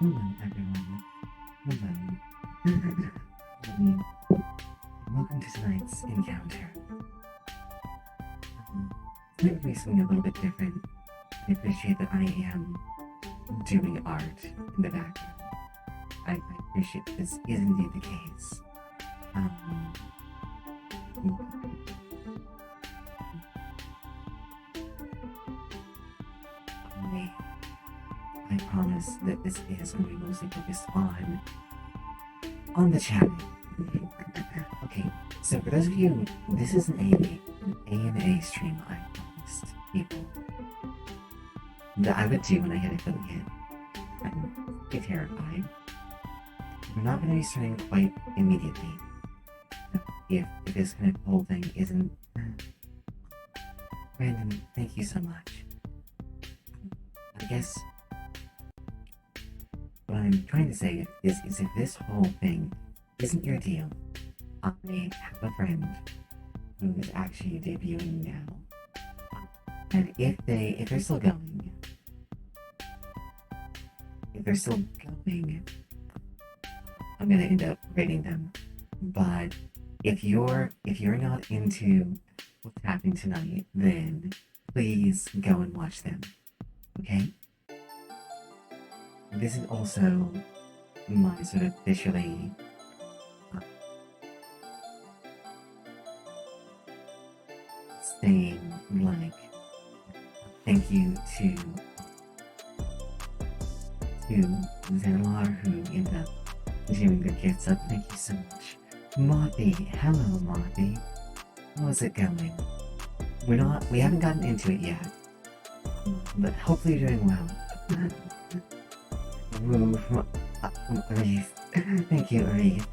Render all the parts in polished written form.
Hello, everyone. Hello. Welcome to tonight's encounter. Tonight will be something a little bit different. I appreciate that I am doing art in the background. I appreciate that this is indeed the case. I promise that this is going to be mostly focused on the chat. Okay, so for those of you, this is an AMA stream I promised people that I would do when I hit affiliate. I'm terrified. We're not going to be starting quite immediately. If this kind of whole thing isn't... Brandon, thank you so much. I guess what I'm trying to say is if this whole thing isn't your deal, I have a friend who is actually debuting now. And if they're still going, I'm gonna end up rating them. But if you're not into what's happening tonight, then please go and watch them. Okay? This is also my sort of officially saying, like, thank you to Zenar, who ended up doing the gifts up. Thank you so much. Mothy, hello Mothy. How's it going? We haven't gotten into it yet, but hopefully you're doing well. Arif. Thank you, Arif.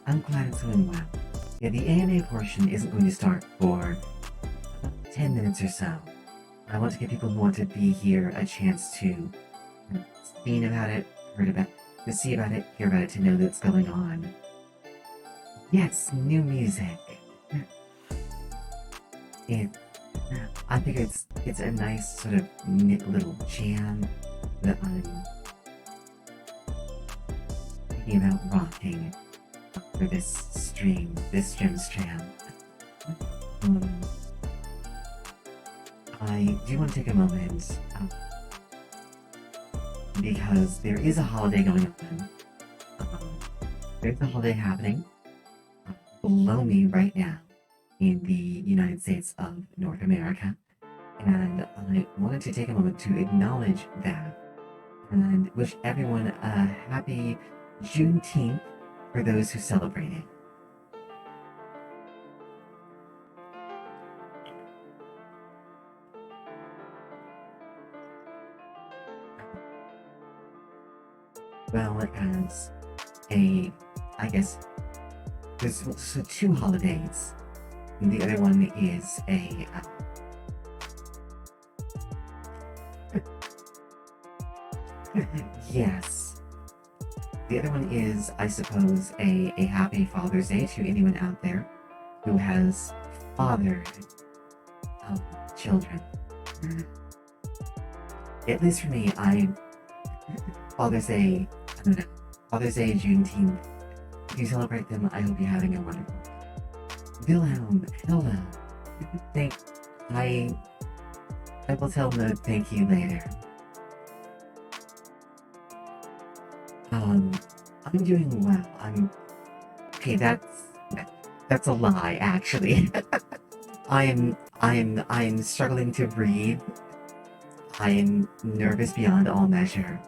I'm glad it's going well. Yeah, the AMA portion isn't going to start for 10 minutes or so. I want to give people who want to be here a chance to speak about it, to see about it, hear about it, to know that it's going on. Yes, new music. I think it's a nice sort of little jam that I'm thinking about rocking for this stream, this Gems Jam. I do want to take a moment because there is a holiday going on. There's a holiday happening below me right now in the United States of North America, and I wanted to take a moment to acknowledge that and wish everyone a happy Juneteenth for those who celebrate it. Well, as I guess there's so two holidays. The other one is yes. The other one is, I suppose, a happy Father's Day to anyone out there who has fathered children. At least for me, Father's Day, I don't know, Father's Day, Juneteenth. If you celebrate them, I hope you're having a wonderful day. Wilhelm, hello. I will tell him thank you later. I'm doing well. Okay, that's a lie, actually. I'm struggling to breathe. I am nervous beyond all measure.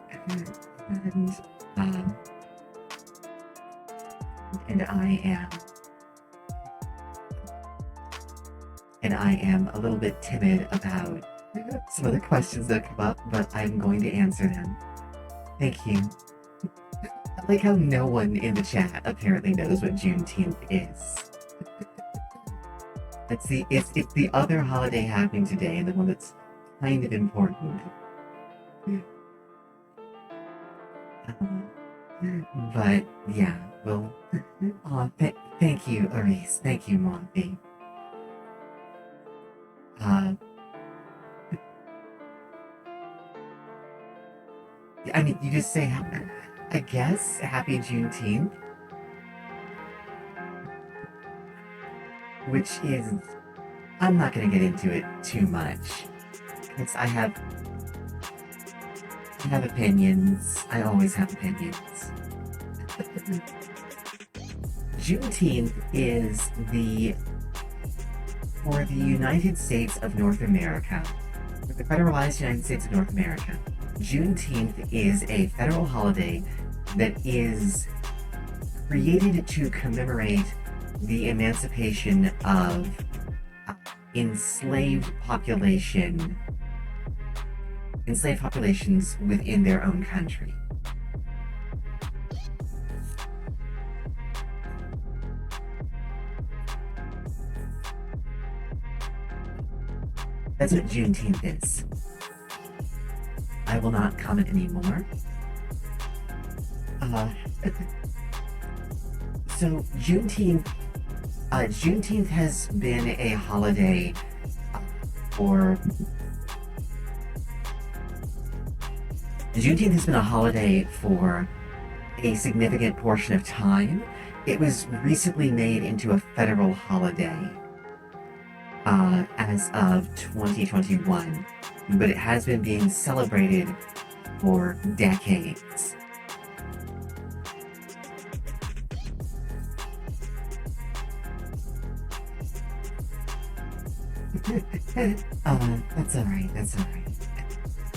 And I am a little bit timid about some of the questions that come up, but I'm going to answer them. Thank you. I like how no one in the chat apparently knows what Juneteenth is. It's the other holiday happening today, and the one that's kind of important. But yeah, well, thank you, Aris. Thank you, Monty. Uh, I mean, you just say, I guess, Happy Juneteenth, which is, I'm not gonna get into it too much, because I have opinions. I always have opinions. Juneteenth is for the United States of North America, for the federalized United States of North America. Juneteenth is a federal holiday that is created to commemorate the emancipation of enslaved populations within their own country. That's what Juneteenth is. I will not comment anymore. So Juneteenth has been a holiday for Juneteenth has been a holiday for a significant portion of time. It was recently made into a federal holiday as of 2021, but it has been being celebrated for decades. That's alright, that's alright.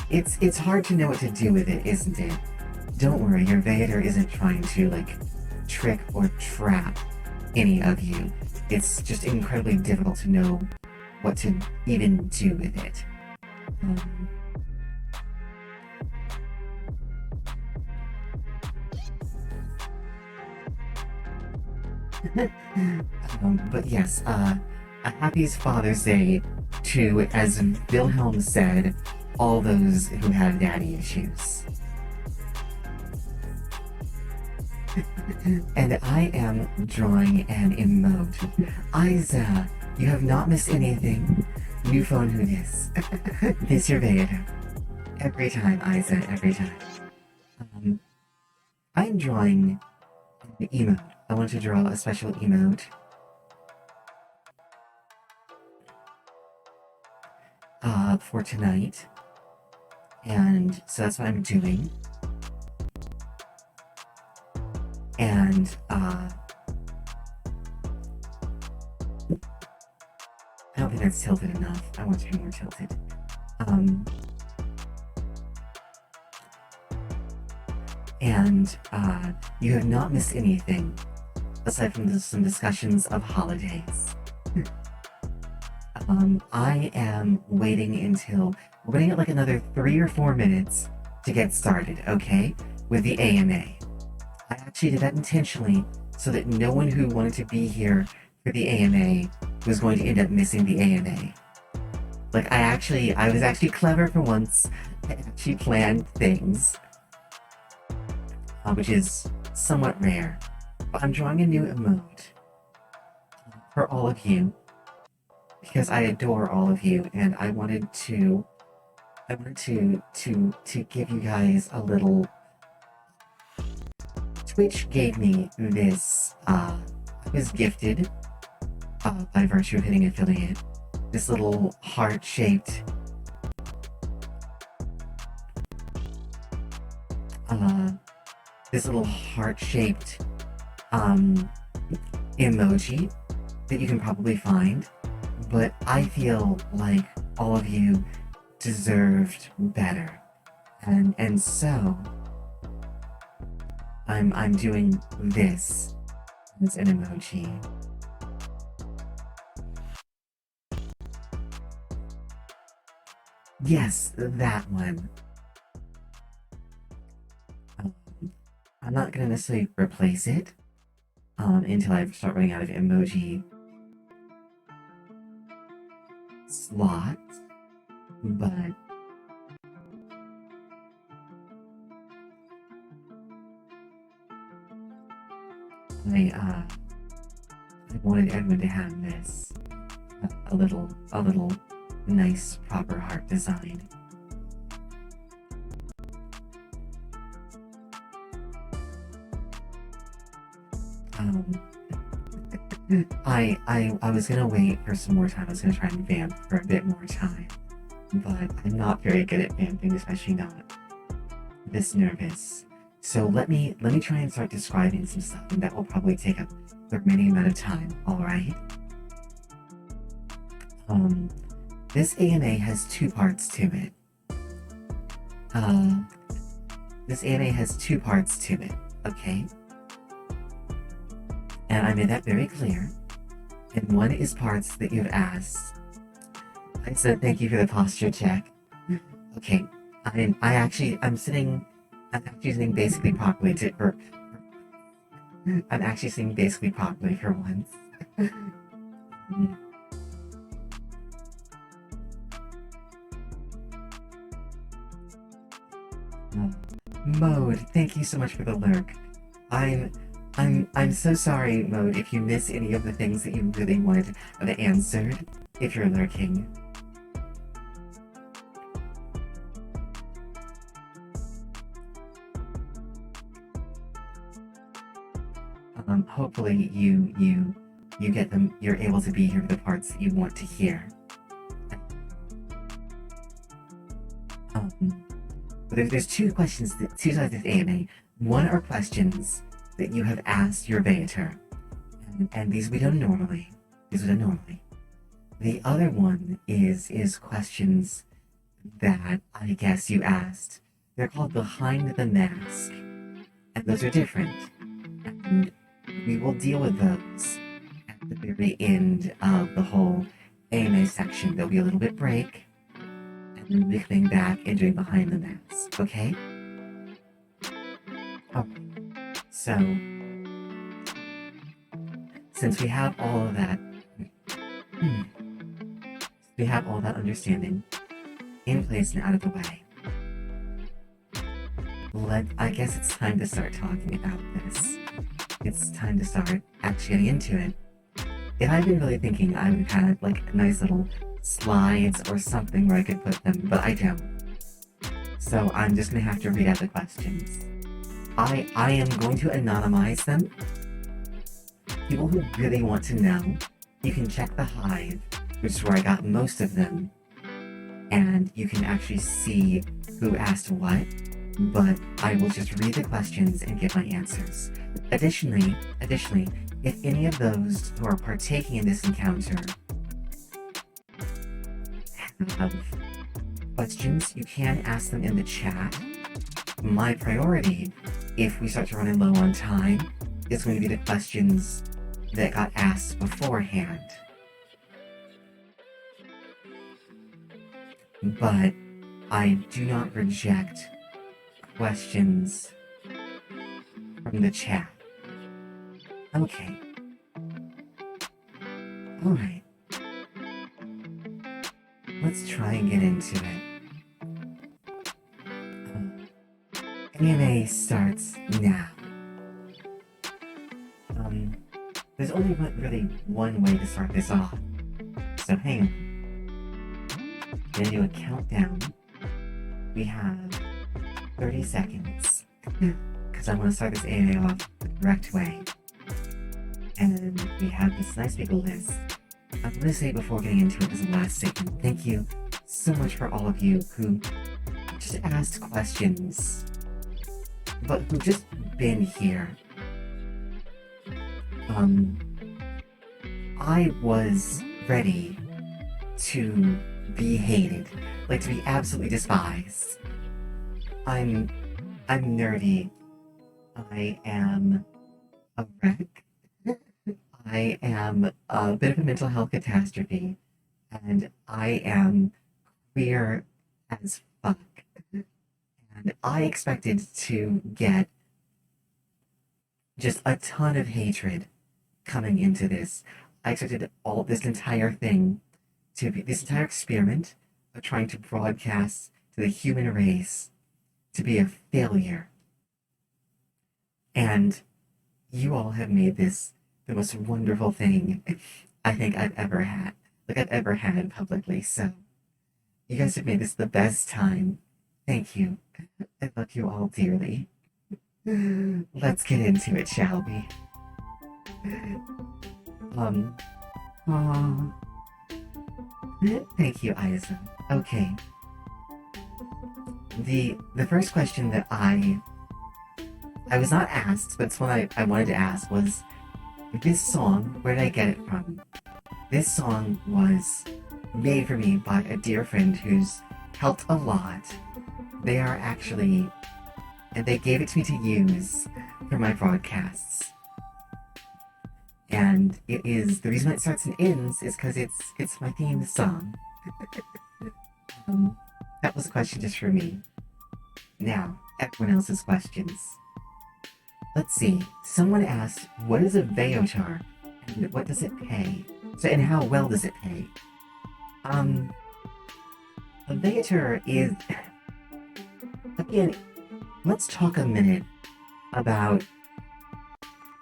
It's hard to know what to do with it, isn't it? Don't worry, your Vader isn't trying to, like, trick or trap any of you. It's just incredibly difficult to know what to even do with it. But yes, a happy Father's Day to, as Wilhelm said, all those who have daddy issues. And I am drawing an emote. Isa, you have not missed anything. New phone, who this? This your Vader. Every time, Isa, every time. I'm drawing an emote. I want to draw a special emote. For tonight. And so that's what I'm doing. And, I don't think that's tilted enough. I want to be more tilted. And, you have not missed anything, aside from some discussions of holidays. I am waiting like another 3 or 4 minutes to get started, okay? With the AMA. I actually did that intentionally so that no one who wanted to be here for the AMA was going to end up missing the AMA. Like, I was actually clever for once. I actually planned things, which is somewhat rare. But I'm drawing a new emote for all of you because I adore all of you, and I wanted to give you guys a little. Twitch gave me this. I was gifted by virtue of hitting affiliate. This little heart-shaped emoji that you can probably find, but I feel like all of you deserved better, and so I'm doing this as an emoji. Yes, that one. I'm not gonna necessarily replace it until I start running out of emoji slot, but I wanted Edwin to have this a little nice proper heart design. Um, I was gonna wait for some more time. I was gonna try and vamp for a bit more time, but I'm not very good at vamping, especially not this nervous. So let me try and start describing some stuff, and that will probably take up the remaining amount of time. All right. This AMA has two parts to it. Uh, this AMA has two parts to it. Okay. And I made that very clear. And one is parts that you've asked. I said thank you for the posture check. Okay, I'm actually sitting basically properly I'm actually sitting basically properly for once. Mode, thank you so much for the lurk. I'm I'm so sorry, Mode, if you miss any of the things that you really wanted answered, if you're lurking. Hopefully you get them, you're able to be here for the parts that you want to hear. There's two questions, two sides of the AMA. One are questions that you have asked your Veator, and these we don't normally. The other one is questions that I guess you asked. They're called Behind the Mask, and those are different. And we will deal with those at the very end of the whole AMA section. There'll be a little bit break, and then we'll be coming back and doing Behind the Mask, okay? Okay. So, since we have all of that, we have all that understanding in place and out of the way, I guess it's time to start talking about this. It's time to start actually getting into it. If I'd been really thinking, I would have had like nice little slides or something where I could put them, but I don't. So I'm just gonna have to read out the questions. I am going to anonymize them. People who really want to know, you can check the Hive, which is where I got most of them, and you can actually see who asked what, but I will just read the questions and give my answers. Additionally, if any of those who are partaking in this encounter have questions, you can ask them in the chat. My priority, if we start to run low on time, is going to be the questions that got asked beforehand. But I do not reject questions from the chat. Okay. Alright. Let's try and get into it. AMA starts now. There's only really one way to start this off. So hang on. I'm gonna do a countdown. We have 30 seconds. Because I want to start this AMA off the correct way. And we have this nice big list. I'm going to say before getting into it as a last statement, thank you so much for all of you who just asked questions, but who've just been here. I was ready to be hated, like to be absolutely despised. I'm nerdy. I am a wreck. I am a bit of a mental health catastrophe, and I am queer as fuck. And I expected to get just a ton of hatred coming into this. I expected this entire thing to be this entire experiment of trying to broadcast to the human race to be a failure. And you all have made this the most wonderful thing I think I've ever had. Like I've ever had publicly. So you guys have made this the best time. Thank you. I love you all dearly. Let's get into it, shall we? Um, aw. Thank you, Isa. Okay. The first question that I was not asked, but it's one I wanted to ask was this song, where did I get it from? This song was made for me by a dear friend who's helped a lot. They are actually, and they gave it to me to use for my broadcasts. And it is, the reason it starts and ends is because it's my theme song. That was a question just for me. Now, everyone else's questions. Let's see. Someone asked, what is a Veotar and what does it pay? So, and how well does it pay? A Veotar is, again, let's talk a minute about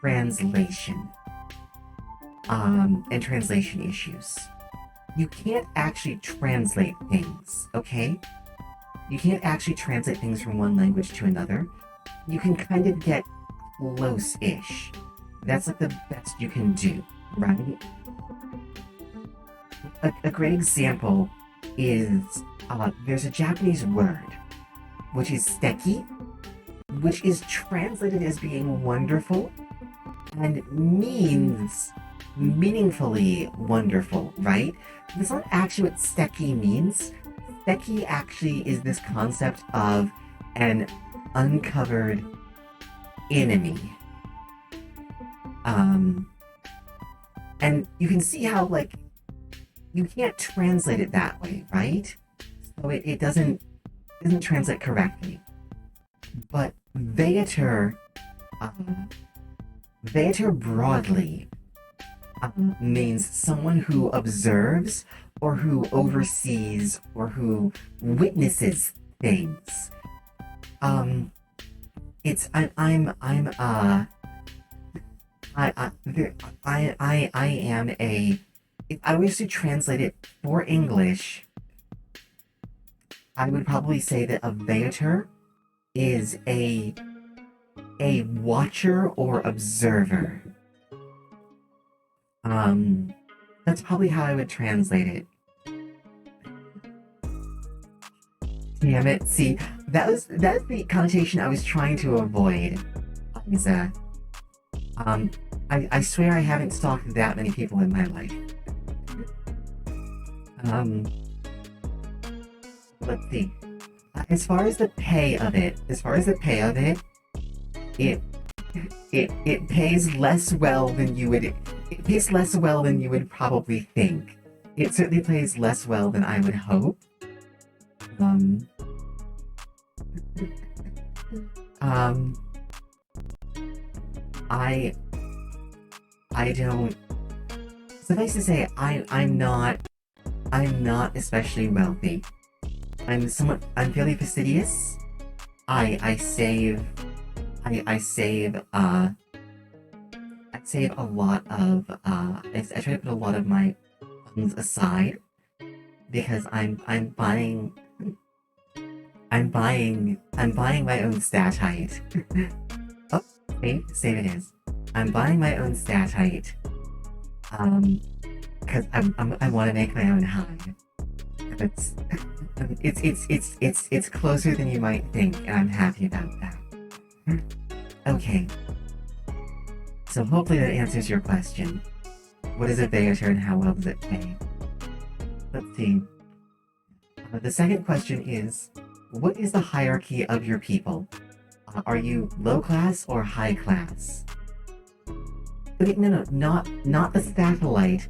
translation. And translation issues. You can't actually translate things, okay? You can't actually translate things from one language to another. You can kind of get close-ish. That's like the best you can do, right? A great example is, there's a Japanese word, which is steki, which is translated as being wonderful, and means meaningfully wonderful, right? That's not actually what steki means. Steki actually is this concept of an uncovered enemy. And you can see how, like, you can't translate it that way, right? So it doesn't translate correctly. But Veotar, Veotar broadly means someone who observes or who oversees or who witnesses things. It's I am a, if I was to translate it for English, I would probably say that a Veotar is a watcher or observer. That's probably how I would translate it. Damn it, see, that's the connotation I was trying to avoid, Isa. I swear I haven't stalked that many people in my life. Let's see. As far as the pay of it, it pays less well than you would. It pays less well than you would probably think. It certainly pays less well than I would hope. I don't. Suffice to say, I'm not especially wealthy. I'm fairly fastidious. I save a lot of I try to put a lot of my funds aside because I'm buying my own statite. Oh, save it is. I'm buying my own statite. Because I want to make my own hide. It's closer than you might think, and I'm happy about that. Okay. So hopefully that answers your question. What is a Veotar and how well does it pay? Let's see. The second question is, what is the hierarchy of your people? Are you low class or high class? Okay, no, not the satellite.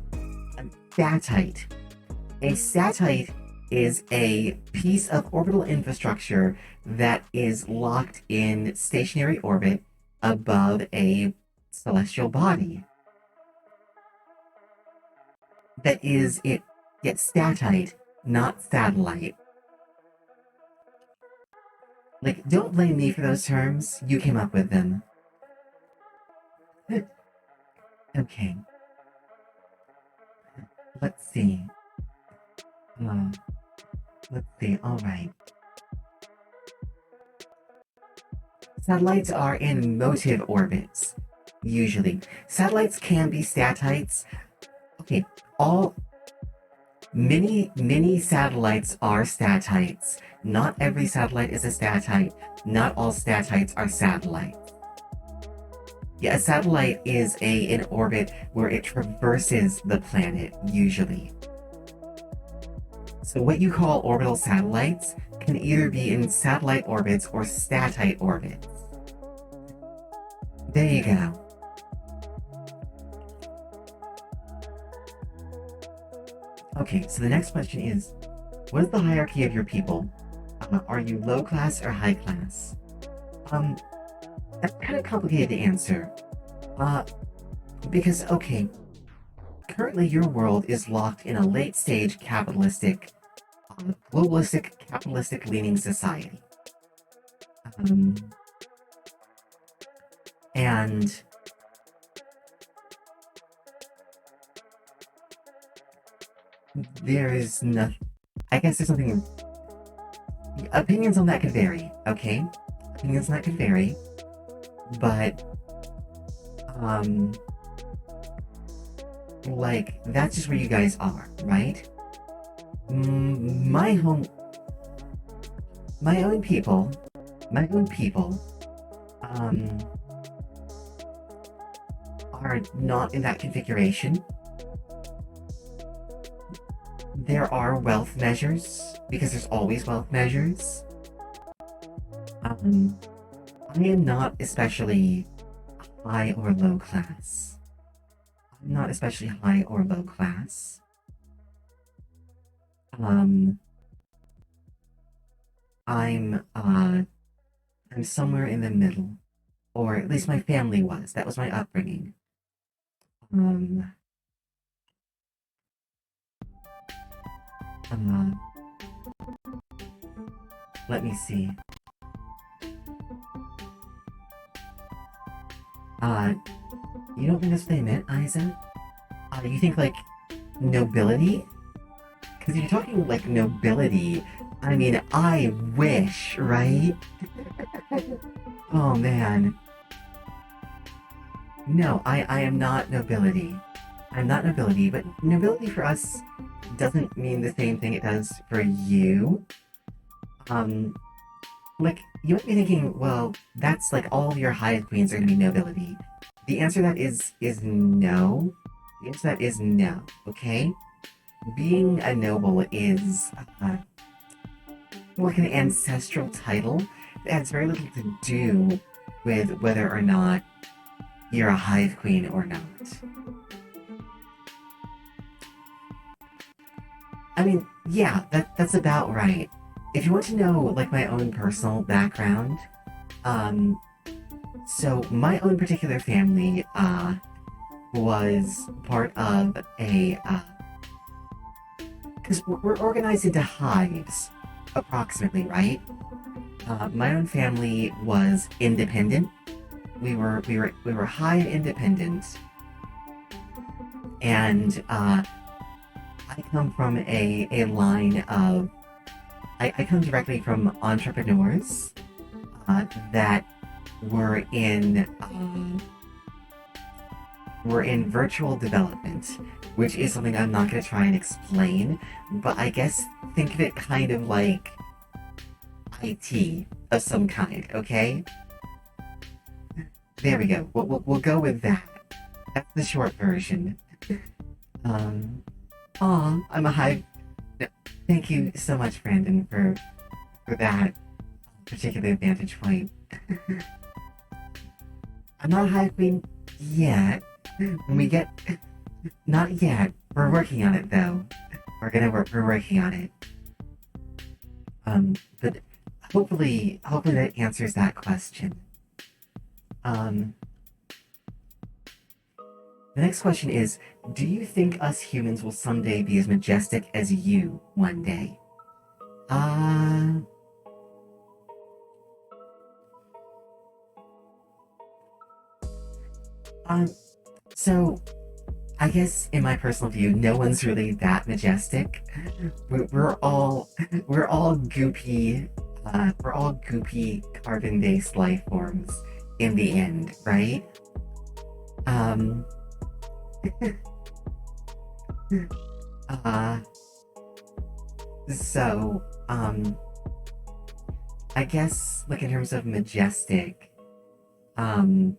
A statite. A statite is a piece of orbital infrastructure that is locked in stationary orbit above a celestial body. That is, it Yeah, statite, not satellite. Like, don't blame me for those terms. You came up with them. Okay. Let's see. Uh, let's see. All right. Satellites are in motive orbits, usually. Satellites can be statites. Okay, all many satellites are statites. Not every satellite is a statite. Not all statites are satellites. Yeah, a satellite is an orbit where it traverses the planet, usually. So what you call orbital satellites can either be in satellite orbits or statite orbits. There you go. Okay, so the next question is, what is the hierarchy of your people? Are you low class or high class? That's kind of complicated to answer. Because, okay, currently your world is locked in a late stage capitalistic, globalistic, capitalistic leaning society. And there is nothing, I guess there's something, opinions on that could vary, okay? Opinions on that could vary, but, like, that's just where you guys are, right? My home, my own people, are not in that configuration. There are wealth measures, because there's always wealth measures. I am not especially high or low class. I'm not especially high or low class. I'm somewhere in the middle, or at least my family was. That was my upbringing. Uh, let me see. You don't think that's what they meant, Isa? You think like nobility? Because you're talking like nobility. I mean, I wish, right? Oh man. No, I am not nobility. I'm not nobility, but nobility for us doesn't mean the same thing it does for you. Like, you might be thinking, well, that's like all of your hive queens are gonna be nobility. The answer to that is no. The answer to that is no, okay? Being a noble is like an ancestral title that has very little to do with whether or not you're a hive queen or not. I mean, yeah, that's about right. If you want to know like my own personal background, so my own particular family was part of a because we're organized into hives, approximately, right? My own family was independent. We were hive independent, and I come from a line of I come directly from entrepreneurs that were in virtual development, which is something I'm not going to try and explain, but I guess think of it kind of like IT of some kind, okay? There we go. We'll go with that. That's the short version. I'm a high. Thank you so much, Brandon, for that particular vantage point. I'm not a high queen yet. When we get, not yet. We're working on it though. We're working on it. But hopefully that answers that question. The next question is, do you think us humans will someday be as majestic as you one day? Uh, um, so I guess in my personal view, no one's really that majestic. We're all we're all goopy, we're all goopy carbon-based life forms in the end, right? Um, uh, so I guess like in terms of majestic, um,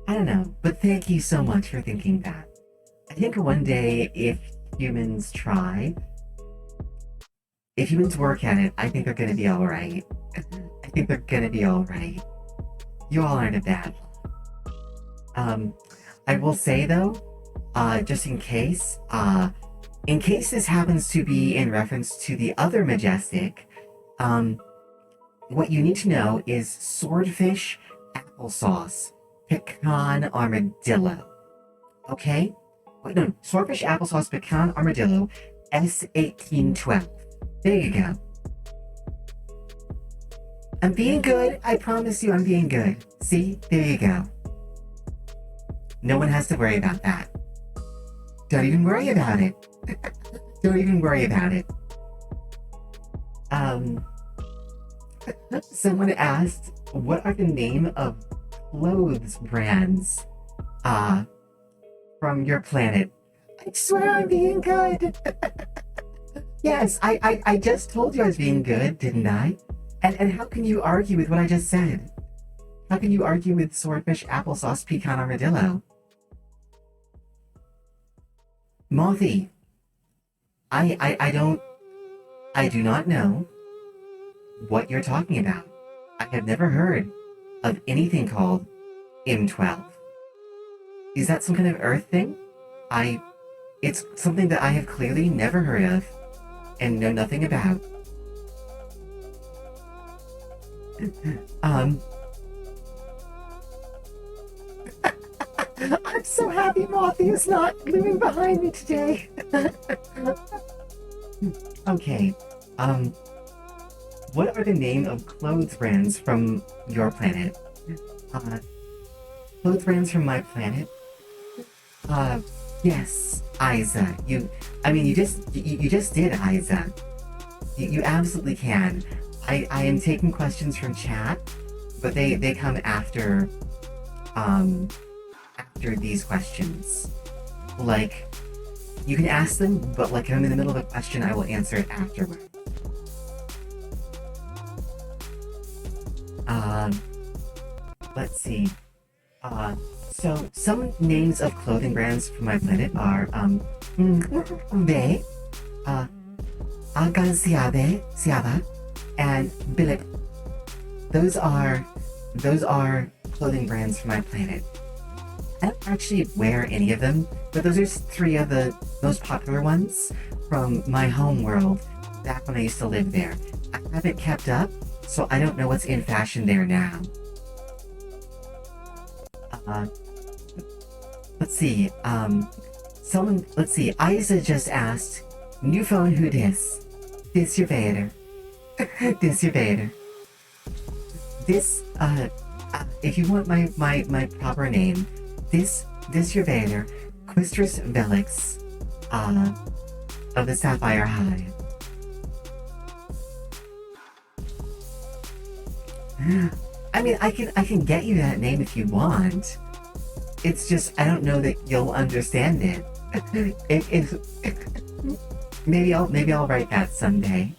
I don't know, but thank you so much for thinking that. I think one day humans try, if humans work at it, I think they're gonna be all right. I think they're gonna be all right. You all aren't a bad lot. Um, I will say though, just in case this happens to be in reference to the other majestic, um, what you need to know is swordfish applesauce, pecan armadillo. Okay? Wait, no, swordfish applesauce, pecan armadillo, S1812. There you go. I'm being good. I promise you I'm being good. See? There you go. No one has to worry about that. Don't even worry about it. Don't even worry about it. Um, Someone asked, what are the name of clothes brands from your planet? I swear I'm being good. Yes, I just told you I was being good, didn't I? And how can you argue with what I just said? How can you argue with swordfish applesauce pecan armadillo? Mothy, I do not know what you're talking about. I have never heard of anything called M12. Is that some kind of Earth thing? It's something that I have clearly never heard of and know nothing about. um, I'm so happy Mothy is not living behind me today. Okay, what are the name of clothes brands from your planet? Uh, Clothes brands from my planet? Yes, Isa. You just did, Isa. You absolutely can. I am taking questions from chat, but they come after these questions. Like, you can ask them, but like if I'm in the middle of a question, I will answer it afterward. Let's see. So some names of clothing brands from my planet are Ve, Siava, and Bilip. Those are clothing brands from my planet. I don't actually wear any of them, but those are three of the most popular ones from my home world back when I used to live there. I haven't kept up, so I don't know what's in fashion there now. Let's see, Isa just asked, new phone, who dis? Dis your vader. Dis your vader. This, if you want my proper name, this your vader, Quistris Velix, of the Sapphire Hive. I mean, I can get you that name if you want. It's just I don't know that you'll understand it. Maybe I'll write that someday.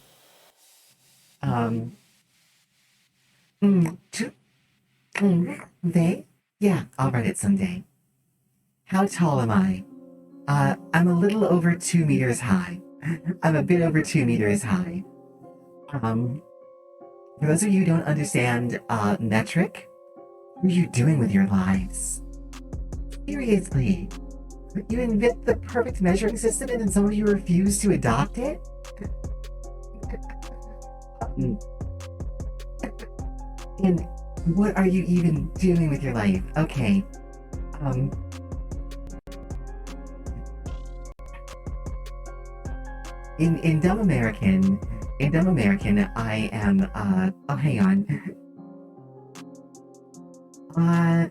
They? Yeah, I'll write it someday. How tall am I? I'm a little over 2 meters high. I'm a bit over 2 meters high. For those of you who don't understand metric, what are you doing with your lives? Seriously, you invent the perfect measuring system and then some of you refuse to adopt it? And what are you even doing with your life? Okay, Um, in Dumb American, I am, oh, hang on. Uh,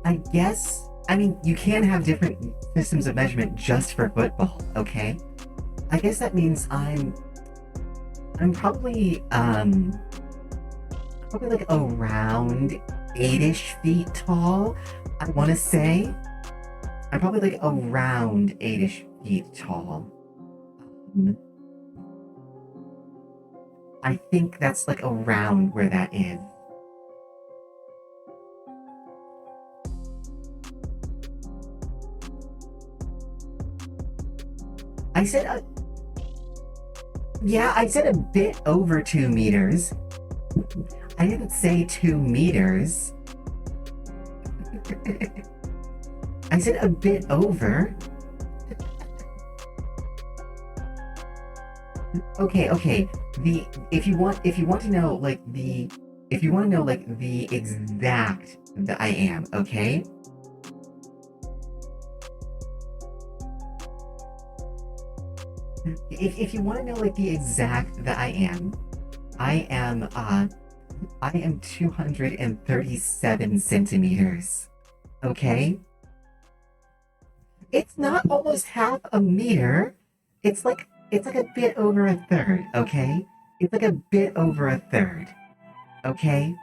I guess, I mean, you can have different systems of measurement just for football, okay? I guess that means I'm probably like around 8-ish feet tall. I want to say I'm probably like around 8-ish feet tall. Um, I think that's like around where that is. I said, yeah, I said a bit over 2 meters. I didn't say 2 meters. I said a bit over. Okay, okay. The if you want to know like the if you want to know like the exact that I am, okay? If you want to know like the exact that I am I am 237 centimeters. Okay? It's not almost half a meter. It's like a bit over a third, okay? It's like a bit over a third. Okay?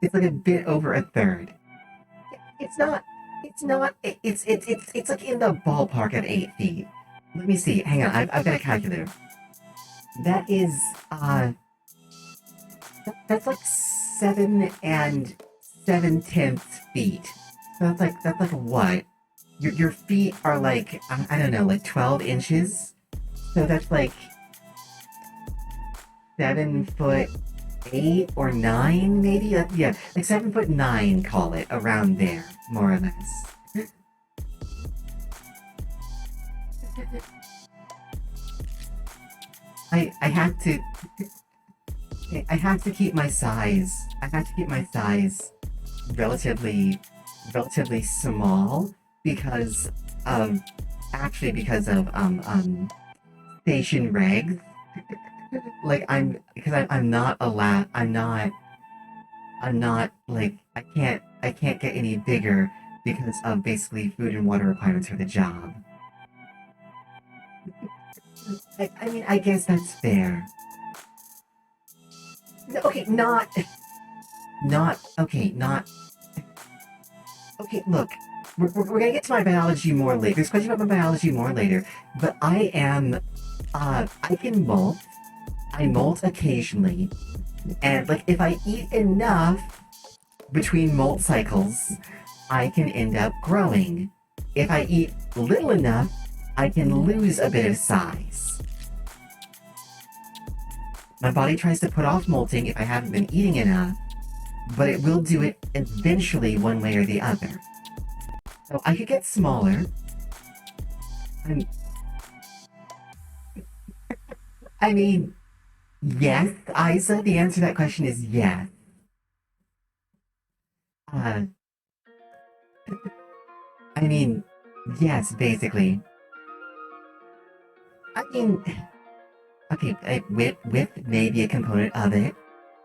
It's like a bit over a third. It's not it's not it's like in the ballpark of 8 feet. Let me see. Hang on, I've got a calculator. That is that's like 7 and 7/10 feet. So that's like what? Your feet are like I don't know, like 12 inches. So that's like 7'8" or 9", maybe. Yeah, like 7'9", call it around there, more or less. I have to I have to keep my size. I have to keep my size relatively small because of because of station regs. Like I'm not allowed. I'm not like I can't get any bigger because of basically food and water requirements for the job. I mean, I guess that's fair. No, okay, not okay. Look, we're gonna get to my biology more later. There's a question about my biology more later, but I am I can molt. I molt occasionally, and like if I eat enough between molt cycles, I can end up growing. If I eat little enough, I can lose a bit of size. My body tries to put off molting if I haven't been eating enough, but it will do it eventually one way or the other. So I could get smaller. I'm, I mean, yes, Isa, the answer to that question is yes. Uh, I mean, yes, basically. I mean, okay, with maybe a component of it,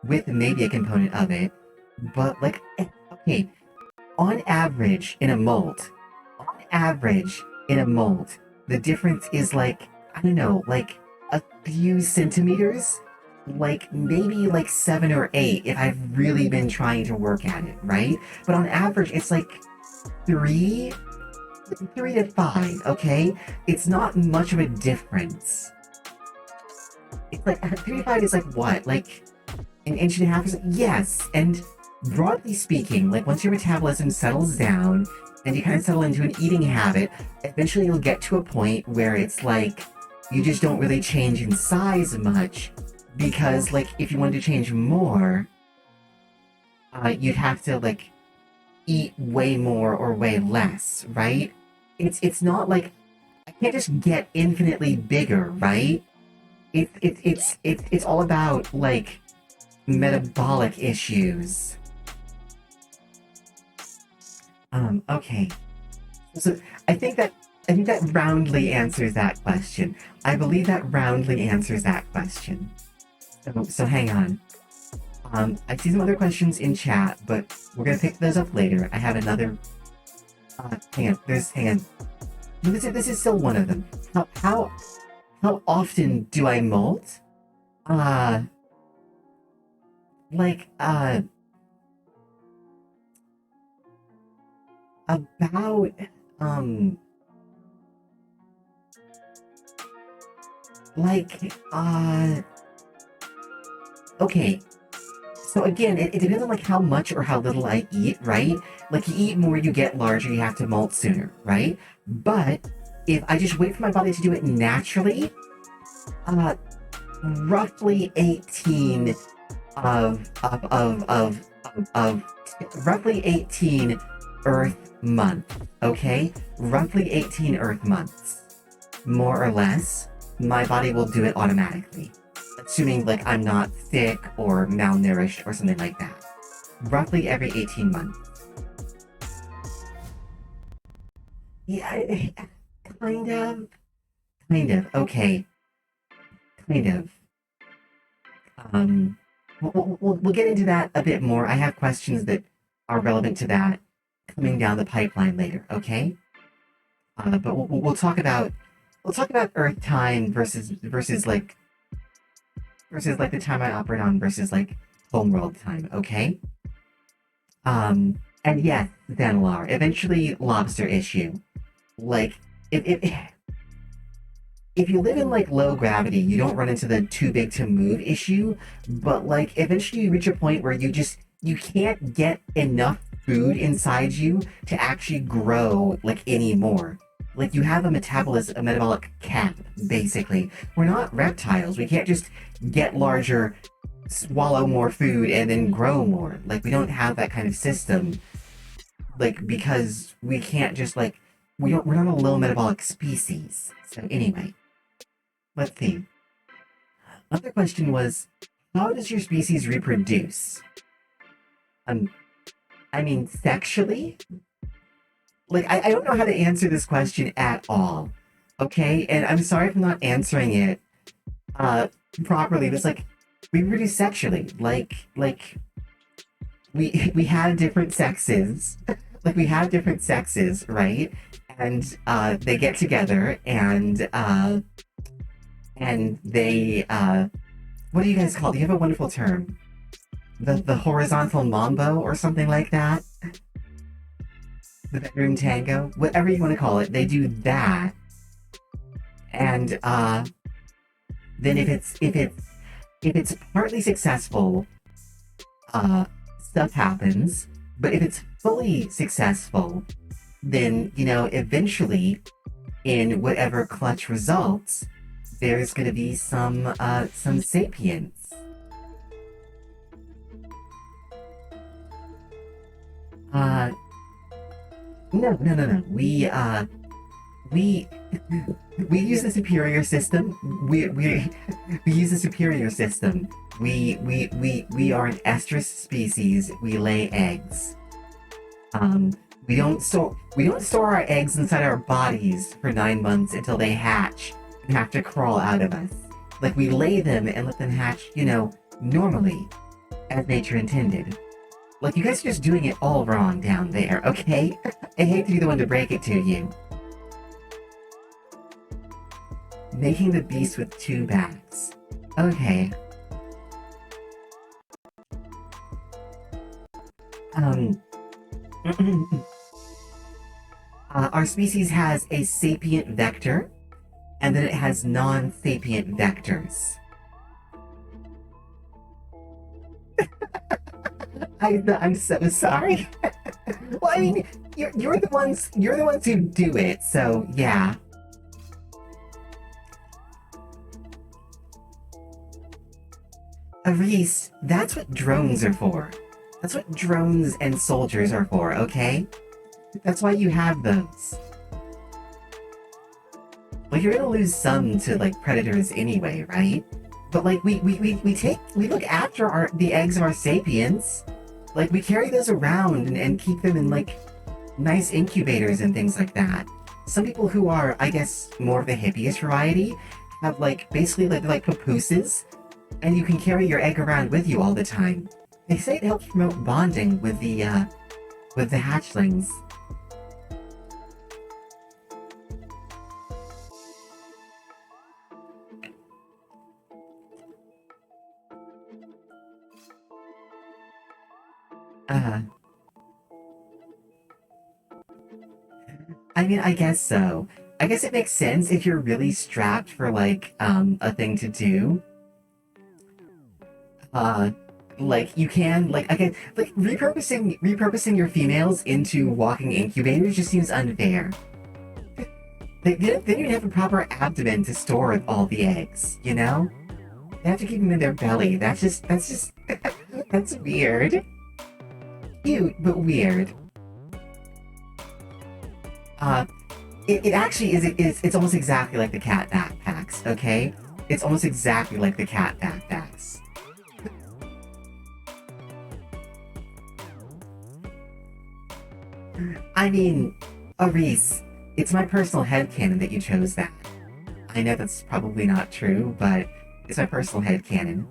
with maybe a component of it, but like, okay, on average in a mold, on average in a mold, the difference is like, I don't know, like a few centimeters, like maybe like 7 or 8 if I've really been trying to work at it, right? But on average, it's like three, 3 to 5, okay? It's not much of a difference. It's like 3 to 5 is like what? Like an inch and a half is yes. And broadly speaking, like once your metabolism settles down and you kind of settle into an eating habit, eventually you'll get to a point where it's like you just don't really change in size much because like if you wanted to change more, you'd have to like eat way more or way less, right? It's not like I can't just get infinitely bigger, right? It's all about like metabolic issues. Okay. So I think that roundly answers that question. I believe that roundly answers that question. So hang on. I see some other questions in chat, but we're gonna pick those up later. I have another. Hang on. This is still one of them. How often do I molt? Uh, like about um like okay. So again, it depends on like how much or how little I eat, right? Like you eat more, you get larger, you have to molt sooner, right? But if I just wait for my body to do it naturally, uh, roughly 18 of roughly 18 Earth months, okay? Roughly 18 Earth months, more or less. My body will do it automatically, assuming like I'm not sick or malnourished or something like that. Roughly every 18 months. Yeah, kind of, okay, kind of. Um, we'll get into that a bit more. I have questions that are relevant to that coming down the pipeline later, okay? But we'll talk about Earth time versus like the time I operate on versus like homeworld time, okay? And yes, Xanalar, eventually lobster issue. Like, if you live in like low gravity, you don't run into the too big to move issue, but like eventually you reach a point where you can't get enough food inside you to actually grow like anymore. Like you have a metabolic cap, basically. We're not reptiles. We can't just get larger, swallow more food, and then grow more. Like we don't have that kind of system. Like because we can't just like we're not a low metabolic species. So anyway, let's see. Another question was, how does your species reproduce? Um, I mean, sexually? Like, I don't know how to answer this question at all. Okay? And I'm sorry if I'm not answering it uh, properly, but it's like, we reproduce sexually. Like, we have different sexes. Like, we have different sexes, right? And they get together and they, what do you guys call it? You have a wonderful term. The horizontal mambo or something like that. The bedroom tango, whatever you want to call it, they do that. And then if it's partly successful, stuff happens. But if it's fully successful, then eventually, in whatever clutch results, there's gonna be some sapience. Uh, no. We we use the superior system. We use the superior system. We are an estrus species. We lay eggs. Um, we don't store our eggs inside our bodies for 9 months until they hatch and have to crawl out of us. Like we lay them and let them hatch, normally, as nature intended. Like you guys are just doing it all wrong down there, okay? I hate to be the one to break it to you. Making the beast with two backs. Okay. Um, our species has a sapient vector, and then it has non-sapient vectors. I'm so sorry. Well, I mean, you're the ones who do it, so yeah. Reese, that's what drones are for. That's what drones and soldiers are for, okay? That's why you have those. Like you're gonna lose some to like predators anyway, right? But like we look after the eggs of our sapiens. Like we carry those around and keep them in like nice incubators and things like that. Some people who are, I guess, more of the hippiest variety have like basically like papooses, and you can carry your egg around with you all the time. They say it helps promote bonding with the hatchlings. Uh, I mean, I guess so. I guess it makes sense if you're really strapped for like a thing to do. Uh, like you can like again like repurposing your females into walking incubators just seems unfair. They don't have a proper abdomen to store all the eggs, you know? They have to keep them in their belly. That's just that's weird. Cute, but weird. Uh, it actually it's almost exactly like the cat backpacks, okay? It's almost exactly like the cat backpacks. I mean, Aris, it's my personal headcanon that you chose that. I know that's probably not true, but it's my personal headcanon.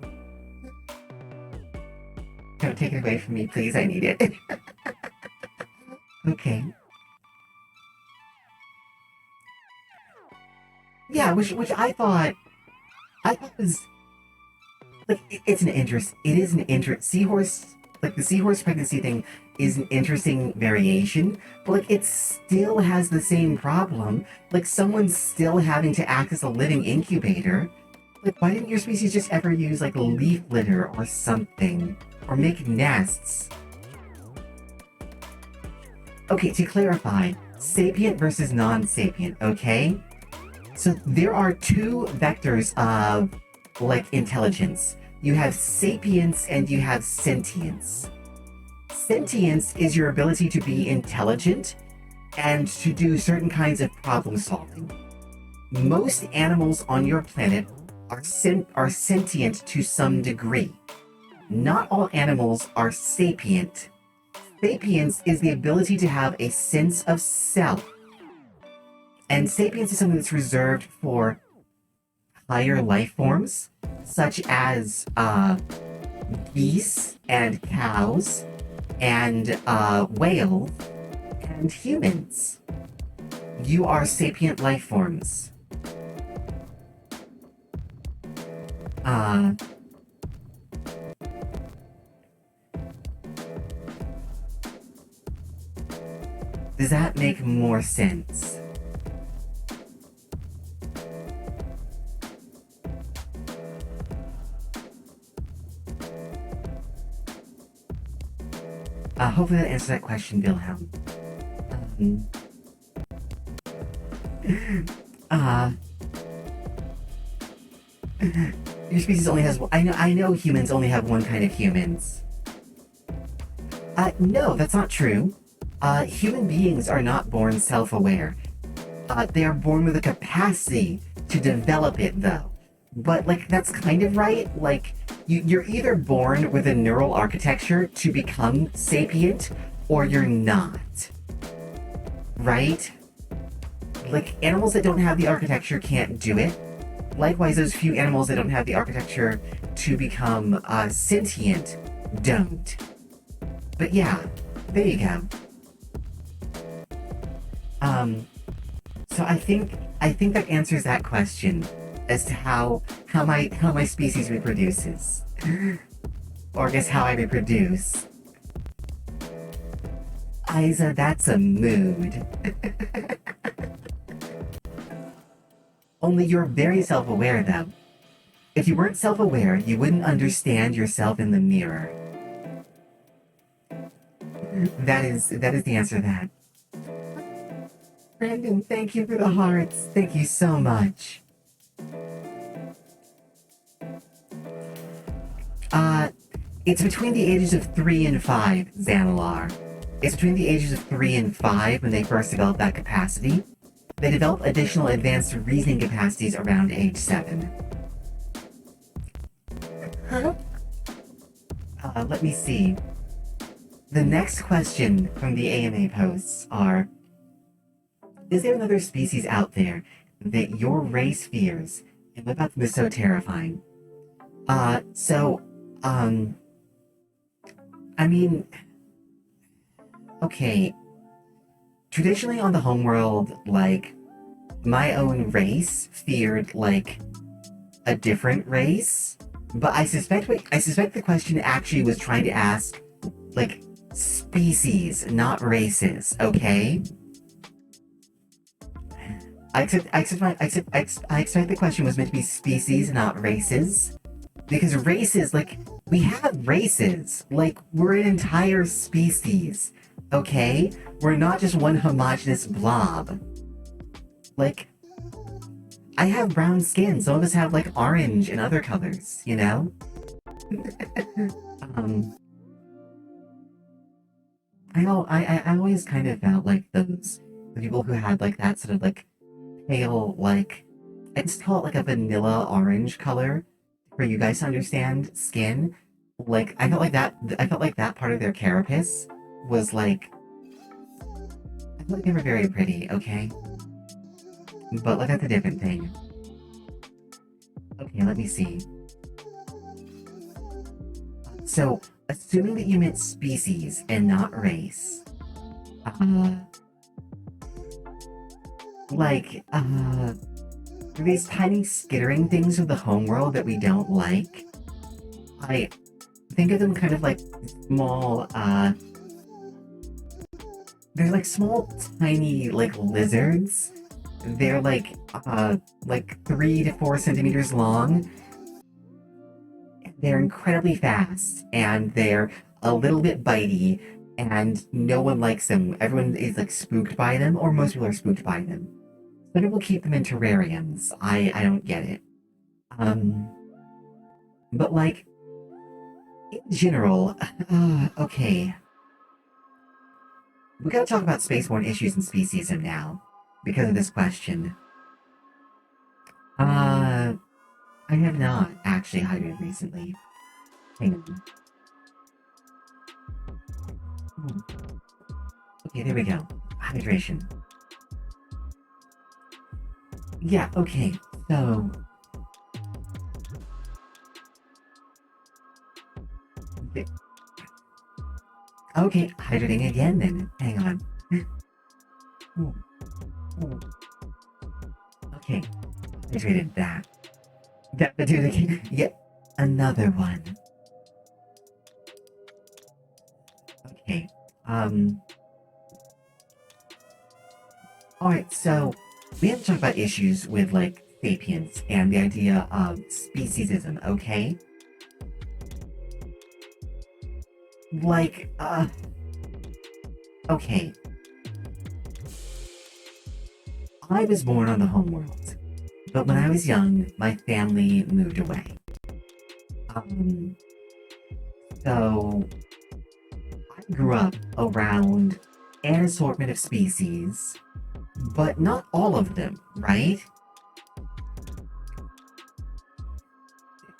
Don't take it away from me, please. I need it. Okay. Yeah, which I thought was like it's an interest. It is an interest. Seahorse, like the seahorse pregnancy thing, is an interesting variation, but like it still has the same problem. Like someone's still having to act as a living incubator. Like, why didn't your species just ever use like leaf litter or something, or make nests? Okay, to clarify, sapient versus non-sapient. Okay, so there are two vectors of like intelligence. You have sapience and you have sentience. Sentience is your ability to be intelligent and to do certain kinds of problem solving. Most animals on your planet are sentient to some degree. Not all animals are sapient. Sapience is the ability to have a sense of self. And sapience is something that's reserved for higher life forms, such as geese and cows and whales and humans. You are sapient life forms. Uh, does that make more sense? Hopefully that answers that question, Wilhelm. Um, uh, your species only has. I know humans only have one kind of humans. No, that's not true. Human beings are not born self-aware. They are born with a capacity to develop it, though. But like that's kind of right. Like you're either born with a neural architecture to become sapient, or you're not. Right? Like animals that don't have the architecture can't do it. Likewise, those few animals that don't have the architecture to become sentient don't. But yeah, there you go. Um, so I think that answers that question as to how my species reproduces, or I guess how I reproduce. Isa, that's a mood. Only you're very self-aware, though. If you weren't self-aware, you wouldn't understand yourself in the mirror. That is the answer to that. Brandon, thank you for the hearts. Thank you so much. Uh, it's between the ages of 3 and 5, Xanalar. It's between the ages of 3 and 5 when they first develop that capacity. They develop additional advanced reasoning capacities around age 7. Huh? Let me see. the next question from the AMA posts are: is there another species out there that your race fears? And what about them is so terrifying? So, I mean, okay. Traditionally on the homeworld, like, my own race feared, like, a different race. But I suspect the question actually was trying to ask, like, species, not races, okay? I expect the question was meant to be species, not races. Because races, like, we have races. Like, we're an entire species, okay? We're not just one homogenous blob. Like, I have brown skin. Some of us have, like, orange and other colors, you know? I always kind of felt like the people who had, like, that sort of, like, pale, like, I just call it, like, a vanilla orange color for you guys to understand skin. Like, I felt like that part of their carapace was, like, I felt like they were very pretty, okay? But, like, that's a different thing. Okay, let me see. So, assuming that you meant species and not race, these tiny skittering things of the homeworld that we don't like, I think of them kind of like small, they're like small, tiny, like lizards. They're like 3 to 4 centimeters long. They're incredibly fast, and they're a little bit bitey, and no one likes them. Everyone is like spooked by them, or most people are spooked by them. Some people keep them in terrariums. I don't get it. But like in general, okay. We gotta talk about spaceborne issues and speciesism now, because of this question. I have not actually hydrated recently. Hang on. Okay, there we go. Hydration. Yeah, okay, so... Okay, hydrating again then. Hang on. Okay, hydrated that. That do it again. Yet another one. Okay. Alright, so we have to talk about issues with like sapiens and the idea of speciesism, okay? Like, okay. I was born on the homeworld, but when I was young, my family moved away. So I grew up around an assortment of species, but not all of them, right?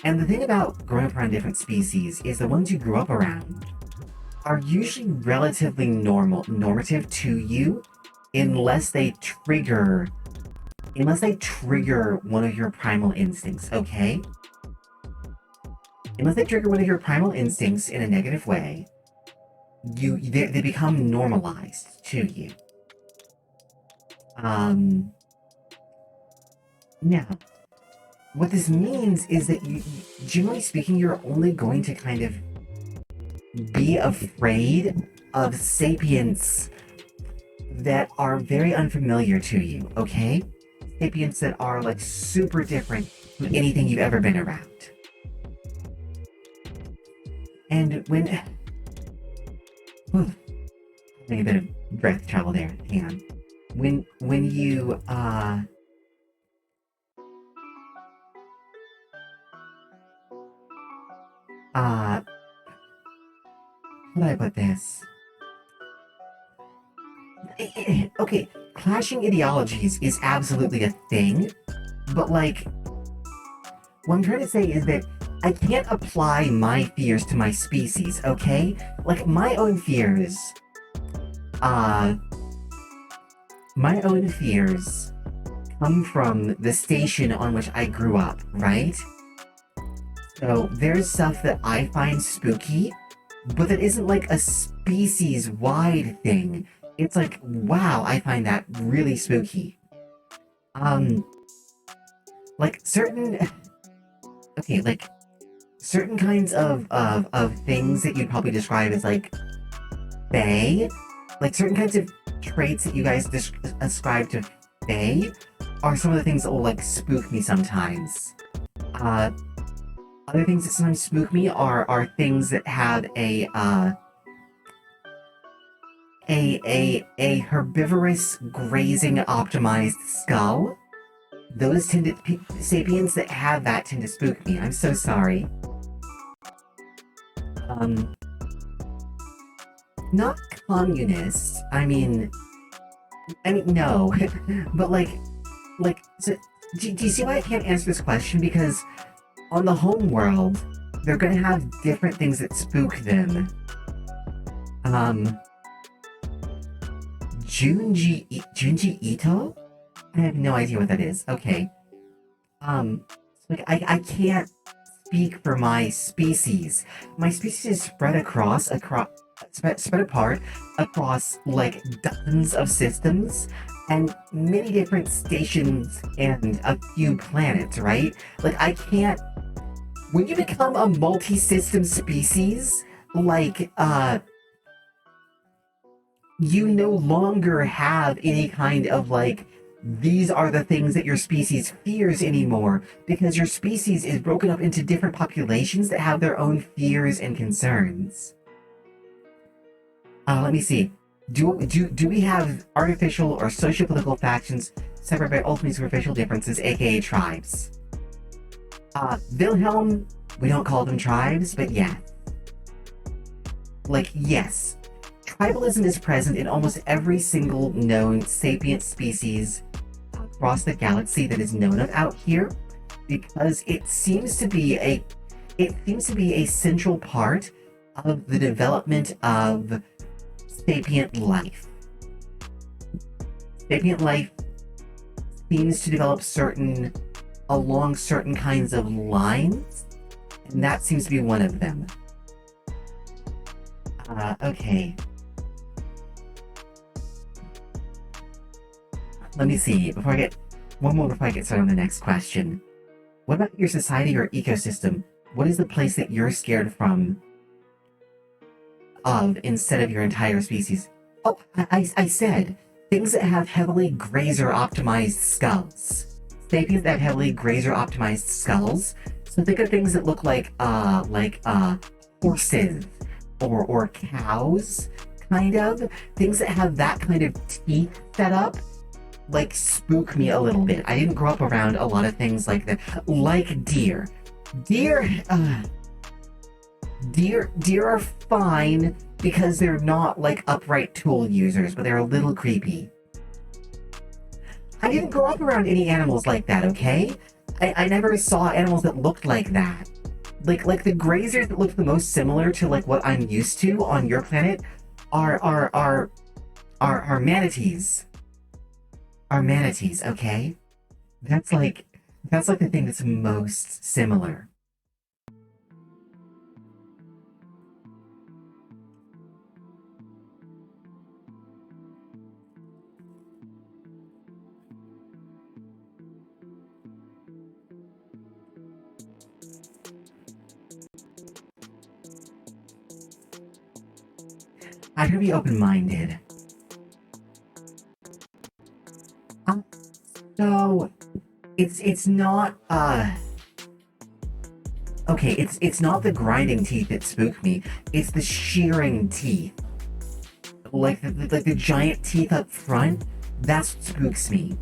And the thing about growing up around different species is the ones you grew up around are usually relatively normative to you unless they trigger one of your primal instincts, okay? Unless they trigger one of your primal instincts in a negative way, they become normalized to you. Now, what this means is that generally speaking, you're only going to kind of be afraid of sapients that are very unfamiliar to you, okay? Sapients that are like super different from anything you've ever been around. And when... having a bit of breath travel there, hang on. When you, how do I put this? Okay, clashing ideologies is absolutely a thing, but like, what I'm trying to say is that I can't apply my fears to my species, okay? Like, uh, my own fears come from the station on which I grew up, right? So there's stuff that I find spooky, but it isn't like a species-wide thing. It's like, wow, I find that really spooky. Um, like certain, okay, like certain kinds of things that you'd probably describe as like fae, like certain kinds of traits that you guys ascribe to fae are some of the things that will like spook me sometimes. Uh, Other things that sometimes spook me are things that have a herbivorous grazing optimized skull. Those tend to sapiens that have that tend to spook me. I'm so sorry. Um, Not communist. I mean no, but so, do you see why I can't answer this question? Because on the home world, they're gonna have different things that spook them. Junji Ito? I have no idea what that is. Okay. I can't speak for my species. My species is spread apart across like dozens of systems and many different stations and a few planets, right? Like I can't when you become a multi-system species, you no longer have any kind of like these are the things that your species fears anymore because your species is broken up into different populations that have their own fears and concerns. Let me see. Do we have artificial or socio-political factions separate by ultimately superficial differences, aka tribes? Wilhelm, we don't call them tribes, but yeah. Like, yes. Tribalism is present in almost every single known sapient species across the galaxy that is known of out here, because it seems to be a central part of the development of sapient life. Sapient life seems to develop along certain kinds of lines, and that seems to be one of them. Okay. Let me see, before I get started on the next question. What about your society or ecosystem? What is the place that you're scared of instead of your entire species? Oh, I said, things that have heavily grazer optimized skulls. Sapiens that have heavily grazer optimized skulls. So think of things that look like horses or cows, kind of. Things that have that kind of teeth set up, like, spook me a little bit. I didn't grow up around a lot of things like that. Like deer. Deer are fine because they're not like upright tool users, but they're a little creepy. I didn't grow up around any animals like that, okay? I never saw animals that looked like that. Like the grazers that look the most similar to like what I'm used to on your planet are manatees. Are manatees, okay? That's like the thing that's most similar. I can be open-minded. So it's not okay, it's not the grinding teeth that spook me. It's the shearing teeth. Like the giant teeth up front, that's what spooks me.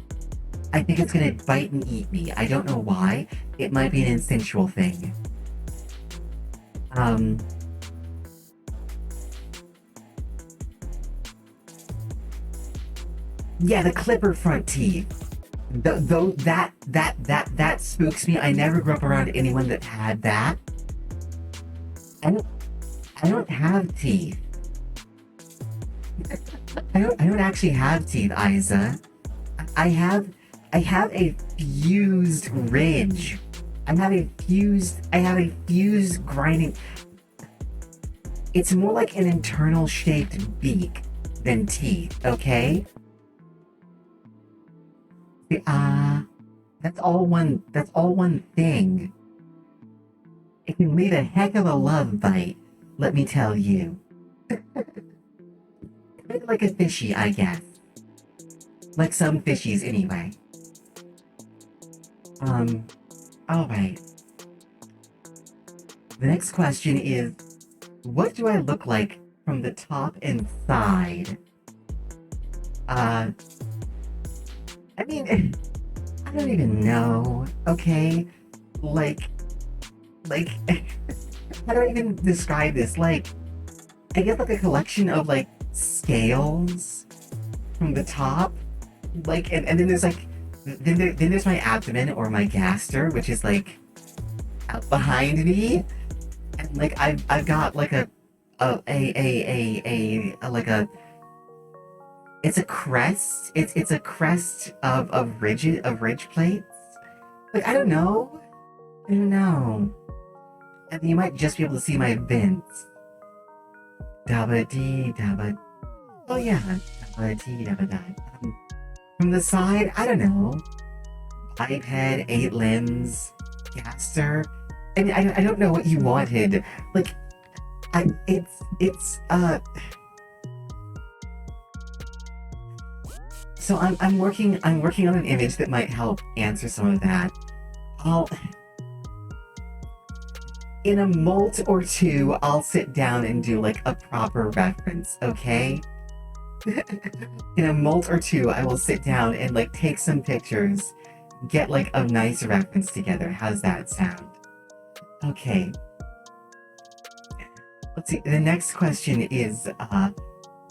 I think it's gonna bite and eat me. I don't know why. It might be an instinctual thing. Yeah, the clipper front teeth. Though that spooks me. I never grew up around anyone that had that. I don't, I don't have teeth. I don't actually have teeth, Isa. I have, I have a fused ridge. I have a fused grinding. It's more like an internal shaped beak than teeth, okay? That's all one thing. It can leave a heck of a love bite, let me tell you. Kind of like a fishy, I guess. Like some fishies, anyway. Alright. The next question is, what do I look like from the top and side? I mean, I don't even know, okay? Like, like, how do I even describe this? Like, I guess like a collection of like scales from the top, like, and then there's like, then there's my abdomen or my gaster, which is like out behind me, and like I've got like like a it's a crest. It's a crest of ridge plates. Like I don't know. And you might just be able to see my vents. Dabba dee dabba. Oh yeah, dabba dee dabba da. From the side, I don't know. Biped, 8 limbs, gaster. I mean, I don't know what you wanted. Like, it's. So I'm working on an image that might help answer some of that. I'll in a molt or two, I'll sit down and do like a proper reference, okay? In a molt or two, I will sit down and like take some pictures, get like a nice reference together. How's that sound? Okay. Let's see. The next question is,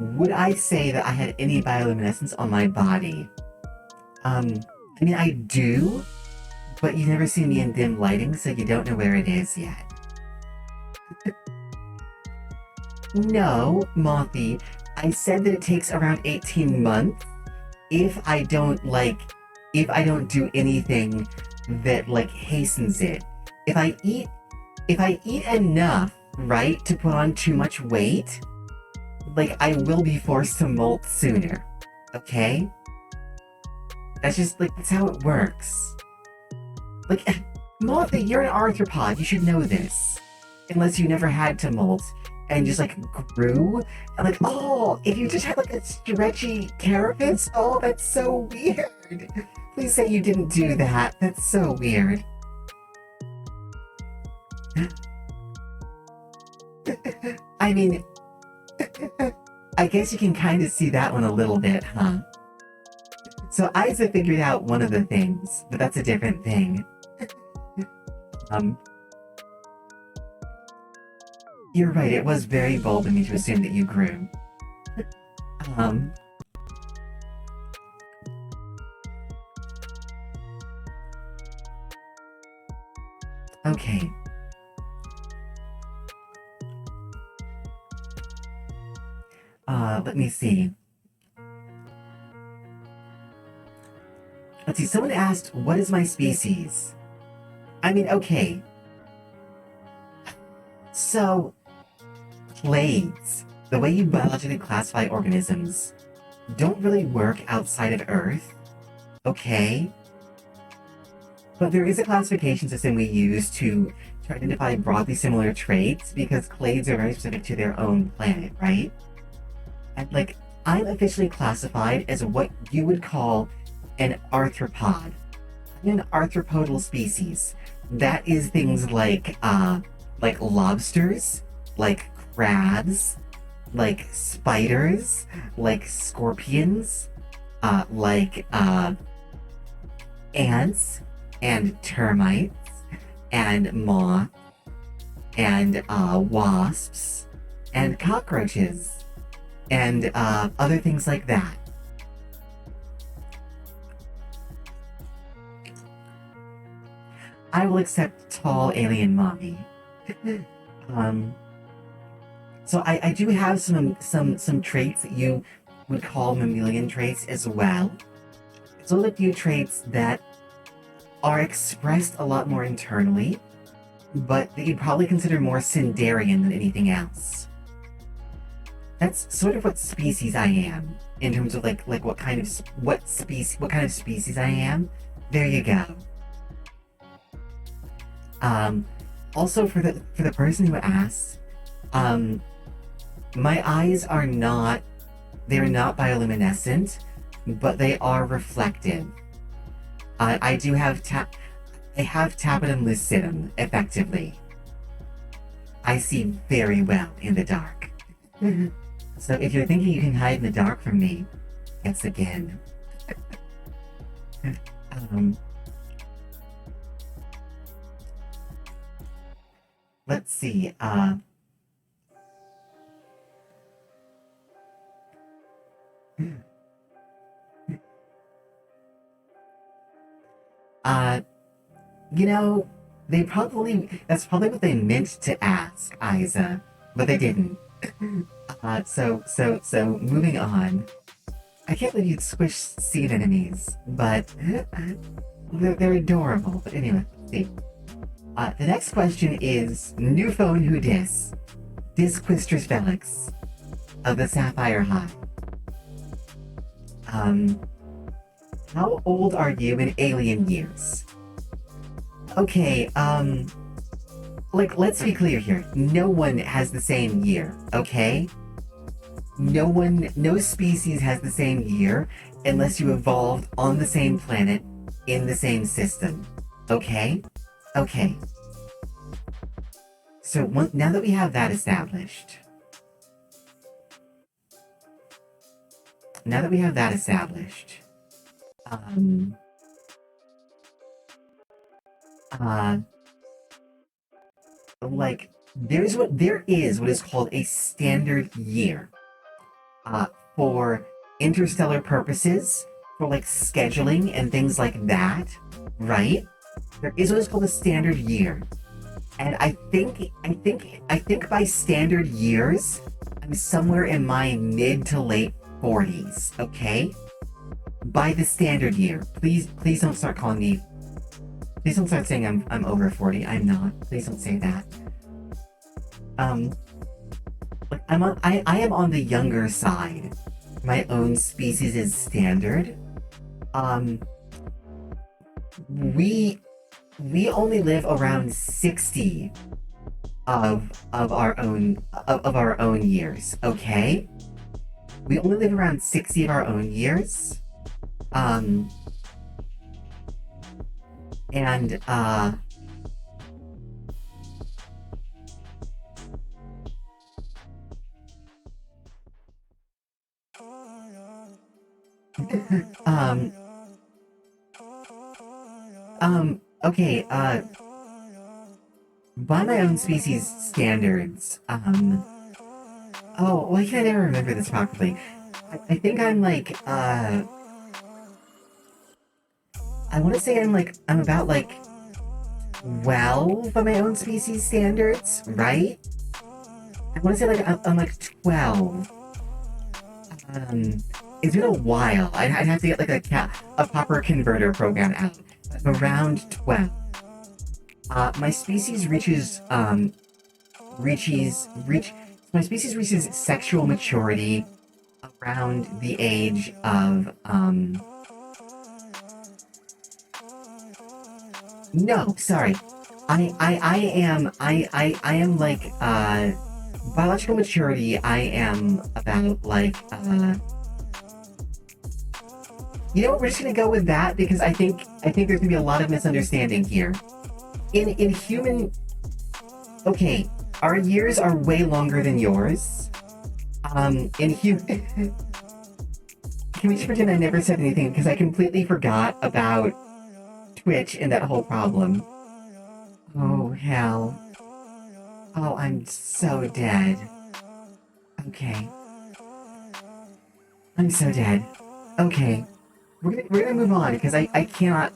would I say that I had any bioluminescence on my body? I mean, I do, but you never see me in dim lighting, so you don't know where it is yet. No, Mothy, I said that it takes around 18 months if I don't do anything that like hastens it. If I eat enough, right, to put on too much weight, like I will be forced to molt sooner. Okay? That's just like that's how it works. Like Mothy, you're an arthropod, you should know this. Unless you never had to molt and just like grew and like, oh, if you just had like a stretchy carapace, oh, that's so weird. Please say you didn't do that. That's so weird. I mean, I guess you can kind of see that one a little bit, huh? So Isa figured out one of the things, but that's a different thing. You're right, it was very bold of me to assume that you grew. Okay. Let me see. Let's see, someone asked, what is my species? I mean, okay. So, clades, the way you biologically classify organisms, don't really work outside of Earth, okay? But there is a classification system we use to identify broadly similar traits because clades are very specific to their own planet, right? And like, I'm officially classified as what you would call an arthropod. I'm an arthropodal species. That is things like lobsters, like crabs, like spiders, like scorpions, like ants and termites and moths and wasps and cockroaches and other things like that. I will accept tall alien mommy. Um, so I do have some traits that you would call mammalian traits as well. It's only a few traits that are expressed a lot more internally, but that you'd probably consider more Sindarian than anything else. That's sort of what species I am in terms of like what kind of species I am. There you go. Um, Also for the person who asked, um, my eyes are not they're not bioluminescent, but they are reflective. I do have I have tapetum lucidum effectively. I see very well in the dark. So if you're thinking you can hide in the dark from me, guess again. um, let's see. Uh, you know, that's probably what they meant to ask, Isa, but they didn't. So moving on. I can't believe you'd squish seed enemies, but they're adorable. But anyway, let's see. The next question is new phone who dis? Disquistris Velix of the Sapphire High. Um, how old are you in alien years? Okay, like, let's be clear here. No one has the same year, okay? No species has the same year unless you evolved on the same planet in the same system, okay? Okay. So now that we have that established, um, uh, like there is what is called a standard year, for interstellar purposes, for like scheduling and things like that, right? There is what is called a standard year. And I think by standard years, I'm somewhere in my mid to late 40s, okay? By the standard year. Please don't start calling me. Please don't start saying I'm over 40. I'm not. Please don't say that. Like I am on the younger side. My own species is standard. Um we we only live around 60 of our own years, okay? We only live around 60 of our own years. Um and um okay, by my own species standards, oh, why can I never remember this properly? I think I'm like, I want to say I'm about like 12 by my own species standards, right? I want to say like I'm like 12. It's been a while. I'd have to get like a proper converter program out. Around 12. My species my species reaches sexual maturity around the age of no, sorry. I am like biological maturity. I am about like you know what, we're just gonna go with that because I think there's gonna be a lot of misunderstanding here. In human, okay, our years are way longer than yours. In human, can we just pretend I never said anything because I completely forgot about Twitch and that whole problem. Oh hell. Oh, I'm so dead. Okay. I'm so dead. Okay. We're gonna move on because I cannot.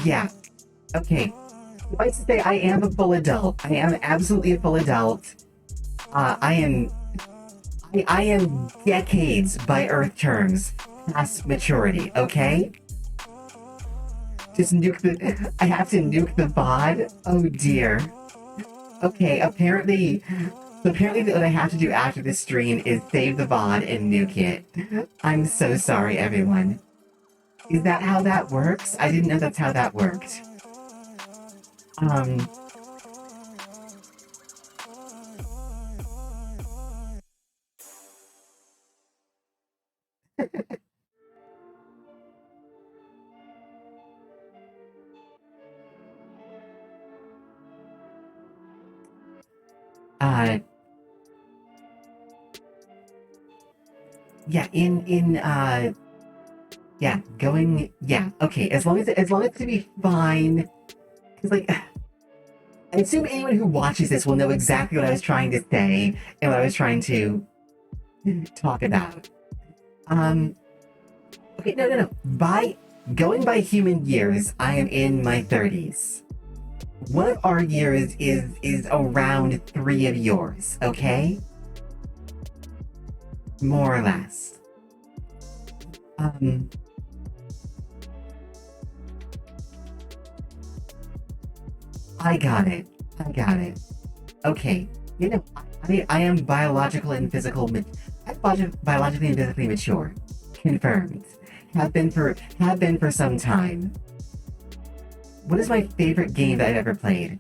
Yeah. Okay. Suffice to say, I am a full adult. I am absolutely a full adult. I am I am decades by Earth terms past maturity, okay? Just nuke the. I have to nuke the VOD? Oh dear. Okay, apparently what I have to do after this stream is save the VOD and nuke it. I'm so sorry, everyone. Is that how that works? I didn't know that's how that worked. Um. Uh. Yeah. Yeah. Going. Yeah. Okay. As long as to be fine. Cause like. I assume anyone who watches this will know exactly what I was trying to say and what I was trying to talk about. Um. Okay. No. Going by human years, I am in my 30s. One of our years is around 3 of yours, okay? More or less. Um, I got it. I got it. Okay. You know, I am biological and physical. I'm biologically and physically mature. Confirmed. Have been for some time. What is my favorite game that I've ever played?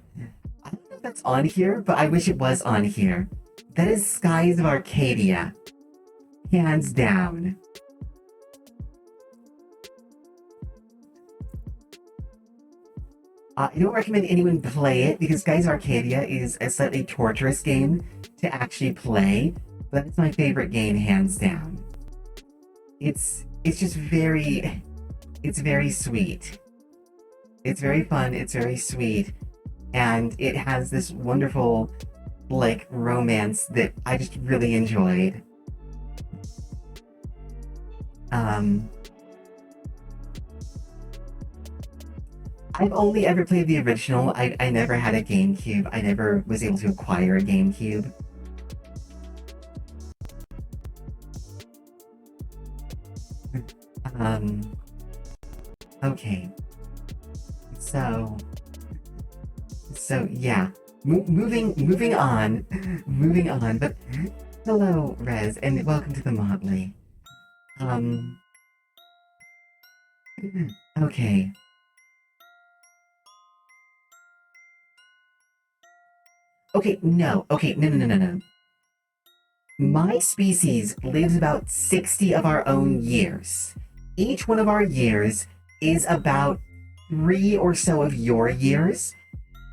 I don't know if that's on here, but I wish it was on here. That is Skies of Arcadia. Hands down. I don't recommend anyone play it because Skies Arcadia is a slightly torturous game to actually play, but it's my favorite game hands down. It's just it's very sweet. It's very fun, it's very sweet, and it has this wonderful like romance that I just really enjoyed. Um I've only ever played the original. I never had a GameCube. I never was able to acquire a GameCube. Um, okay. So, so yeah. Moving on. Moving on. But hello, Rez, and welcome to the Motley. Um, okay. Okay, no. Okay, no. My species lives about 60 of our own years. Each one of our years is about 3 or so of your years.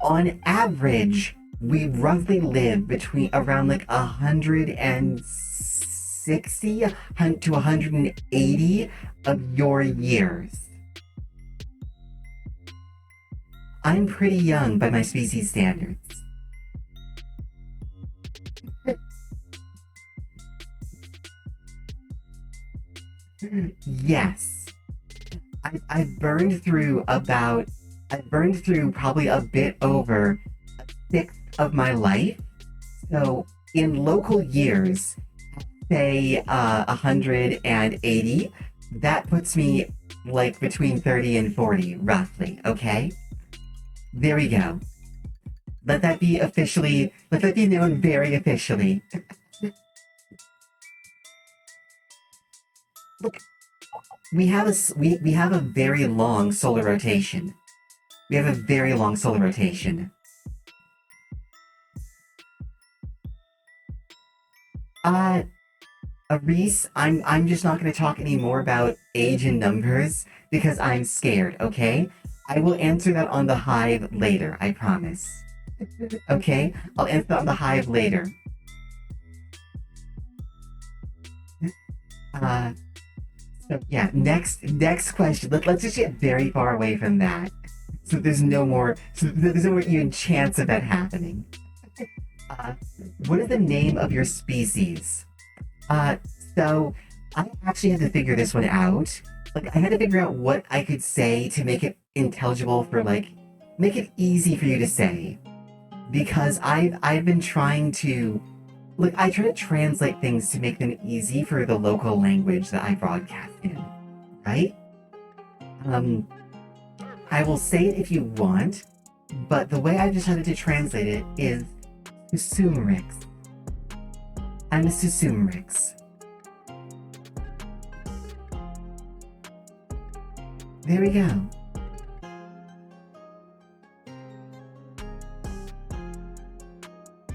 On average, we roughly live between around like 160 to 180 of your years. I'm pretty young by my species standards. Yes. I've burned through probably a bit over a sixth of my life. So in local years, say 180, that puts me like between 30 and 40, roughly, okay? There we go. Let that be known very officially. Look, we have a very long solar rotation. We have a very long solar rotation. Uh, Reese, I'm just not going to talk anymore about age and numbers because I'm scared. Okay, I will answer that on the hive later. I promise. Okay, I'll answer that on the hive later. Uh, so yeah, next question. Let's just get very far away from that. So there's no more even chance of that happening. Uh, what is the name of your species? Uh, so I actually had to figure this one out. Like I had to figure out what I could say to make it intelligible for like make it easy for you to say. Because I've been trying to look, I try to translate things to make them easy for the local language that I broadcast in, right? Um, I will say it if you want, but the way I decided to translate it is Susumrix. I'm a Susumrix. There we go.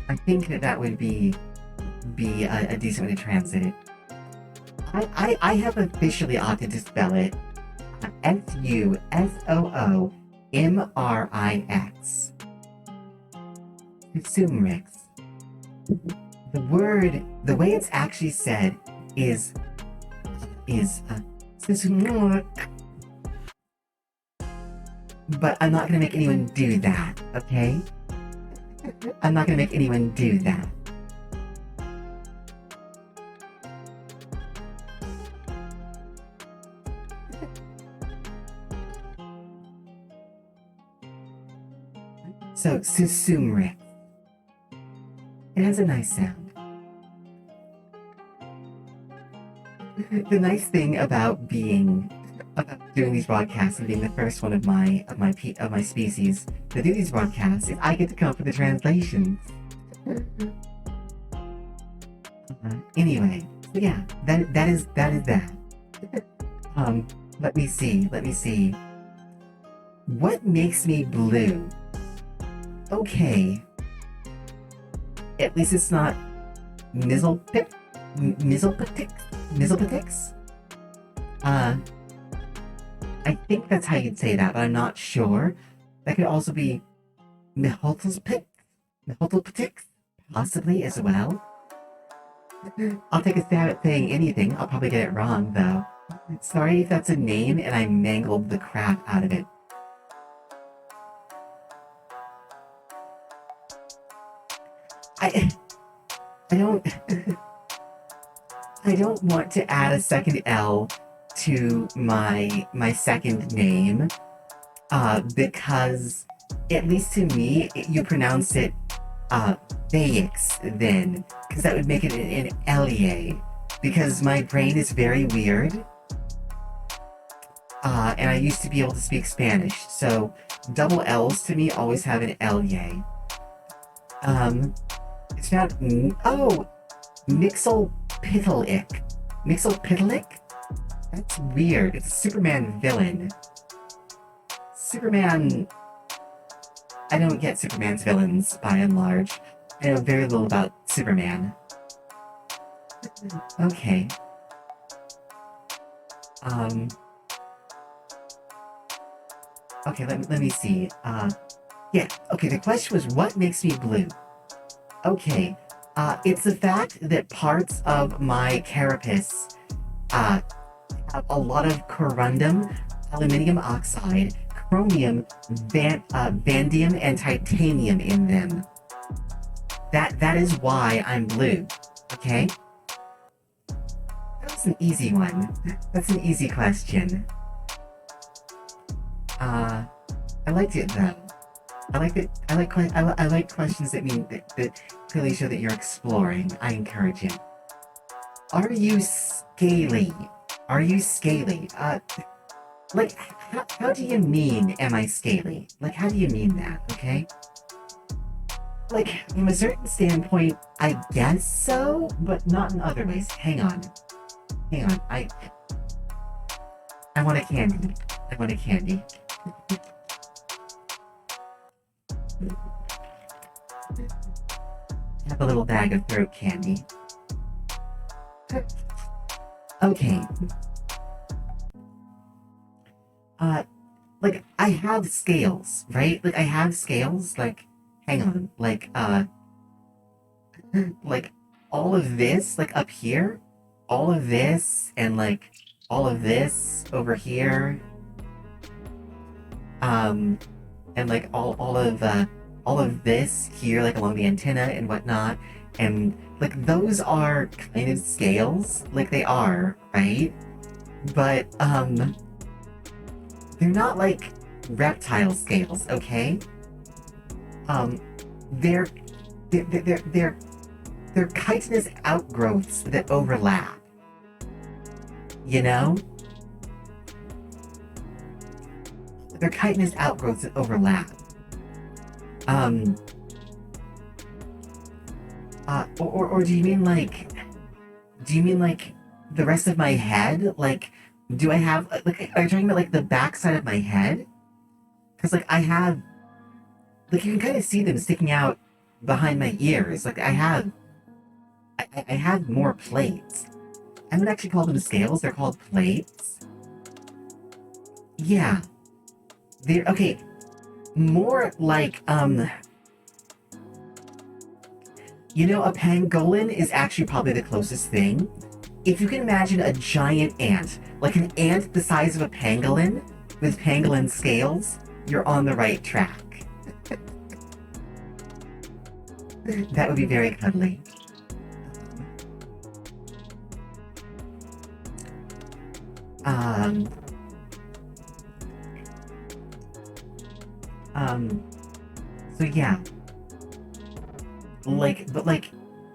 I think that would be a decent way to translate it. I have officially opted to spell it Sussoomrix. Susumrix. The way it's actually said is Susumrix. But I'm not gonna make anyone do that, okay? I'm not gonna make anyone do that. So, Susumrix. It has a nice sound. The nice thing about doing these broadcasts and being the first one of my species to do these broadcasts is I get to come up with the translations. Anyway, so yeah, that is that. Let me see. What makes me blue? Okay. At least it's not Mizzlepitix? I think that's how you'd say that, but I'm not sure. That could also be Miholtelspix, possibly as well. I'll take a stab at saying anything. I'll probably get it wrong, though. Sorry if that's a name and I mangled the crap out of it. I don't I don't want to add a second L to my second name, because at least to me, you pronounce it Velix then, because that would make it an Elie, because my brain is very weird, and I used to be able to speak Spanish, so double L's to me always have an Elie. It's not, oh, Mixelpitalik. That's weird. It's a Superman villain. I don't get Superman's villains, by and large. I know very little about Superman. Okay. Okay, let me see. Yeah, okay, the question was, what makes me blue? Okay, it's the fact that parts of my carapace have a lot of corundum, aluminium oxide, chromium, vanadium, and titanium in them. That is why I'm blue, okay? That's an easy one. That's an easy question. I liked it though. I like questions that mean that clearly show that you're exploring. I encourage it. Are you scaly? Like, how do you mean, am I scaly? Like, how do you mean that, okay? Like, from a certain standpoint, I guess so, but not in other ways. Hang on. I want a candy. Have a little bag of throat candy. Okay. Like, I have scales, right? Like, I have scales, like, hang on, like all of this, like, up here, all of this, and, like, all of this over here, and, like, all of this here, like, along the antenna and whatnot, and, like, those are kind of scales, like, they are, right? But, they're not, like, reptile scales, okay? Um, they're they're they're they're, they're chitinous outgrowths that overlap. You know, they're chitinous outgrowths that overlap. Um, or do you mean like? Do you mean like the rest of my head? Like, do I have like? Are you talking about like the backside of my head? Because like I have, like you can kind of see them sticking out behind my ears. Like I have more plates. I would actually call them scales. They're called plates. Yeah, they're okay. More like you know, a pangolin is actually probably the closest thing. If you can imagine a giant ant, like an ant the size of a pangolin, with pangolin scales, you're on the right track. That would be very cuddly. Um, um, so yeah, but like,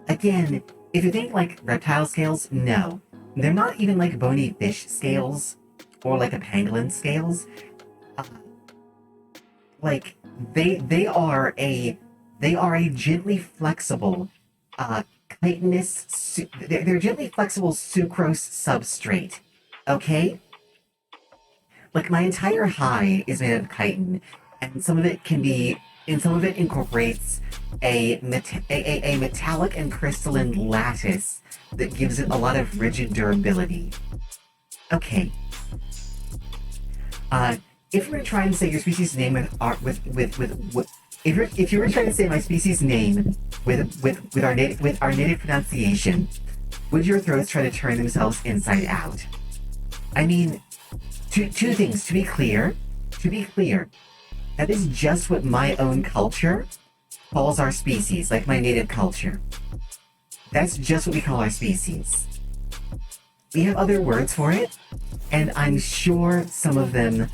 again, if you think like reptile scales, no. They're not even like bony fish scales or like a pangolin scales. Uh, like they are a gently flexible uh they're gently flexible sucrose substrate. Okay? Like my entire hide is made of chitin, and some of it can be, and some of it incorporates a metallic and crystalline lattice that gives it a lot of rigid durability. Okay. Uh, if you were trying to say your species name with if you were trying to say my species name with our native pronunciation, would your throats try to turn themselves inside out? I mean, two things. To be clear, that is just what my own culture calls our species, like my native culture. That's just what we call our species. We have other words for it, and I'm sure some of them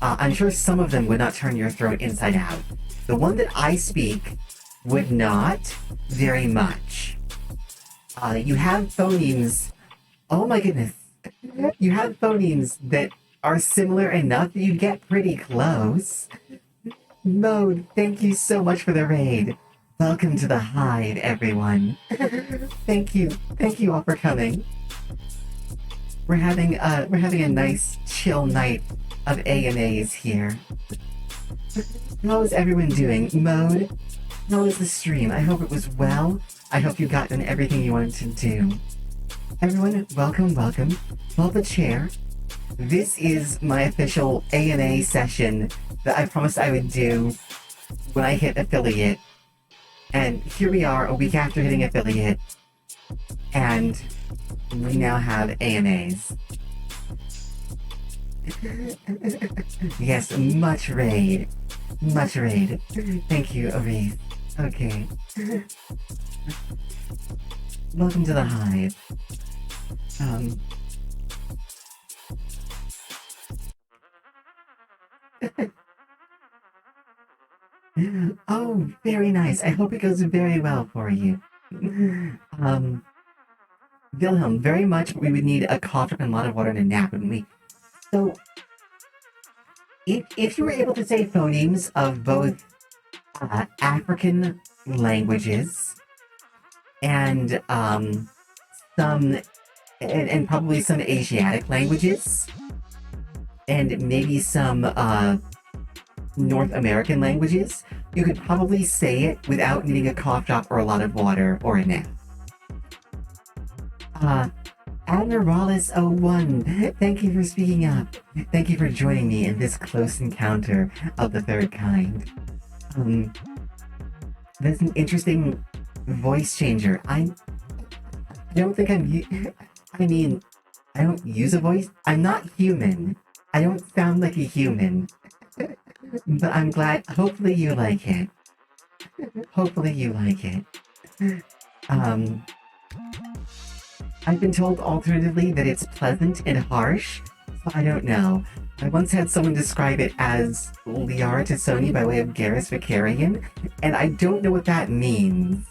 would not turn your throat inside out. The one that I speak would not very much. You have phonemes. Oh my goodness. You have phonemes that are similar enough that you get pretty close. Mode, thank you so much for the raid. Welcome to the Hive, everyone. Thank you. Thank you all for coming. We're having a nice chill night of AMAs here. How is everyone doing? Mode, how was the stream? I hope it was well. I hope you got done everything you wanted to do. Everyone, welcome. Pull up a chair. This is my official AMA session that I promised I would do when I hit affiliate. And here we are, a week after hitting affiliate. And we now have AMAs. Yes, much raid. Thank you, Arif. Okay. Welcome to the Hive. Oh, very nice. I hope it goes very well for you. Wilhelm, very much we would need a cough drop and a lot of water and a nap, wouldn't we? So, if you were able to say phonemes of both African languages and some and probably some Asiatic languages and maybe some North American languages, you could probably say it without needing a cough drop or a lot of water or a nap. Admiralis01, thank you for speaking up. Thank you for joining me in this close encounter of the third kind. That's an interesting voice changer. I don't think I mean, I don't use a voice. I'm not human. I don't sound like a human. But I'm glad, hopefully you like it. I've been told alternatively that it's pleasant and harsh, so I don't know. I once had someone describe it as Liara to Sony by way of Garrus Vicarian, and I don't know what that means.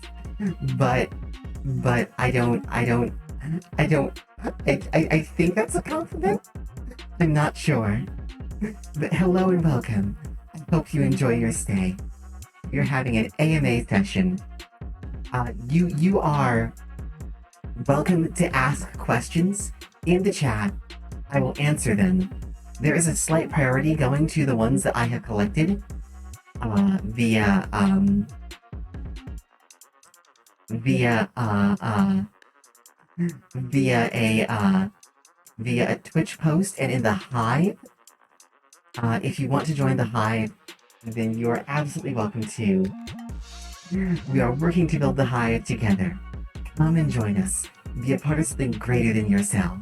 But I think that's a compliment. I'm not sure. But hello and welcome. I hope you enjoy your stay. You're having an AMA session. You are welcome to ask questions in the chat. I will answer them. There is a slight priority going to the ones that I have collected via via a Twitch post and in the Hive. If you want to join the Hive, then you are absolutely welcome to. We are working to build the Hive together. Come and join us. Be a part of something greater than yourself.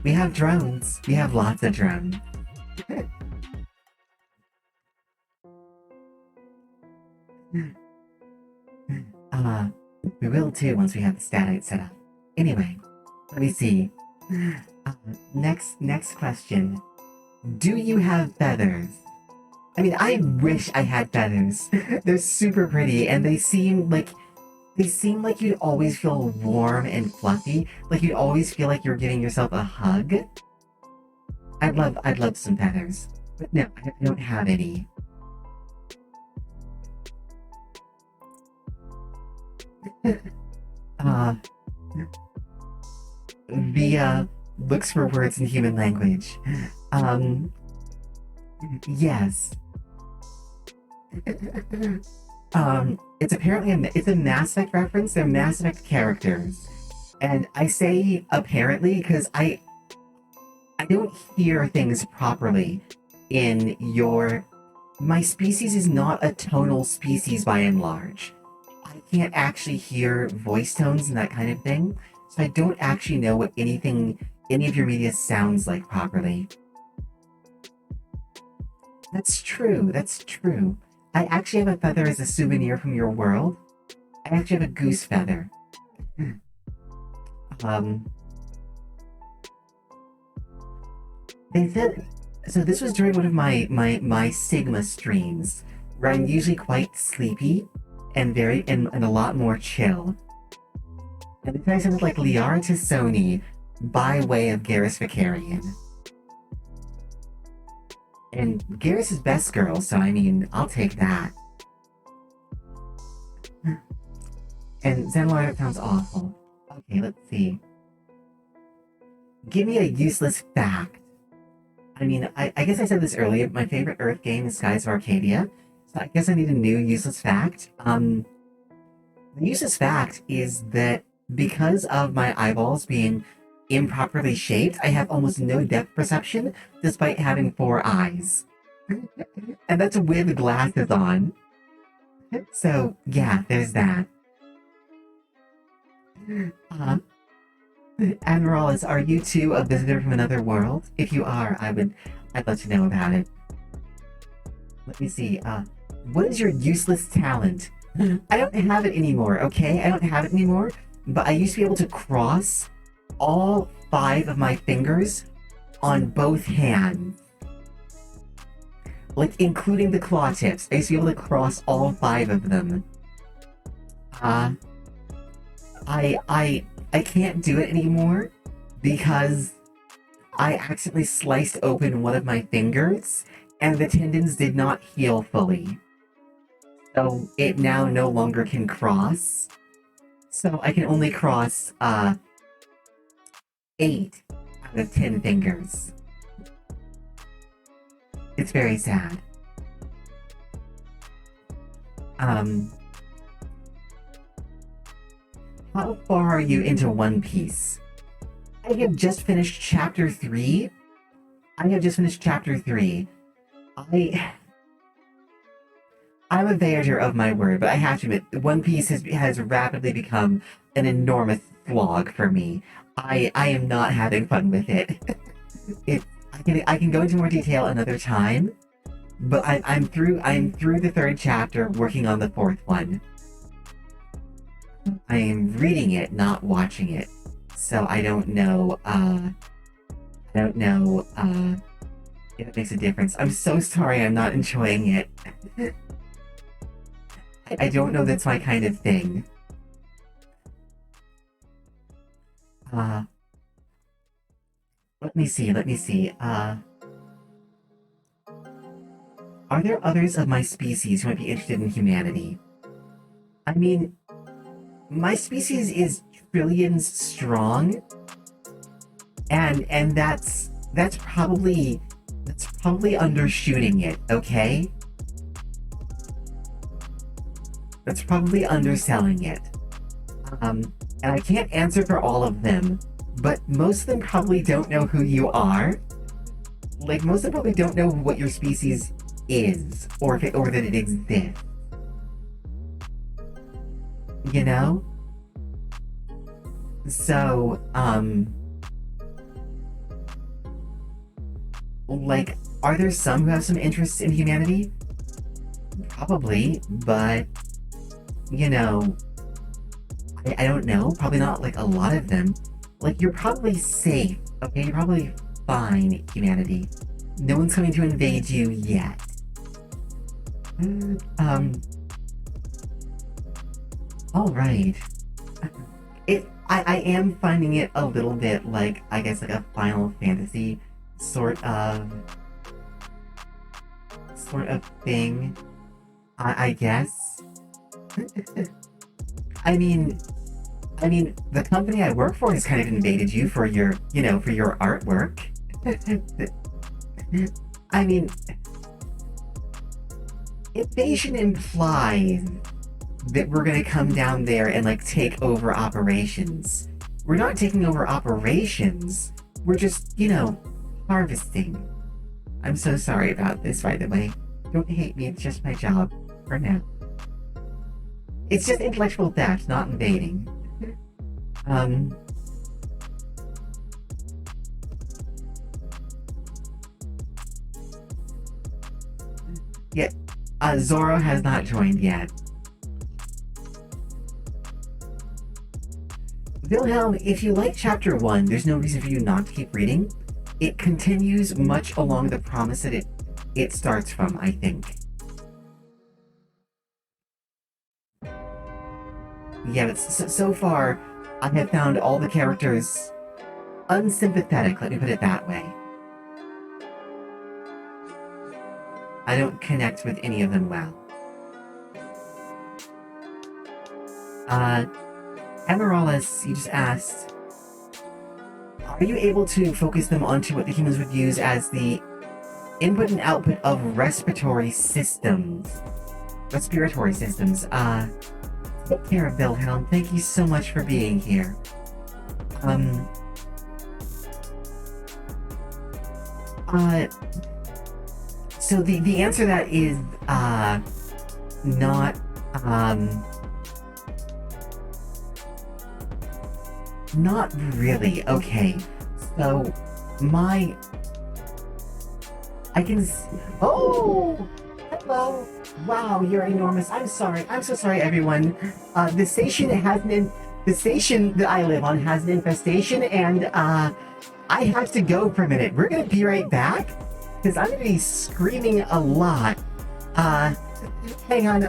We have drones. We have lots of drones. We will too once we have the static set up. Anyway, let me see. Next question. Do you have feathers? I mean, I wish I had feathers. They're super pretty, and they seem like you'd always feel warm and fluffy. Like you'd always feel like you're giving yourself a hug. I'd love some feathers, but no, I don't have any. Via looks for words in human language. Yes. It's apparently it's a Mass Effect reference. They're Mass Effect characters, and I say apparently because I don't hear things properly in your. My species is not a tonal species by and large. I can't actually hear voice tones and that kind of thing, so I don't actually know what any of your media sounds like properly. That's true. That's true. I actually have a feather as a souvenir from your world. I actually have a goose feather. They said so. This was during one of my Sigma streams, where I'm usually quite sleepy and a lot more chill. And they sounded like Liara to Sony by way of Garrus Vicarian. And Garrus is best girl, so I mean, I'll take that. And Zenlord sounds awful. Okay, let's see. Give me a useless fact. I mean, I guess I said this earlier, my favorite Earth game is Skies of Arcadia, so I guess I need a new useless fact. The useless fact is that because of my eyeballs being improperly shaped, I have almost no depth perception, despite having 4 eyes. And that's with glasses on. So, yeah, there's that. Admiralis, are you too a visitor from another world? If you are, I'd love to know about it. Let me see, what is your useless talent? I don't have it anymore, okay? I don't have it anymore, but I used to be able to cross all 5 of my fingers on both hands. Like, including the claw tips. I used to be able to cross all 5 of them. I can't do it anymore because I accidentally sliced open one of my fingers and the tendons did not heal fully. So it now no longer can cross. So I can only cross 8 out of 10 fingers. It's very sad. How far are you into One Piece? I have just finished chapter 3. I'm a veilor of my word, but I have to admit, One Piece has rapidly become an enormous slog for me. I am not having fun with it. I can go into more detail another time, but I'm through the 3rd chapter, working on the 4th one. I am reading it, not watching it. So I don't know, if it makes a difference. I'm so sorry I'm not enjoying it. I don't know that's my kind of thing. Uh, let me see. Are there others of my species who might be interested in humanity? I mean, my species is trillions strong, and that's probably undershooting it, okay? That's probably underselling it. And I can't answer for all of them, but most of them probably don't know who you are. Like, most of them probably don't know what your species is, or that it exists. You know? So, like, are there some who have some interests in humanity? Probably, but, you know, I don't know. Probably not, like, a lot of them. Like, you're probably safe, okay? You're probably fine, humanity. No one's coming to invade you yet. Um, alright. I am finding it a little bit like, I guess, like a Final Fantasy sort of, thing. I guess. I mean, the company I work for has kind of invaded you for your, for your artwork. I mean, invasion implies that we're gonna come down there and like take over operations. We're not taking over operations. We're just, harvesting. I'm so sorry about this, by the way. Don't hate me, it's just my job for now. It's just intellectual theft, not invading. Yeah, Zoro has not joined yet. Wilhelm, if you like chapter 1, there's no reason for you not to keep reading. It continues much along the promise that it starts from, I think. Yeah, but so far, I have found all the characters unsympathetic, let me put it that way. I don't connect with any of them well. Emeraldus, you just asked, are you able to focus them onto what the humans would use as the input and output of respiratory systems? Take care of Wilhelm. Thank you so much for being here. So the answer to that is, not, not really. Okay. So, I can oh! Hello! Wow, you're enormous. I'm sorry. I'm so sorry, everyone. The station that I live on has an infestation, and, I have to go for a minute. We're gonna be right back, because I'm gonna be screaming a lot. Hang on,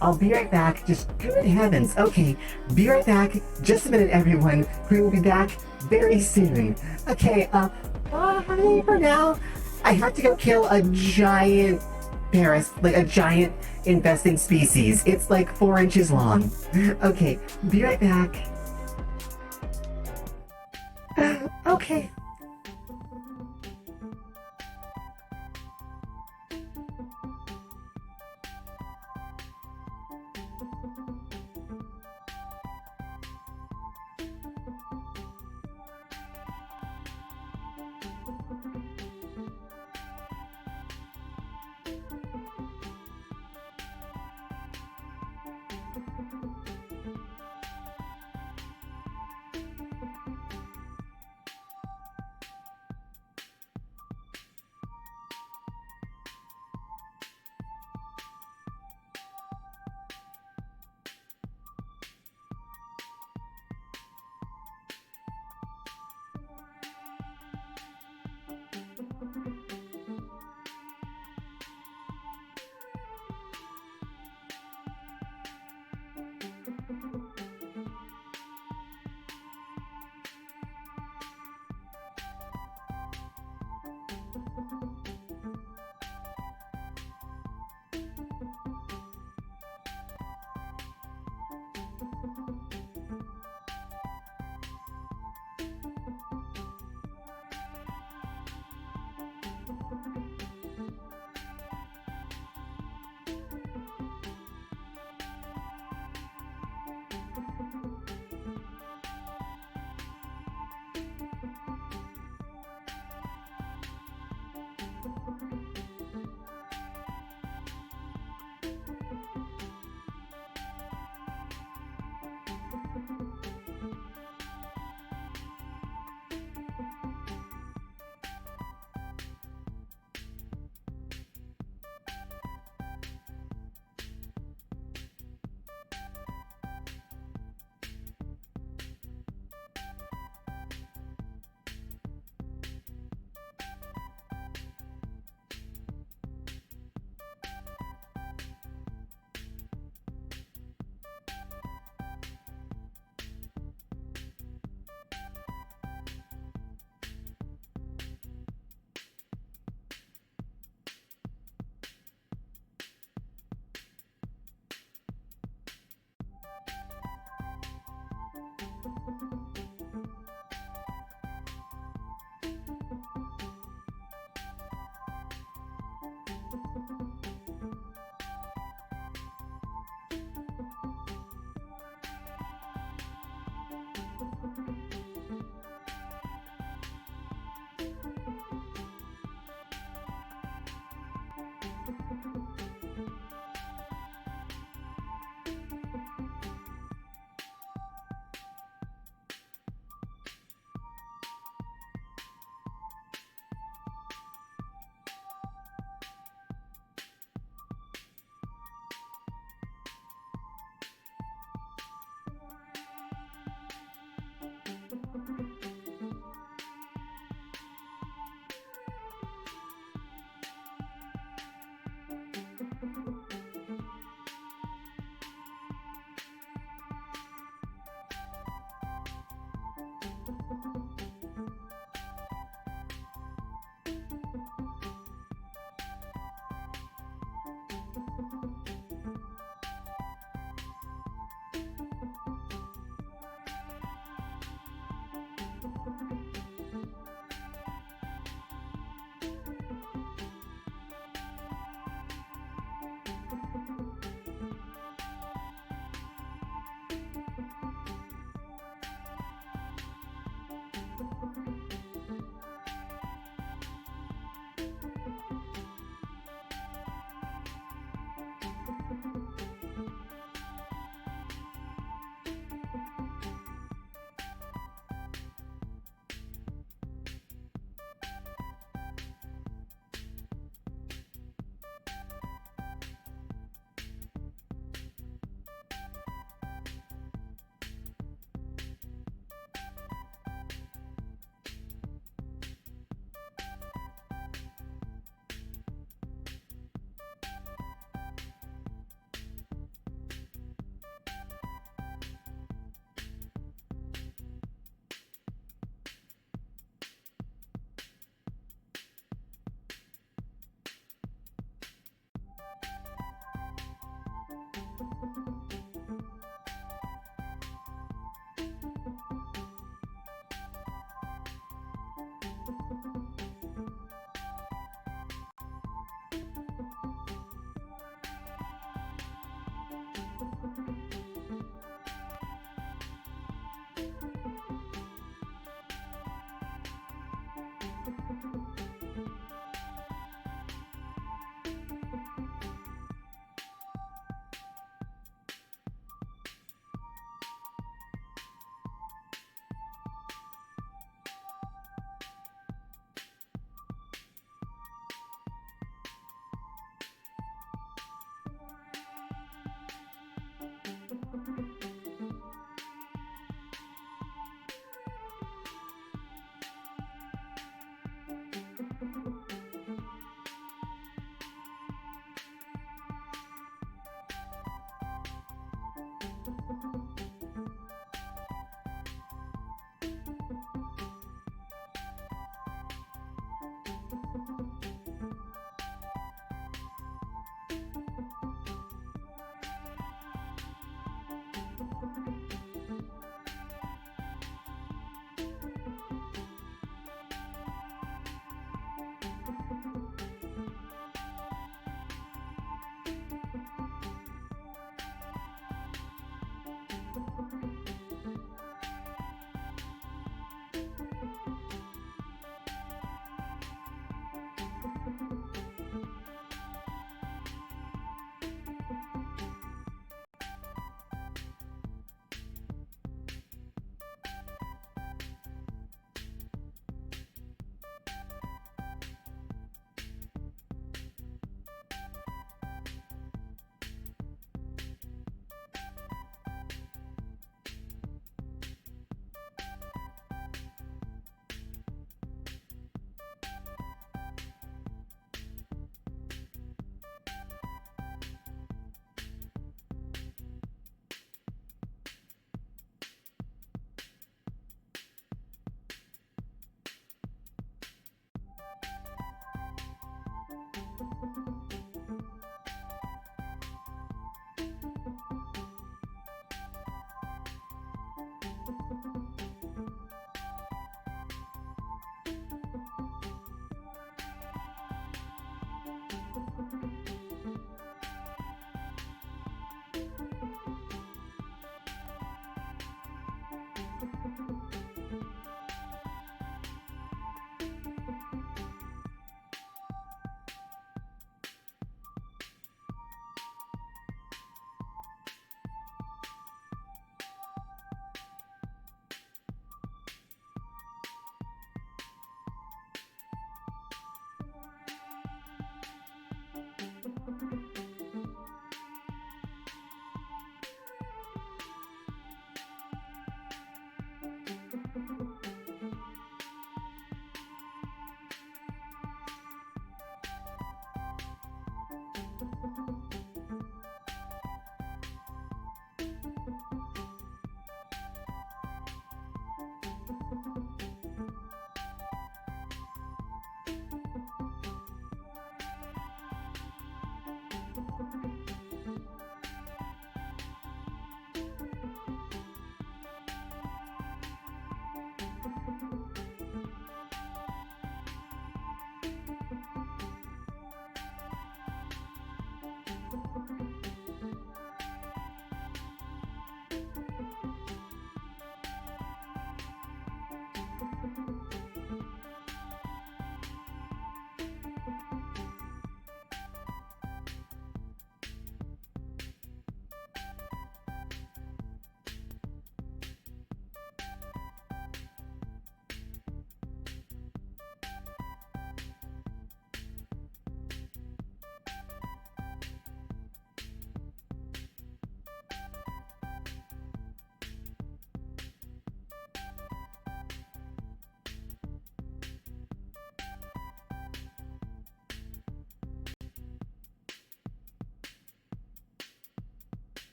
I'll be right back. Just, good heavens. Okay, be right back. Just a minute, everyone. We will be back very soon. Okay, bye for now. I have to go kill a giant like a giant infesting species. It's like 4 inches long. Okay, be right back. Okay.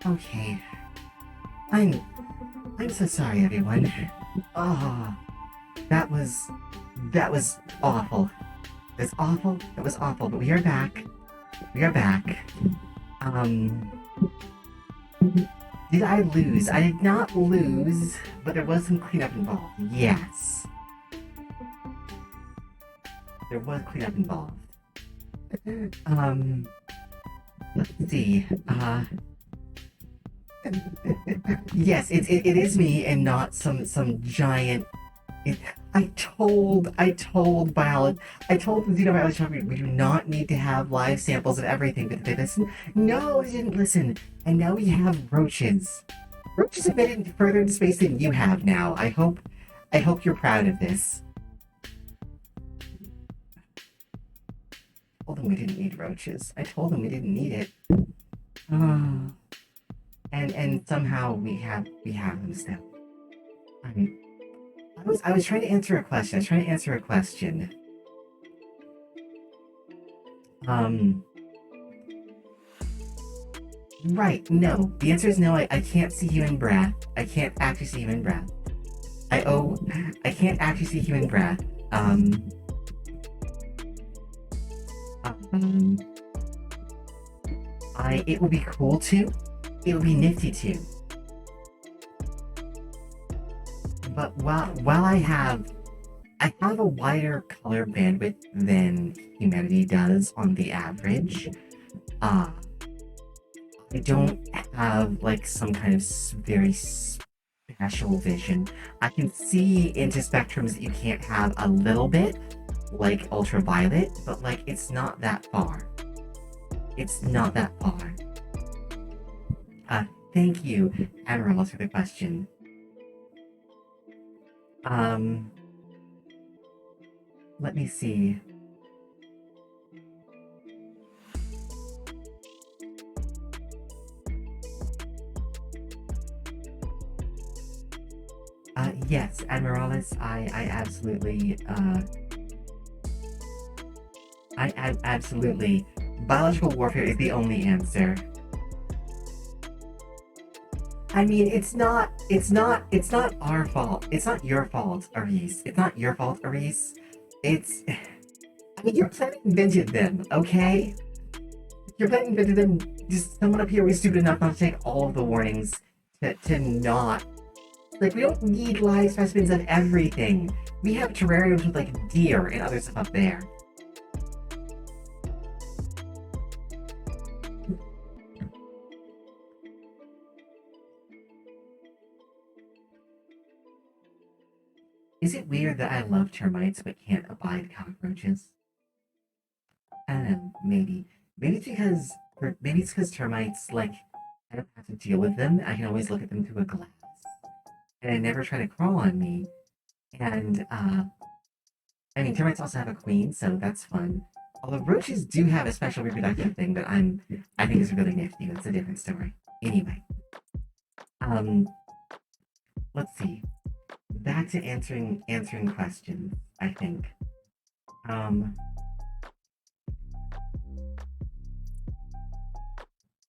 Okay. I'm so sorry, everyone. Oh, that was that was awful. That's awful. That was awful. But we are back. We are back. Um, did I lose? I did not lose, but there was some cleanup involved. Yes, there was cleanup involved. Um, let's see. Yes, it is me and not some giant. It, I told the xenobiology company we do not need to have live samples of everything, but they listen. No, they didn't listen, and now we have roaches. Roaches have been further into space than you have now. I hope you're proud of this. I told them we didn't need roaches. I told them we didn't need it. Oh. And somehow we have them still. I mean, I was trying to answer a question. I was trying to answer a question. Um. Right. No. The answer is no. I can't see human breath. I can't actually see human breath. I can't actually see human breath. Um. It would be cool to. It would be nifty to. But while I have a wider color bandwidth than humanity does on the average. I don't have like some kind of very special vision. I can see into spectrums that you can't have a little bit, like ultraviolet, but like it's not that far. It's not that far. Thank you, Admiral, for the question. Um, let me see. Yes, Admiralis, I absolutely, absolutely. Biological warfare is the only answer. I mean, it's not our fault. It's not your fault, Aris. It's not your fault, Aris. It's, I mean, your planet invented them, okay? Your planet invented them. Just someone up here was stupid enough not to take all of the warnings to not. Like, we don't need live specimens of everything. We have terrariums with, like, deer and other stuff up there. Is it weird that I love termites but can't abide cockroaches? I don't know, maybe. Maybe it's because termites, like, I don't have to deal with them. I can always look at them through a glass. And they never try to crawl on me. And, I mean, termites also have a queen, so that's fun. Although roaches do have a special reproductive thing that I think is really nifty. That's a different story. Anyway, um, let's see. Back to answering questions. I think.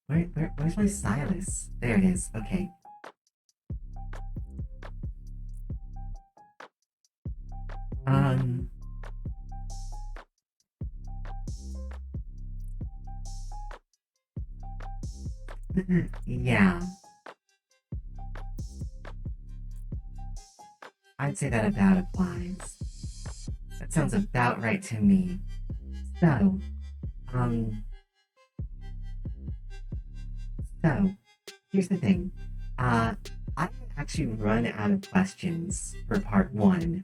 Where's my stylus? There it is. Okay. Um. Yeah. I'd say that about applies. That sounds about right to me. So, um, so, here's the thing. I actually run out of questions for part one.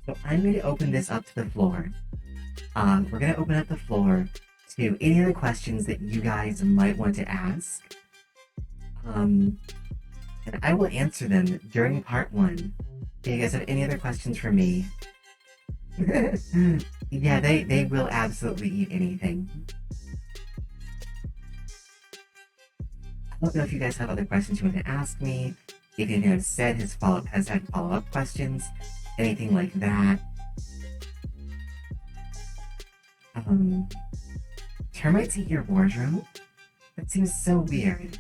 So I'm going to open this up to the floor. We're going to open up the floor to any other questions that you guys might want to ask. And I will answer them during part one. Do you guys have any other questions for me? Yeah, they will absolutely eat anything. I don't know if you guys have other questions you want to ask me. If anything I've said has had follow-up questions, anything like that. Termites eat your wardrobe? That seems so weird.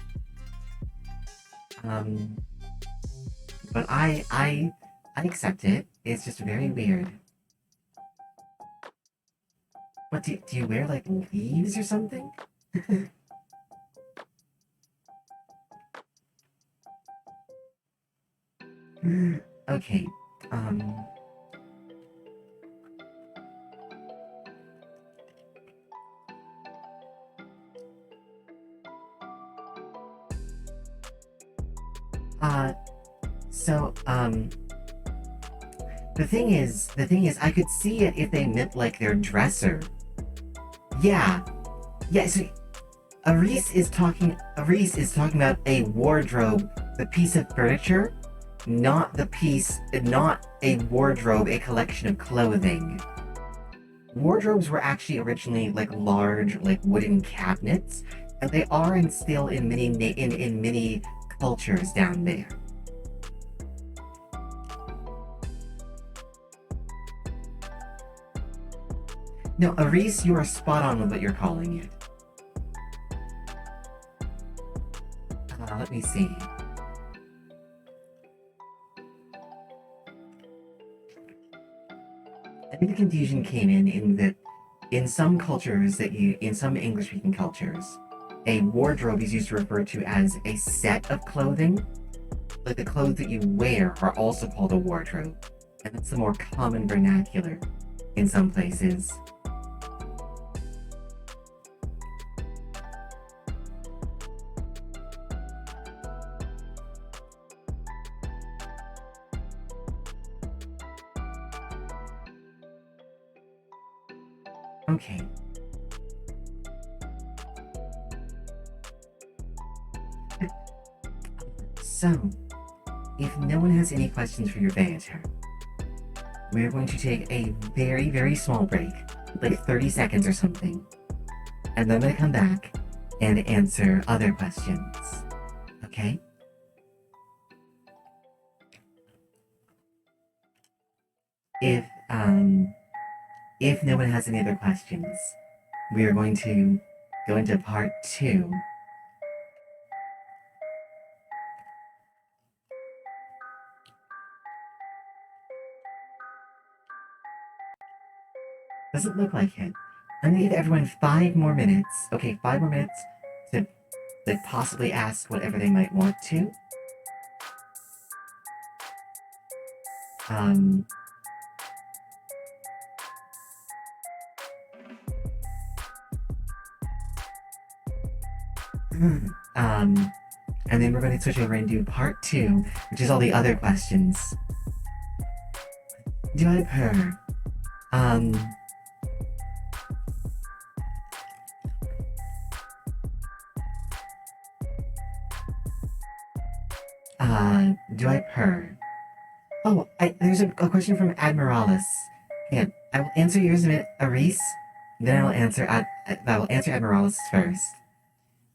Um, but I accept it. It's just very weird. What do you wear like leaves or something? Okay. Um. Uh. So. The thing is, I could see it if they meant like their dresser. Yeah. Yeah. So Aris is talking about a wardrobe, the piece of furniture, not a wardrobe, a collection of clothing. Wardrobes were actually originally like large, like wooden cabinets, and they are and still in many cultures down there. No, Aris, you are spot on with what you're calling it. Let me see. I think the confusion came in that in some English speaking cultures, a wardrobe is used to refer to as a set of clothing. Like the clothes that you wear are also called a wardrobe, and that's the more common vernacular in some places. Okay. So, if no one has any questions for your banter, we're going to take a very, very small break, like 30 seconds or something, and then I'm going to come back and answer other questions. Okay? If, um, if no one has any other questions, we are going to go into part two. Doesn't look like it. I'm gonna give everyone 5 more minutes. Okay, 5 more minutes to possibly ask whatever they might want to. Um, um, and then we're going to switch over and do part two, which is all the other questions. Do I purr? Um, do I purr? Oh, there's a question from Admiralis. Yeah, I will answer yours in a minute, Aris. Then I will answer Admiralis first.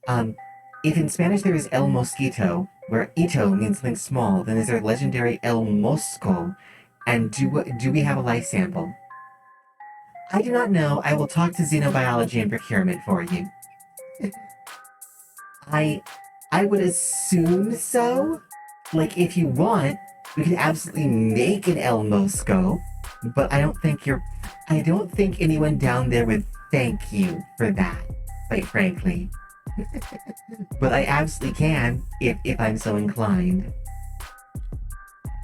Um, if in Spanish there is El Mosquito, where ito means something small, then is there legendary El Mosco? And do we have a life sample? I do not know. I will talk to xenobiology and procurement for you. I I would assume so. Like if you want, we could absolutely make an El Mosco, but I don't think anyone down there would thank you for that, quite frankly. But I absolutely can if I'm so inclined.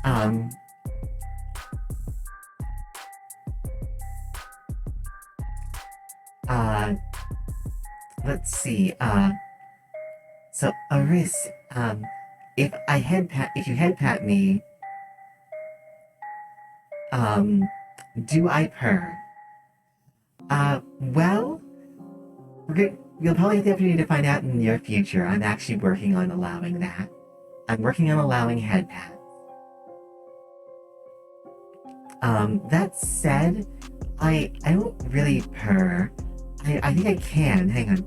Um uh let's see. So Aris, if you head pat me, um do I purr? Well, you'll probably have the opportunity to find out in the near future. I'm actually working on allowing that. I'm working on allowing head pats. That said, I don't really purr. I think I can. Hang on.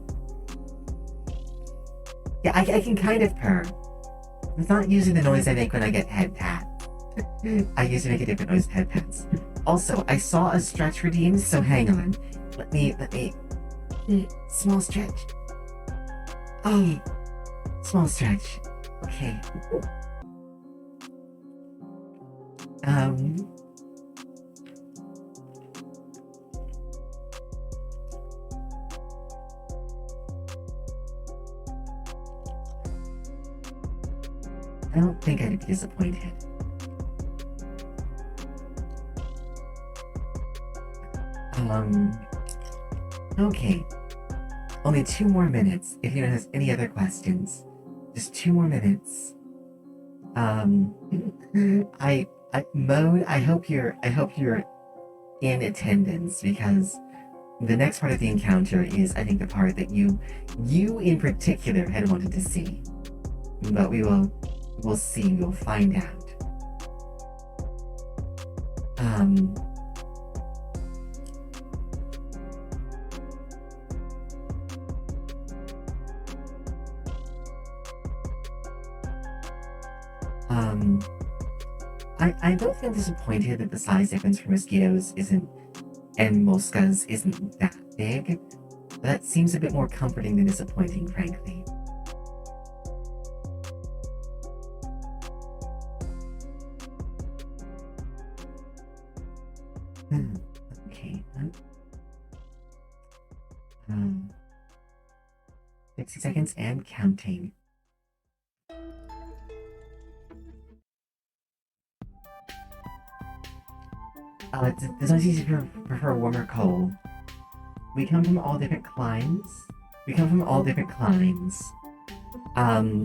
Yeah, I can kind of purr. It's not usually the noise I make when I get head pat. I usually make a different noise with head pats. Also, I saw a stretch redeemed, so hang on. Let me small stretch. Oh, small stretch. Okay. Um. I don't think I'd be disappointed. Um. Okay. Only 2 more minutes. If anyone has any other questions, just 2 more minutes. Um. Mode. I hope you're in attendance because the next part of the encounter is, I think, the part that you in particular had wanted to see. But we'll see. We'll find out. Um. Um. I don't think I'm disappointed that the size difference for mosquitoes isn't and moscas isn't that big. That seems a bit more comforting than disappointing, frankly. Okay. Um, 60 seconds and counting. Does one season prefer warm or cold? We come from all different climes. We come from all different climes. Um,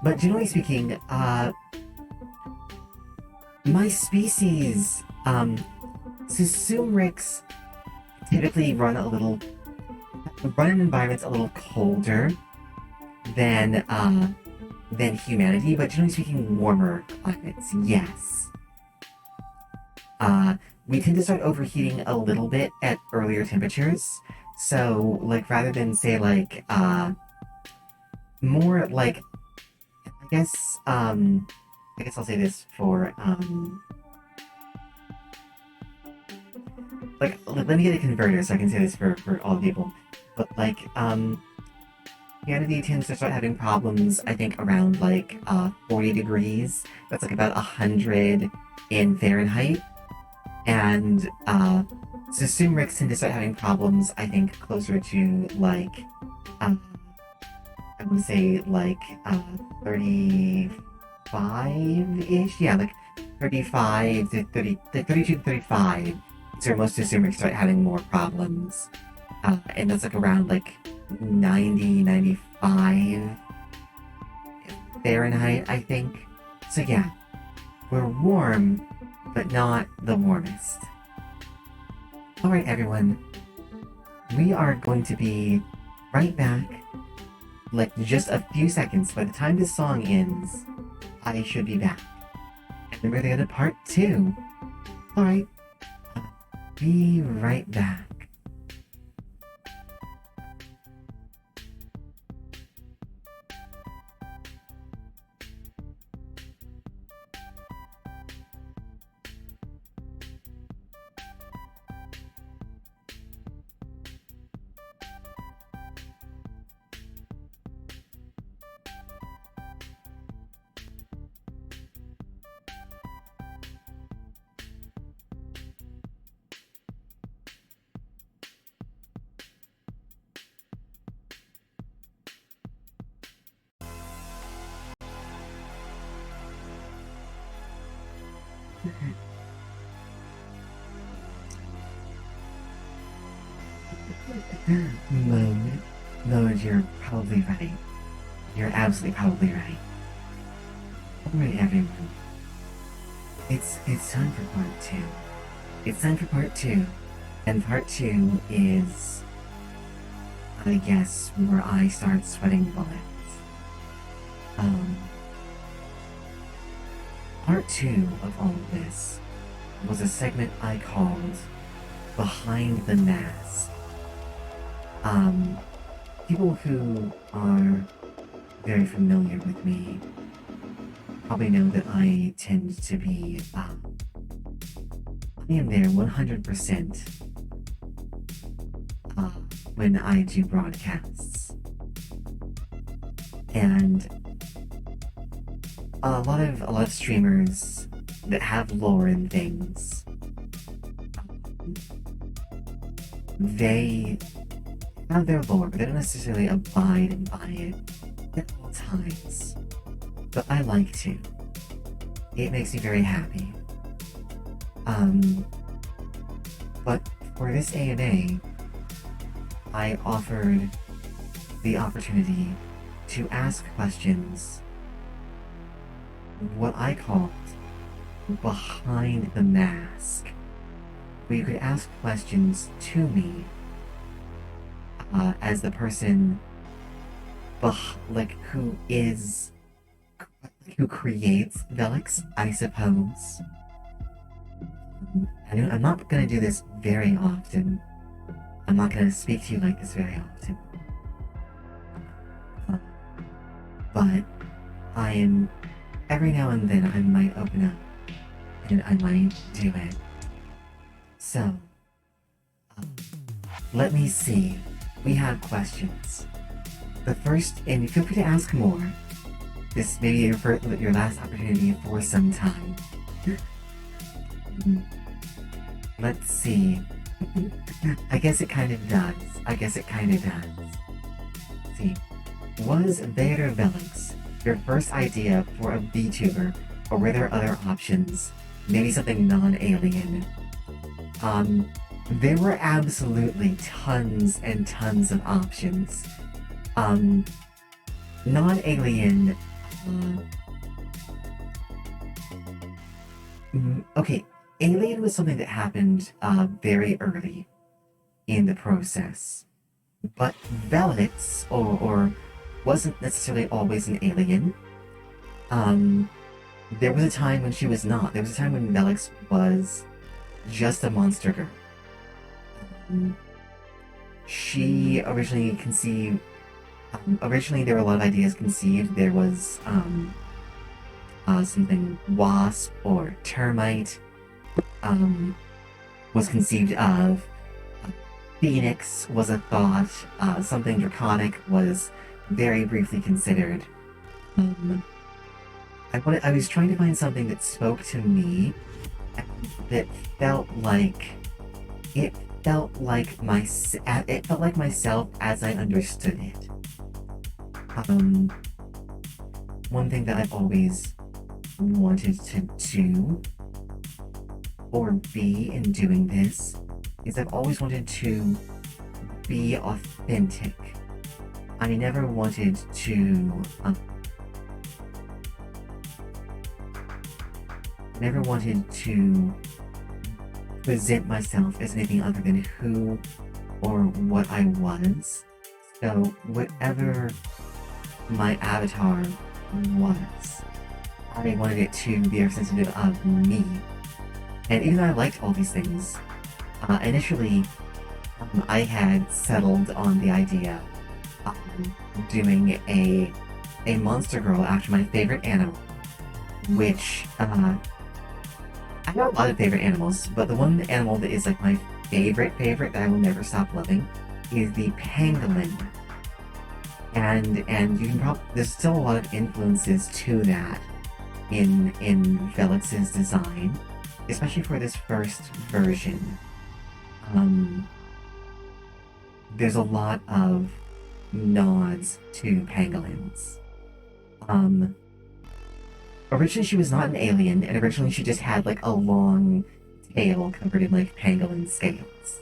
but generally speaking, my species, Susumrix typically run in environments a little colder than humanity, but generally speaking, warmer climates, yes. We tend to start overheating a little bit at earlier temperatures. So, like, rather than say, like, more like, I guess I'll say this for, like, let me get a converter so I can say this for all the people. But, like, humanity tends to start having problems, I think, around, like, 40 degrees. That's, like, about 100 in Fahrenheit. And so Sumerix tend to start having problems, I think, closer to like, I want to say like 35-ish. Yeah, like 35 to 30, like 32 to 35. So most of Sumerix start having more problems. And that's like around like 90, 95 Fahrenheit, I think. So yeah, we're warm, but not the warmest. Alright, everyone. We are going to be right back. Like, just a few seconds. By the time this song ends, I should be back. And then we're going to go to part 2. Alright. Be right back. Mode, you're probably right. You're absolutely probably right. Alright, everyone. It's time for part 2. It's time for part 2. And part 2 is, I guess, where I start sweating bullets. Part 2 of all of this was a segment I called Behind the Mask. People who are very familiar with me probably know that I tend to be, I am there 100% when I do broadcasts. And a lot of streamers that have lore and things, they have their lore, but they don't necessarily abide by it at all times. But I like to. It makes me very happy. But for this AMA, I offered the opportunity to ask questions, what I called behind the mask, where you could ask questions to me as the person who creates Velix, I suppose. I'm not gonna do this very often. I'm not gonna speak to you like this very often. But I am, every now and then I might open up and I might do it. So, let me see. We have questions. The first, and feel free to ask more. This may be your last opportunity for some time. Let's see. I guess it kind of does. See, was Vader Velix your first idea for a VTuber, or were there other options? Maybe something non-alien? There were absolutely tons and tons of options. Non-alien... okay, alien was something that happened very early in the process. But Velix, or wasn't necessarily always an alien. There was a time when she was not. There was a time when Velix was just a monster girl. She originally conceived... originally there were a lot of ideas conceived. There was something wasp or termite was conceived of. Phoenix was a thought. Something draconic was very briefly considered. I was trying to find something that spoke to me, that felt like myself as I understood it. One thing that I've always wanted to do or be in doing this is I've always wanted to be authentic. I never wanted to present myself as anything other than who or what I was. So whatever my avatar was, I wanted it to be representative of me. And even though I liked all these things, initially I had settled on the idea of doing a monster girl after my favorite animal, which I have a lot of favorite animals, but the one animal that is like my favorite that I will never stop loving is the pangolin. And you can probably, there's still a lot of influences to that in Velix's design, especially for this first version. There's a lot of nods to pangolins. Originally she was not an alien, and originally she just had like a long tail covered in like pangolin scales.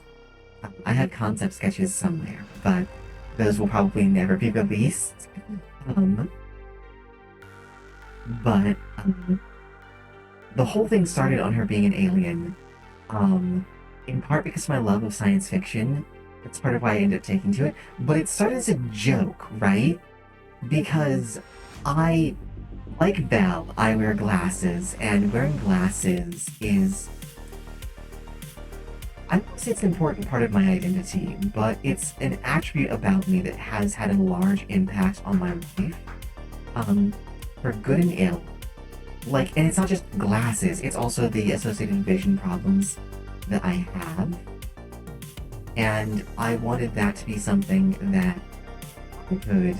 I have concept sketches somewhere, but those will probably never be released. But the whole thing started on her being an alien, in part because of my love of science fiction. That's part of why I ended up taking to it. But it started as a joke, right? Because like Belle, I wear glasses, and wearing glasses is... I wouldn't say it's an important part of my identity, but it's an attribute about me that has had a large impact on my life, for good and ill. Like, and it's not just glasses, it's also the associated vision problems that I have. And I wanted that to be something that I could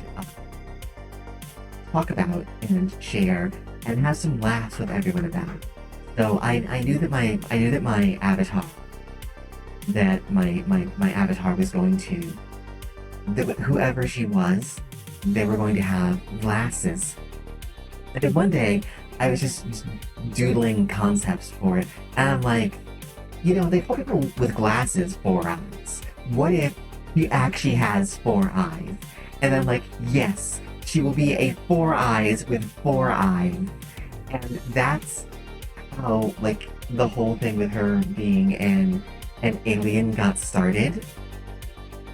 talk about and share and have some laughs with everyone about it. So I knew that my avatar, my avatar was going to, that whoever she was, they were going to have glasses. And then one day, I was just doodling concepts for it, and I'm like, they call people with glasses 4 eyes. What if she actually has 4 eyes? And I'm like, yes, she will be a 4 eyes with 4 eyes. And that's how, like, the whole thing with her being an alien got started.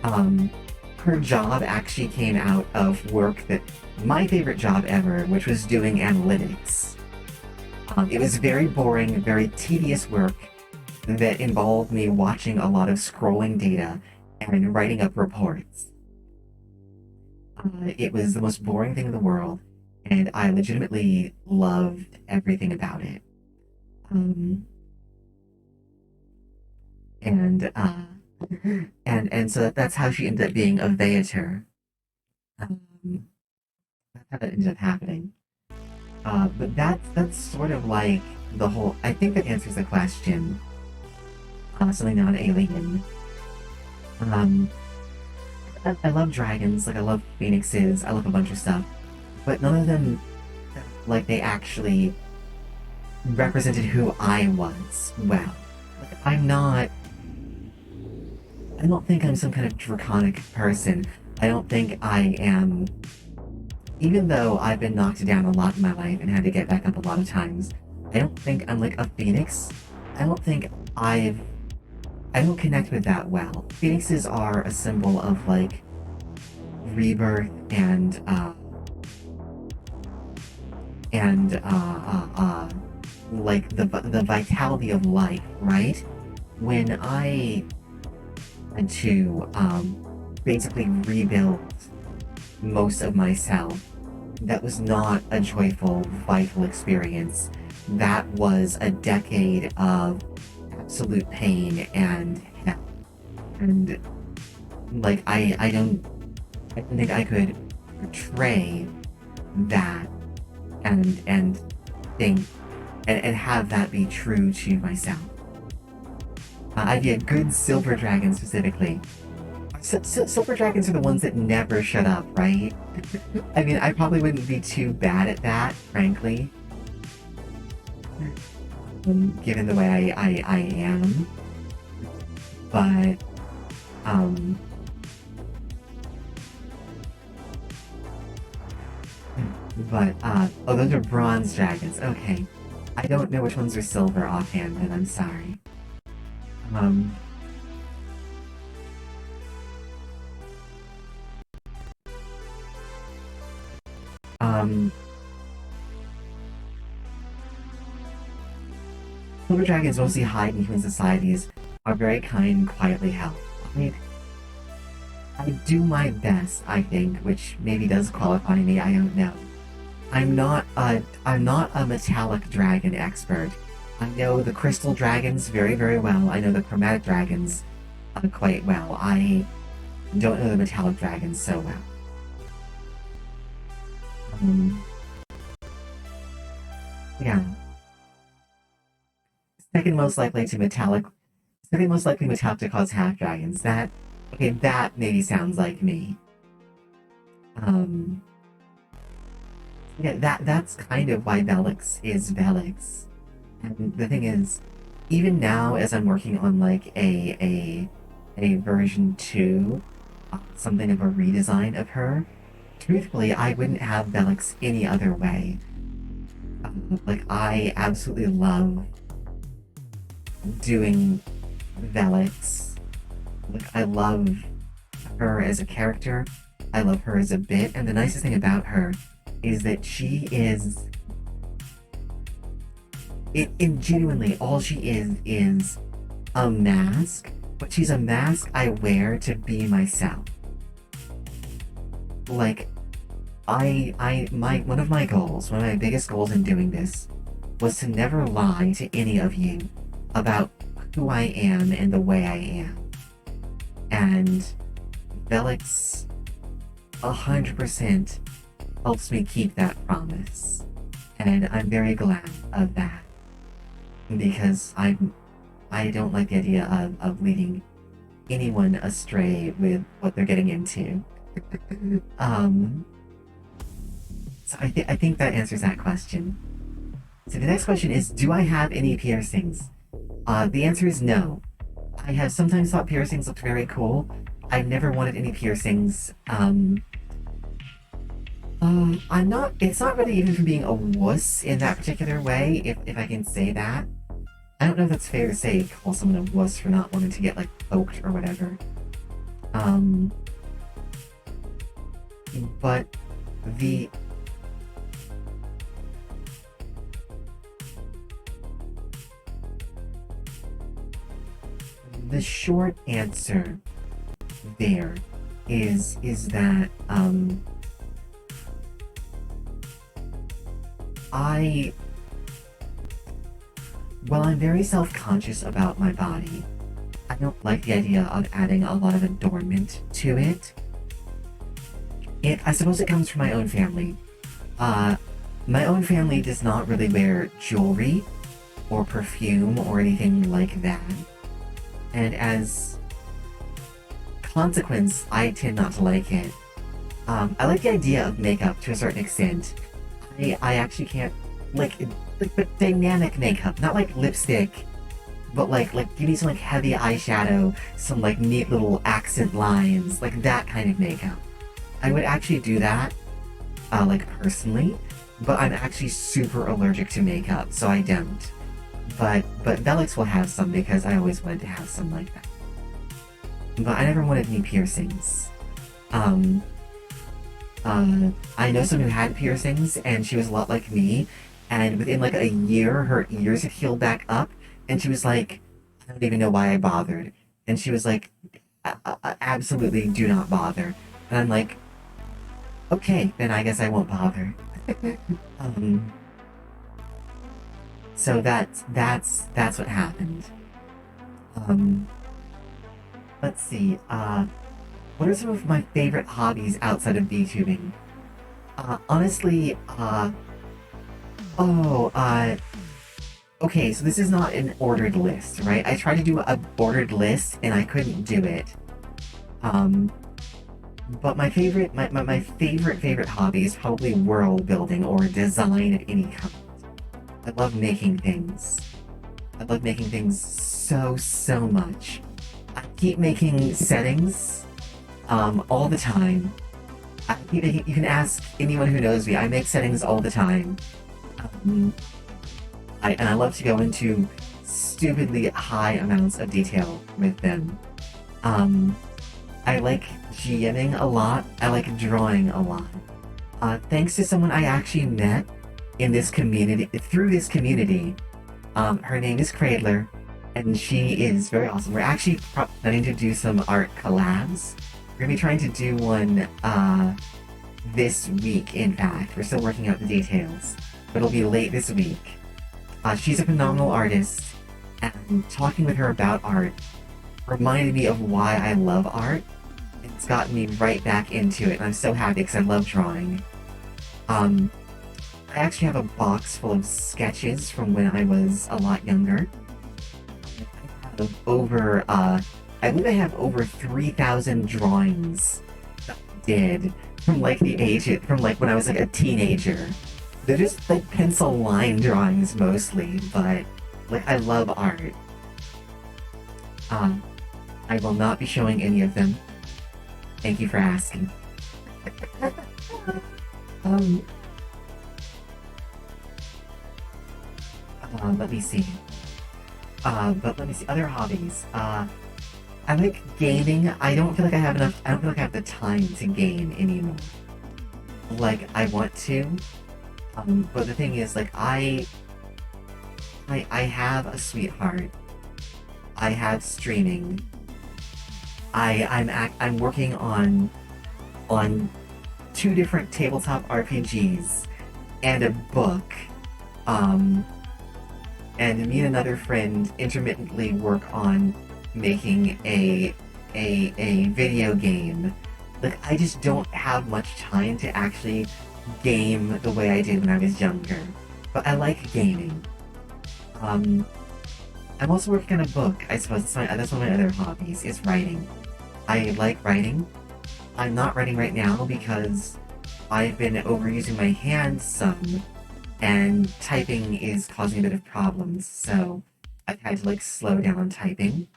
Her job actually came out of work that my favorite job ever, which was doing analytics. It was very boring, very tedious work that involved me watching a lot of scrolling data and writing up reports. It was the most boring thing in the world, and I legitimately loved everything about it. Um, and so that's how she ended up being a Veator. Um, that's how that ended up happening. But that's sort of like the whole. I think that answers the question. Something non-alien. Um, I love dragons. Like I love phoenixes. I love a bunch of stuff, but none of them, like they actually represented who I was well. Like, I'm not. I don't think I'm some kind of draconic person. I don't think I am. Even though I've been knocked down a lot in my life and had to get back up a lot of times, I don't think I'm like a phoenix. I don't think I've. I don't connect with that well. Phoenixes are a symbol of like rebirth and like the vitality of life, right? When I had to basically rebuild most of myself, that was not a joyful, vital experience. That was a decade of absolute pain and hell. And like I don't think I could portray that and think and have that be true to myself. I'd be a good silver dragon specifically. Silver dragons are the ones that never shut up, right? I mean, I probably wouldn't be too bad at that, frankly. Given the way I am. But, oh, those are bronze dragons. Okay. I don't know which ones are silver offhand, and I'm sorry. Um, um, Silver dragons mostly hide in human societies, are very kind, quietly held. I do my best, I think, which maybe does qualify me, I don't know. I'm not a metallic dragon expert. I know the crystal dragons very, very well. I know the chromatic dragons quite well. I don't know the metallic dragons so well. Yeah. Second most likely to metallic. Second most likely metallic to cause half dragons. That maybe sounds like me. Yeah, that's kind of why Velix is Velix. And the thing is, even now as I'm working on like a version 2, something of a redesign of her, truthfully, I wouldn't have Velix any other way. Like, I absolutely love doing Velix. Like, I love her as a character. I love her as a bit, and the nicest thing about her is that she is. It genuinely, all she is a mask, but she's a mask I wear to be myself. Like, one of my goals, one of my biggest goals in doing this, was to never lie to any of you about who I am and the way I am. And Velix 100% helps me keep that promise. and I'm very glad of that because I don't like the idea of leading anyone astray with what they're getting into. um, so I think that answers that question. So the next question is, do I have any piercings? The answer is no. I have sometimes thought piercings looked very cool. I've never wanted any piercings. I'm not. It's not really even from being a wuss in that particular way, if I can say that. I don't know if that's fair to say, call someone a wuss for not wanting to get like poked or whatever. Um, but the the short answer there is that I while I'm very self-conscious about my body, I don't like the idea of adding a lot of adornment to it. I suppose it comes from my own family. My own family does not really wear jewelry or perfume or anything like that. And as consequence, I tend not to like it. I like the idea of makeup to a certain extent. I actually can't like but dynamic makeup, not like lipstick, but like you need some like heavy eyeshadow, some like neat little accent lines, like that kind of makeup. I would actually do that, like personally, but I'm actually super allergic to makeup, so I don't. But Velix will have some because I always wanted to have some like that. But I never wanted any piercings. I know someone who had piercings, and she was a lot like me, and within like a year, her ears had healed back up, and she was like, I don't even know why I bothered. And she was like, absolutely do not bother. And I'm like, okay, then I guess I won't bother. um, so that's what happened. Um, let's see, what are some of my favorite hobbies outside of VTubing? Honestly, okay, so this is not an ordered list, right? I tried to do a ordered list and I couldn't do it. But my favorite hobby is probably world building or design of any kind. I love making things. I love making things so much. I keep making settings, all the time. You can ask anyone who knows me. I make settings all the time. And I love to go into stupidly high amounts of detail with them. I like GMing a lot. I like drawing a lot. Thanks to someone I actually met in this community, through this community. Her name is Cradler, and she is very awesome. We're actually planning to do some art collabs. We're gonna be trying to do one this week, in fact. We're still working out the details, but it'll be late this week. She's a phenomenal artist, and talking with her about art reminded me of why I love art. It's gotten me right back into it, and I'm so happy because I love drawing. I actually have a box full of sketches from when I was a lot younger. I believe I have over 3,000 drawings that I did from like from like when I was like a teenager. They're just like pencil line drawings mostly, but like I love art. I will not be showing any of them. Thank you for asking. Let me see. But let me see. Other hobbies. I like gaming. I don't feel like I have enough. I don't feel like I have the time to game anymore. Like I want to. But the thing is, like I have a sweetheart. I have streaming. I'm working on 2 different tabletop RPGs and a book. And me and another friend intermittently work on making a video game. Like I just don't have much time to actually game the way I did when I was younger. but I like gaming. Um, I'm also working on a book. I suppose that's one of my other hobbies is writing. I like writing. I'm not writing right now because I've been overusing my hands some, and typing is causing a bit of problems. So I've had to like slow down on typing.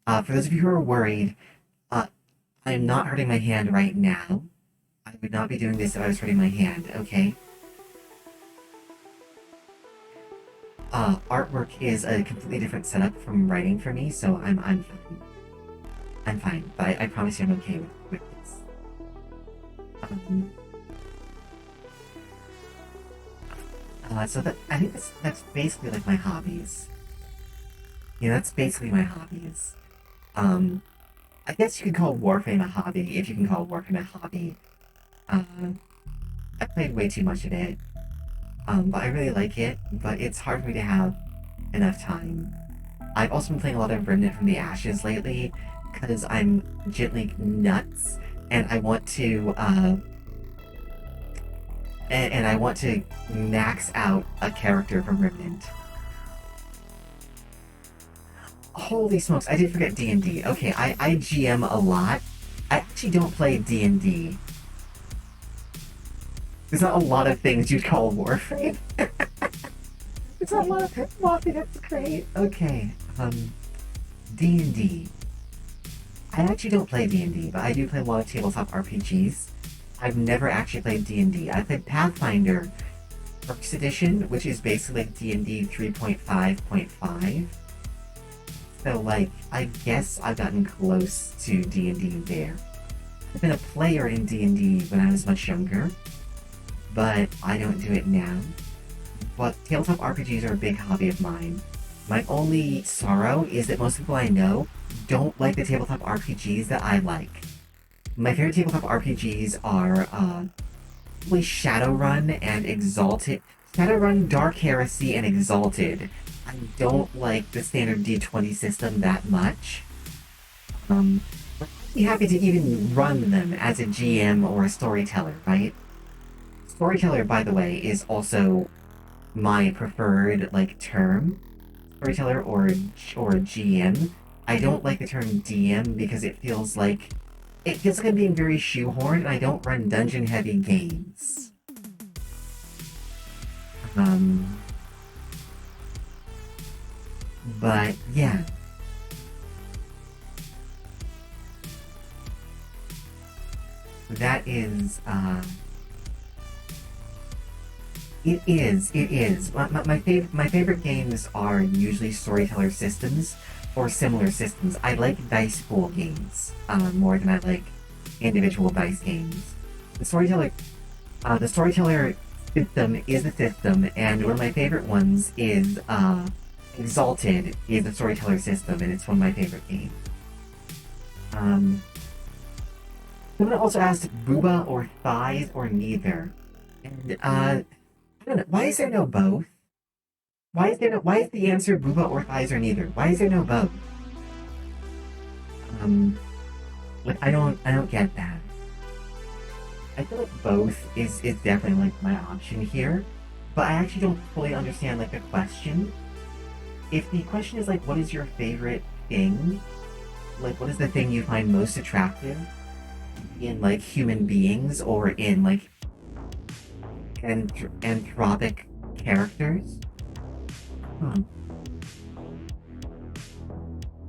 For those of you who are worried, uh, I'm not hurting my hand right now. I would not be doing this if I was hurting my hand. Okay. Artwork is a completely different setup from writing for me, so I'm fine. I'm fine, but I promise you I'm okay with this. Um, so that I think that's basically like my hobbies. Yeah, that's basically my hobbies. Um, I guess you could call Warframe a hobby if you can call Warframe a hobby. Uh, I played way too much of it. But I really like it, but it's hard for me to have enough time. I've also been playing a lot of Remnant from the Ashes lately, because I'm gently nuts, and I want to, and I want to max out a character from Remnant. Holy smokes, I did forget D&D. Okay, I GM a lot. I actually don't play D&D. There's not a lot of things you'd call Warframe. There's not a lot of Warframe, that's great. Okay, D&D. I actually don't play D&D, but I do play a lot of tabletop RPGs. I've never actually played D&D. I played Pathfinder First Edition, which is basically D&D 3.5.5. So, like, I guess I've gotten close to D&D there. I've been a player in D&D when I was much younger, but I don't do it now. But tabletop RPGs are a big hobby of mine. My only sorrow is that most people I know don't like the tabletop RPGs that I like. My favorite tabletop RPGs are probably Shadowrun and Exalted. Shadowrun, Dark Heresy, and Exalted. I don't like the standard D20 system that much. I'm happy to even run them as a GM or a storyteller, right? Storyteller, by the way, is also my preferred like term. Storyteller or GM. I don't like the term DM because it feels like I'm being very shoehorned, and I don't run dungeon heavy games. But yeah. That is, it is. My favorite games are usually storyteller systems or similar systems. I like dice pool games more than I like individual dice games. The storyteller system is a system, and one of my favorite ones is Exalted is a storyteller system, and it's one of my favorite games. Someone also asked booba or thighs or neither, and I don't know. Why is there no both? Why is the answer booba or thighs or neither? Why is there no both? Like I don't get that. I feel like both is definitely like my option here, but I actually don't fully understand like the question. If the question is like, what is your favorite thing? Like, what is the thing you find most attractive in like human beings or in like anthropic characters? Hmm.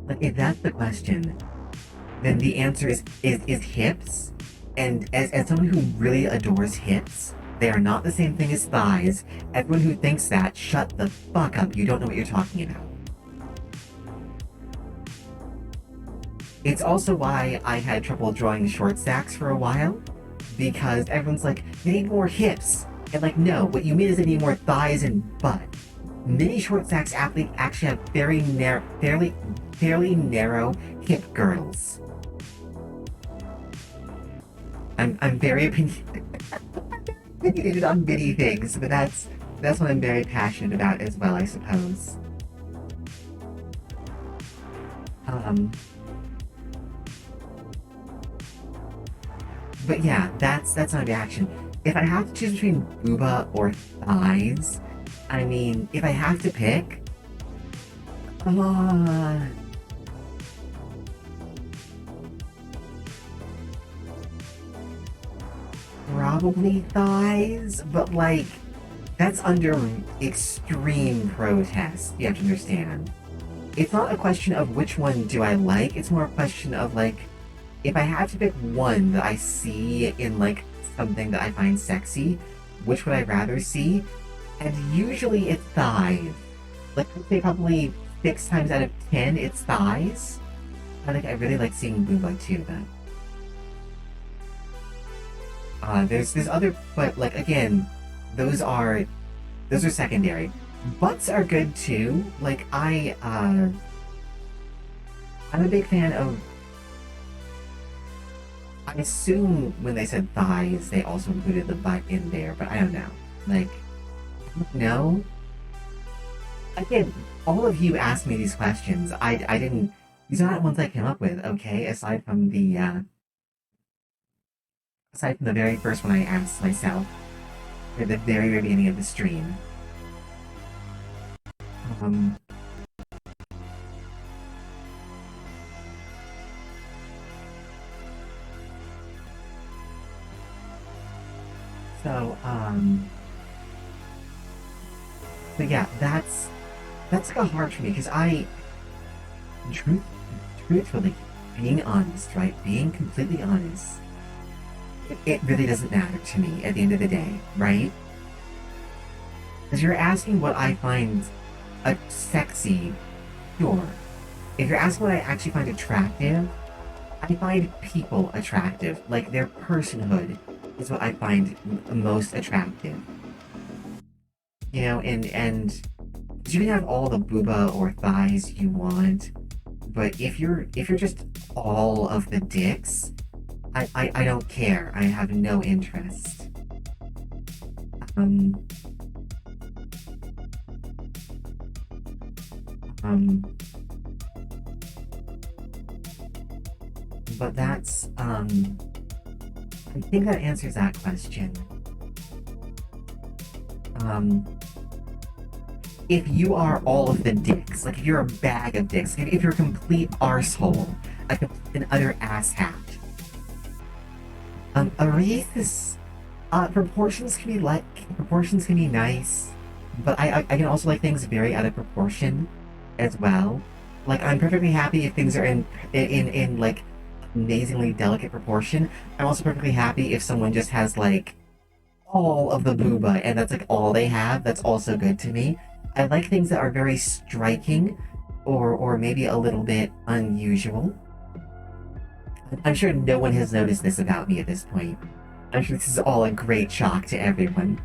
Like, if that's the question, then the answer is hips. And as someone who really adores hips, they are not the same thing as thighs. Everyone who thinks that, shut the fuck up. You don't know what you're talking about. It's also why I had trouble drawing short stacks for a while, because everyone's like, you need more hips. And like, no, what you mean is I need more thighs and butt. Many short stacks athletes actually have fairly narrow hip girdles. I'm very opinionated on many things, but that's what I'm very passionate about as well, I suppose. But yeah, that's my reaction. If I have to choose between booba or thighs, I mean, if I have to pick, uh, probably thighs, but like, that's under extreme protest, you have to understand. It's not a question of which one do I like, it's more a question of like, if I have to pick one that I see in like something that I find sexy, which would I rather see? And usually it's thighs. Like I'd say probably 6 times out of 10 it's thighs. I really like seeing boob too, but there's other, but like again, those are those are secondary. Butts are good too. Like I'm a big fan of. I assume when they said thighs, they also included the butt in there, but I don't know. Like, no. Again, all of you asked me these questions. I didn't. These are not ones I came up with. Okay, aside from the very first one I asked myself at the very beginning of the stream. Um. So but yeah, that's like a hard for me because truth, truthfully, being honest, right? Being completely honest, it really doesn't matter to me at the end of the day, right? Because you're asking what I find sexy, sure. If you're asking what I actually find attractive, I find people attractive. Like their personhood is what I find most attractive. You know, and you can have all the booba or thighs you want, but if you're just all of the dicks, I don't care. I have no interest. Um um but that's I think that answers that question. Um if you are all of the dicks, like if you're a bag of dicks, if you're a complete arsehole, an utter asshat. A wreath is proportions can be nice, but I can also like things very out of proportion as well. Like I'm perfectly happy if things are in like amazingly delicate proportion. I'm also perfectly happy if someone just has like all of the booba and that's like all they have. That's also good to me. I like things that are very striking or maybe a little bit unusual. I'm sure no one has noticed this about me at this point. I'm sure this is all a great shock to everyone.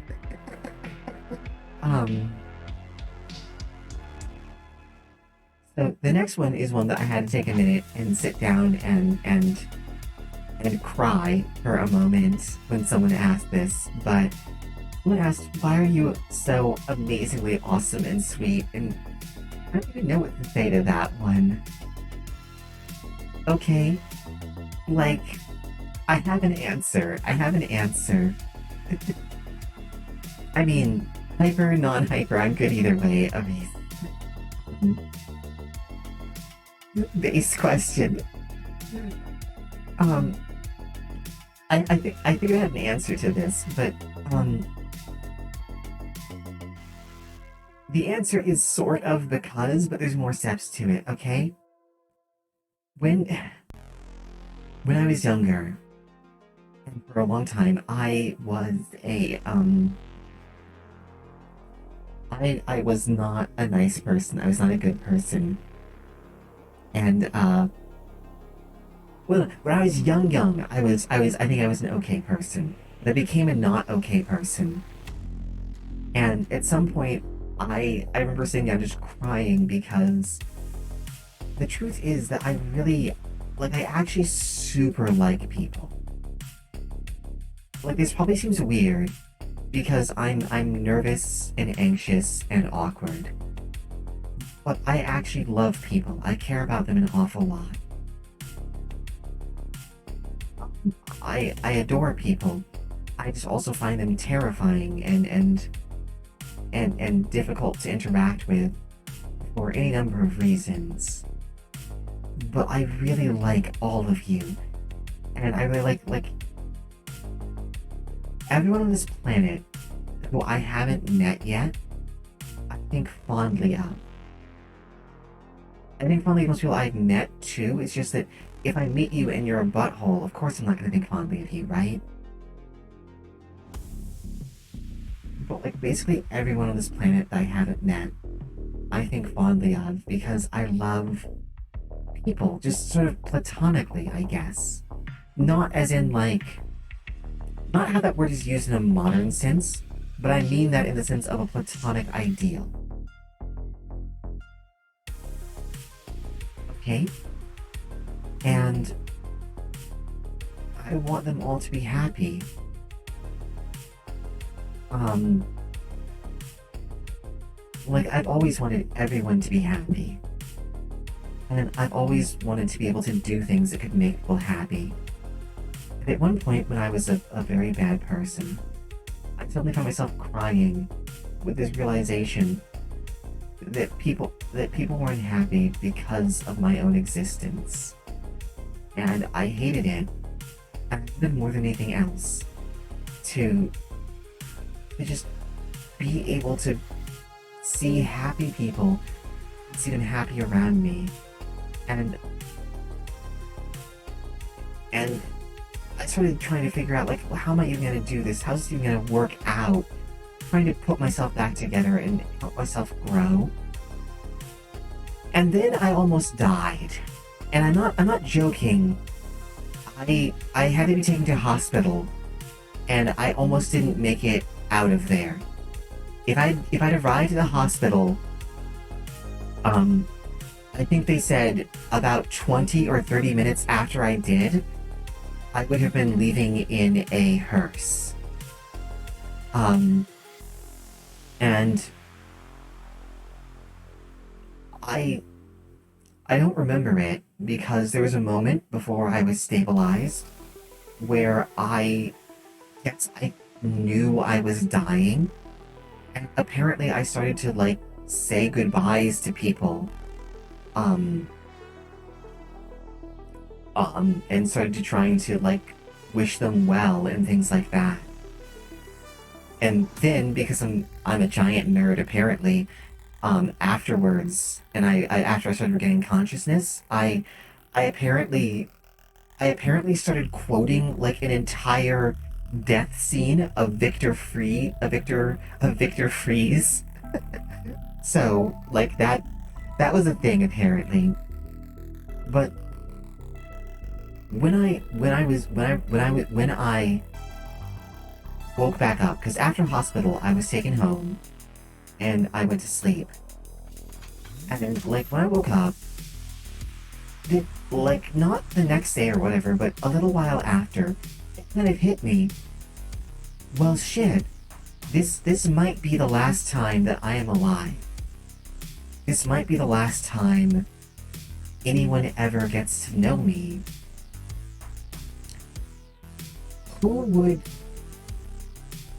Um, so the next one is one that I had to take a minute and sit down and cry for a moment when someone asked this, but someone asked, why are you so amazingly awesome and sweet? And I don't even know what to say to that one. Okay, like, I have an answer. I mean, hyper, non-hyper, I'm good either way. I mean, base question. Um, I think I have an answer to this, but the answer is sort of because, but there's more steps to it. Okay, when when I was younger, and for a long time, I was I was not a nice person. I was not a good person, and well, when I was young, I think I was an okay person. But I became a not okay person. And at some point, I remember sitting down just crying because the truth is that I really, like, I actually super like people. Like, this probably seems weird because I'm nervous and anxious and awkward. But I actually love people. I care about them an awful lot. I adore people. I just also find them terrifying and and difficult to interact with for any number of reasons. But I really like all of you. And I really like everyone on this planet who I haven't met yet, I think fondly of. I think fondly of most people I've met too. It's just that if I meet you and you're a butthole, of course I'm not gonna think fondly of you, right? But like basically everyone on this planet that I haven't met, I think fondly of because I love people, just sort of platonically, I guess. Not as in like, not how that word is used in a modern sense, but I mean that in the sense of a platonic ideal. Okay? And I want them all to be happy. Like I've always wanted everyone to be happy. And I've always wanted to be able to do things that could make people happy. And at one point when I was a very bad person, I suddenly found myself crying with this realization that people weren't happy because of my own existence. And I hated it. And I did more than anything else to just be able to see happy people, see them happy around me. And I started trying to figure out, like, well, how am I even going to do this? How's this even going to work out? Trying to put myself back together and help myself grow. And then I almost died. And I'm not joking. I had to be taken to a hospital, and I almost didn't make it out of there. If I'd arrived at the hospital, I think they said about 20 or 30 minutes after I did, I would have been leaving in a hearse. And I don't remember it because there was a moment before I was stabilized where I guess I knew I was dying, and apparently I started to like say goodbyes to people and started to trying to like wish them well and things like that. And then because I'm a giant nerd apparently, afterwards, and I after I started regaining consciousness, I apparently started quoting like an entire death scene of Victor Freeze. So like that was a thing apparently. But when I woke back up, because after hospital I was taken home and I went to sleep. And like when I woke up, like not the next day or whatever, but a little while after, it kind of hit me. Well shit, this might be the last time that I am alive. This might be the last time anyone ever gets to know me.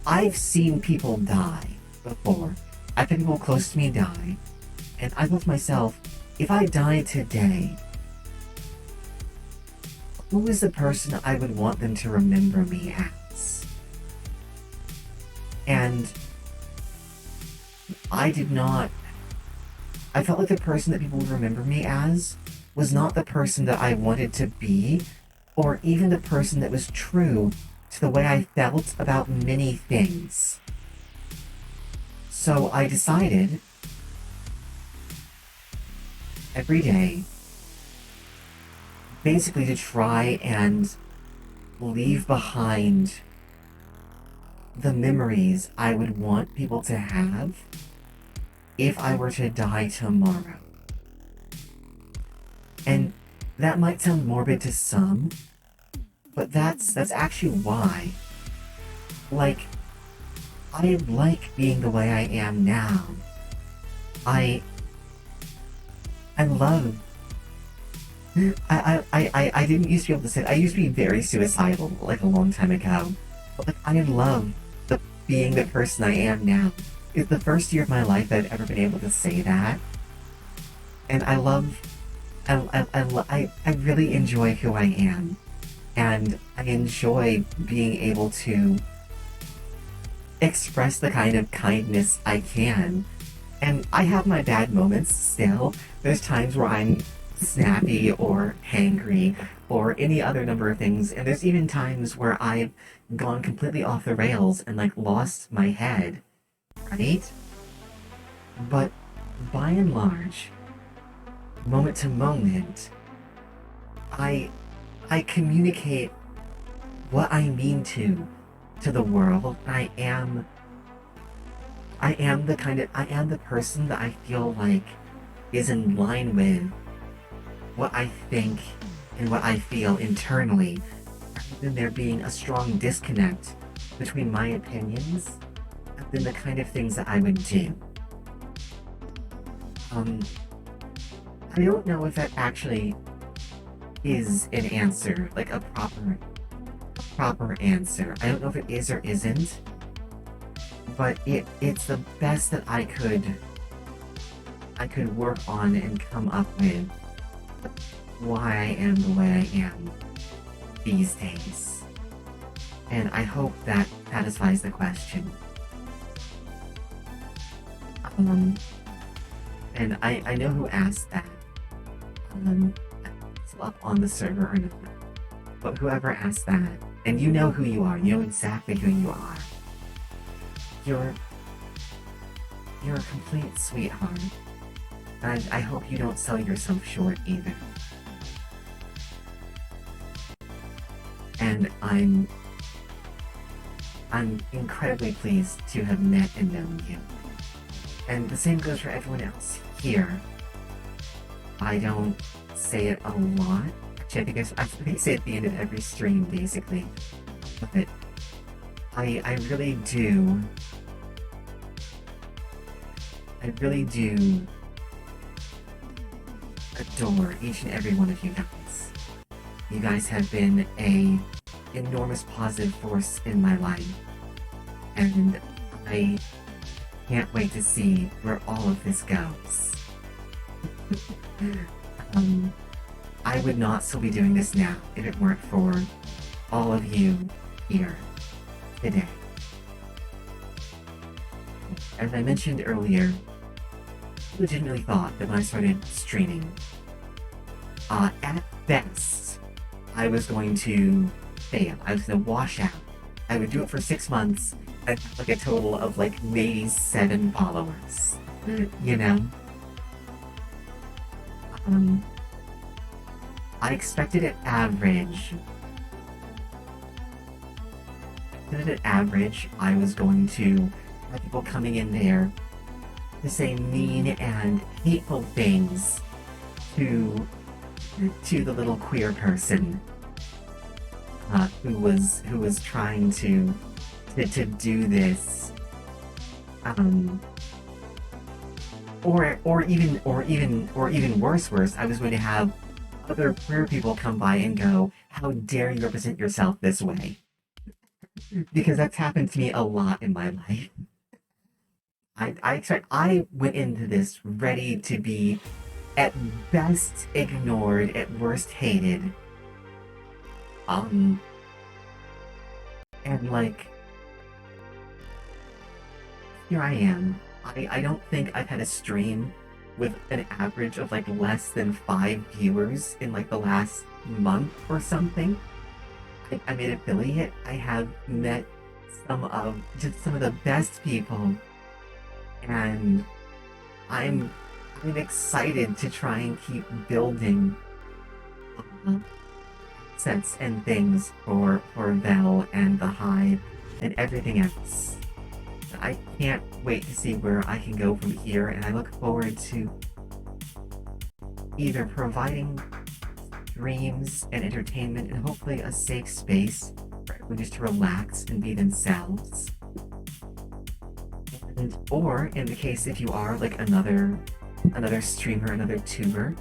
I've seen people die before. I've had people close to me die. And I thought to myself, if I died today, who is the person I would want them to remember me as? And I felt like the person that people would remember me as was not the person that I wanted to be, or even the person that was true to the way I felt about many things. So I decided every day basically to try and leave behind the memories I would want people to have if I were to die tomorrow. And that might sound morbid to some, but that's actually why. Like, I like being the way I am now. I love... I didn't used to be able to say it. I used to be very suicidal, like, a long time ago. But, like, I love being the person I am now. it's the first year of my life that I've ever been able to say that. And I really enjoy who I am. And I enjoy being able to express the kind of kindness I can. And I have my bad moments still. There's times where I'm snappy or hangry or any other number of things. And there's even times where I've gone completely off the rails and like lost my head, right? But by and large, moment to moment, I I communicate what I mean to the world. I am the person that I feel like is in line with what I think and what I feel internally, rather than there being a strong disconnect between my opinions and then the kind of things that I would do. Um, I don't know if that actually is an answer, like a proper answer. I don't know if it is or isn't, but it's the best that I could work on and come up with why I am the way I am these days. And I hope that satisfies the question. And I know who asked that. It's up on the server or not. But whoever asked that, and you know who you are, you know exactly who you are. You're a complete sweetheart. And I hope you don't sell yourself short either. And I'm incredibly pleased to have met and known you. And the same goes for everyone else here. I don't say it a lot. Actually, I think I say it at the end of every stream, basically. But I really do adore each and every one of you guys. You guys have been a enormous positive force in my life. And I can't wait to see where all of this goes. I would not still be doing this now if it weren't for all of you here today. As I mentioned earlier, I legitimately thought that when I started streaming, at best, I was going to fail. I was going to wash out. I would do it for 6 months and have like a total of like maybe 7 followers. You know? I expected at average. I was going to have people coming in there to say mean and hateful things to the little queer person who was trying to do this, or even worse, I was going to have other queer people come by and go, "How dare you represent yourself this way?" Because that's happened to me a lot in my life. I went into this ready to be at best ignored, at worst hated. And like, here I am. I don't think I've had a stream with an average of like less than 5 viewers in like the last month or something. I'm an affiliate. I have met some of the best people, and I'm excited to try and keep building sets and things for Vel and the Hive and everything else. I can't wait to see where I can go from here, and I look forward to either providing dreams and entertainment and hopefully a safe space for everyone just to relax and be themselves. Or in the case if you are like another streamer, another tuber,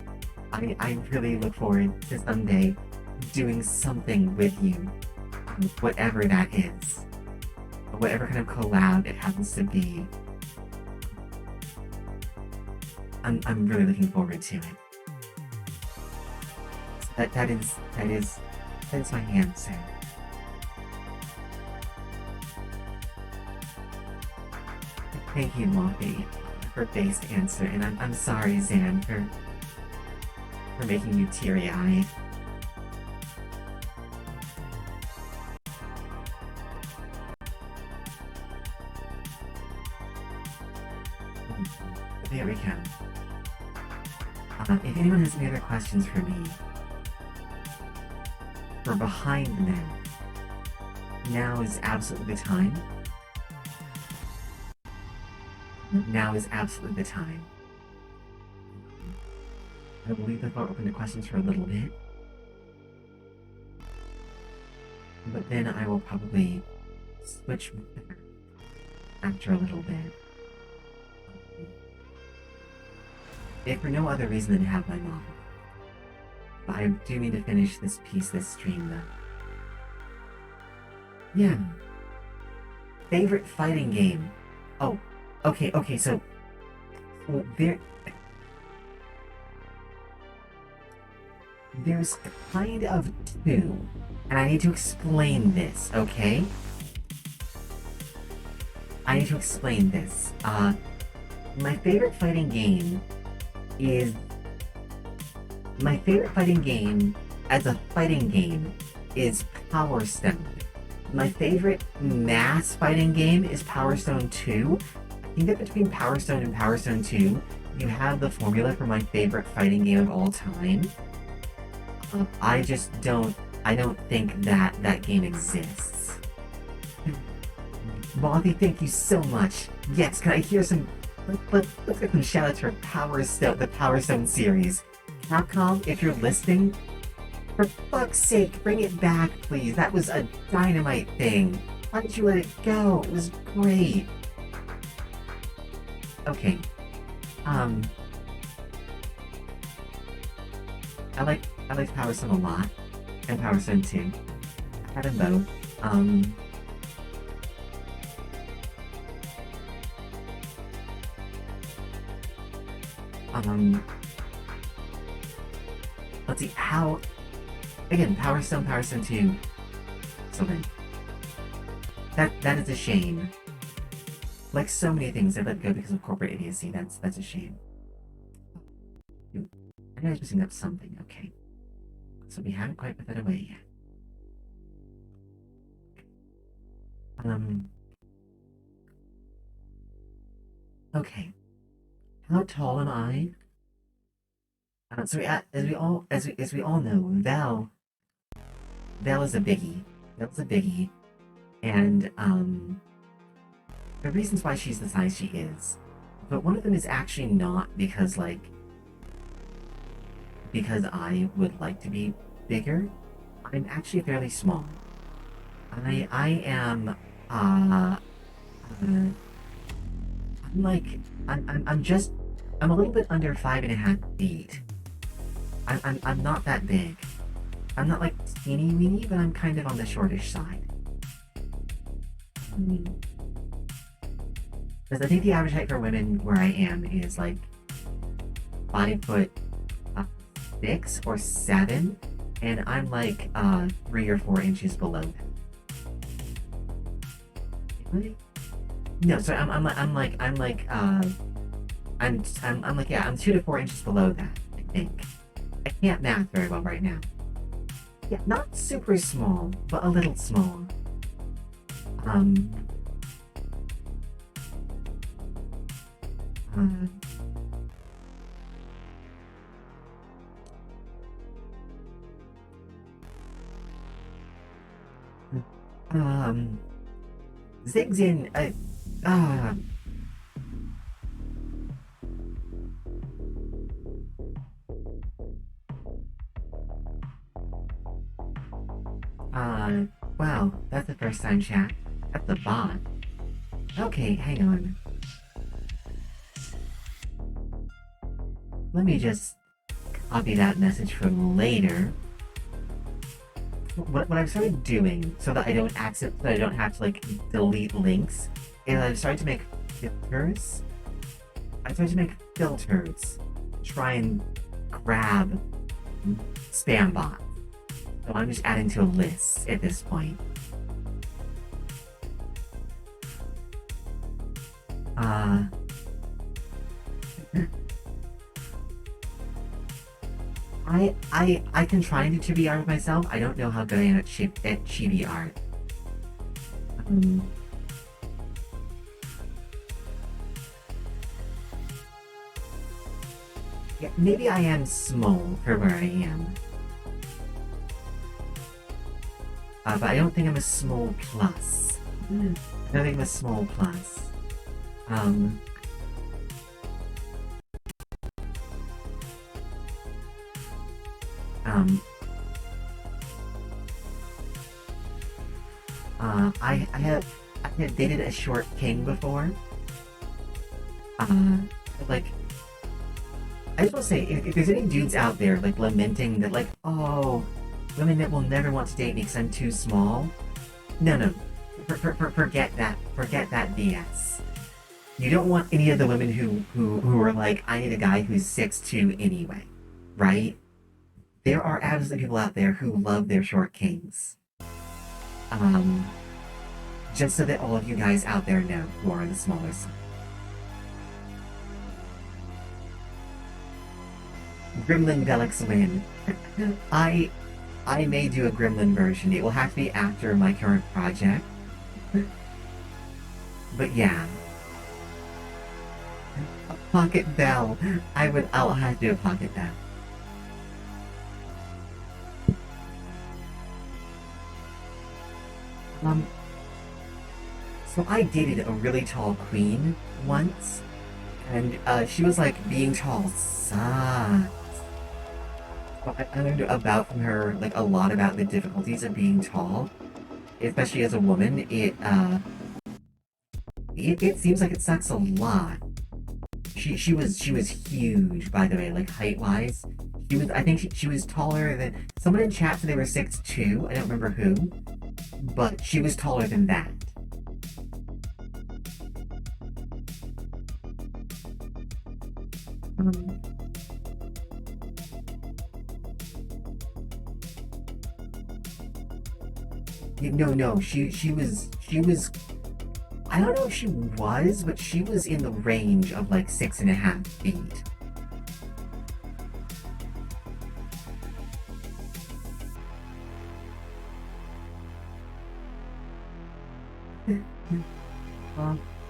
I really look forward to someday doing something with you, whatever that is, whatever kind of collab it happens to be. I'm really looking forward to it. So that is my answer. Thank you, Moppy, for base answer, and I'm sorry, Zan, for making you teary-eyed. There we go. If anyone has any other questions for me, for Behind Them, now is absolutely the time. Now is absolutely the time. I will leave the floor open to questions for a little bit. But then I will probably switch after a little bit. If for no other reason than to have my mom. But I do mean to finish this stream though. Yeah. Favorite fighting game? Oh, okay, so there's kind of two, and I need to explain this, okay? I need to explain this. My favorite fighting game as a fighting game is Power Stone. My favorite mass fighting game is Power Stone 2. I think that between Power Stone and Power Stone 2, you have the formula for my favorite fighting game of all time. I don't think that game exists. Molly, thank you so much. Yes, can I hear some... Let's get some shoutouts for the Power Stone series. Capcom, if you're listening, for fuck's sake, bring it back, please. That was a dynamite thing. Why did you let it go? It was great. Okay. I like Power Stone a lot, and Power Stone 2. I had them both. Let's see, how... Again, Power Stone 2. Something. That is a shame. Like so many things, I let go because of corporate idiocy. That's a shame. I know I was missing up something, okay. So we haven't quite put that away yet. Okay. How tall am I? So as we all know, Val is a biggie. Val's a biggie, and the reasons why she's the size she is, but one of them is actually not because I would like to be bigger. I'm actually fairly small. I'm a little bit under 5.5 feet. I'm not that big. I'm not like teeny weeny, but I'm kind of on the shortish side. Because I think the average height for women where I am is like 5'6" or 7, and I'm like 3 or 4 inches below that. Really? No, sorry, I'm 2 to 4 inches below that, I think. I can't math very well right now. Yeah, not super small, but a little small. Zigzin, wow, that's the first time chat. That's a bot. Okay, hang on. Let me just copy that message for later. What I've started doing so that I don't have to like delete links is I've started to make filters I tried to make filters, try and grab spam bots. So I'm just adding to a list at this point. I can try and do chibi art myself. I don't know how good I am at chibi art. Yeah, maybe I am small for where I am. But I don't think I'm a small plus. I don't think I'm a small plus. I have dated a short king before. Like, I just want to say, if there's any dudes out there, like, lamenting that, like, oh, women that will never want to date me because I'm too small. No. Forget that. Forget that BS. You don't want any of the women who are like, I need a guy who's 6'2" anyway, right? There are absolutely people out there who love their short kings. Just so that all of you guys out there know who are on the smaller side. Gremlin Velix win. I may do a Gremlin version. It will have to be after my current project. But yeah. A Pocket Bell. I'll have to do a Pocket Bell. So I dated a really tall queen once, and she was like, being tall sucks. So I learned about from her, like, a lot about the difficulties of being tall, especially as a woman. It seems like it sucks a lot. She was huge, by the way, like, height wise. I think she was taller than someone in chat said they were 6'2". I don't remember who, but she was taller than that. No, she was, I don't know if she was, but she was in the range of like 6.5 feet.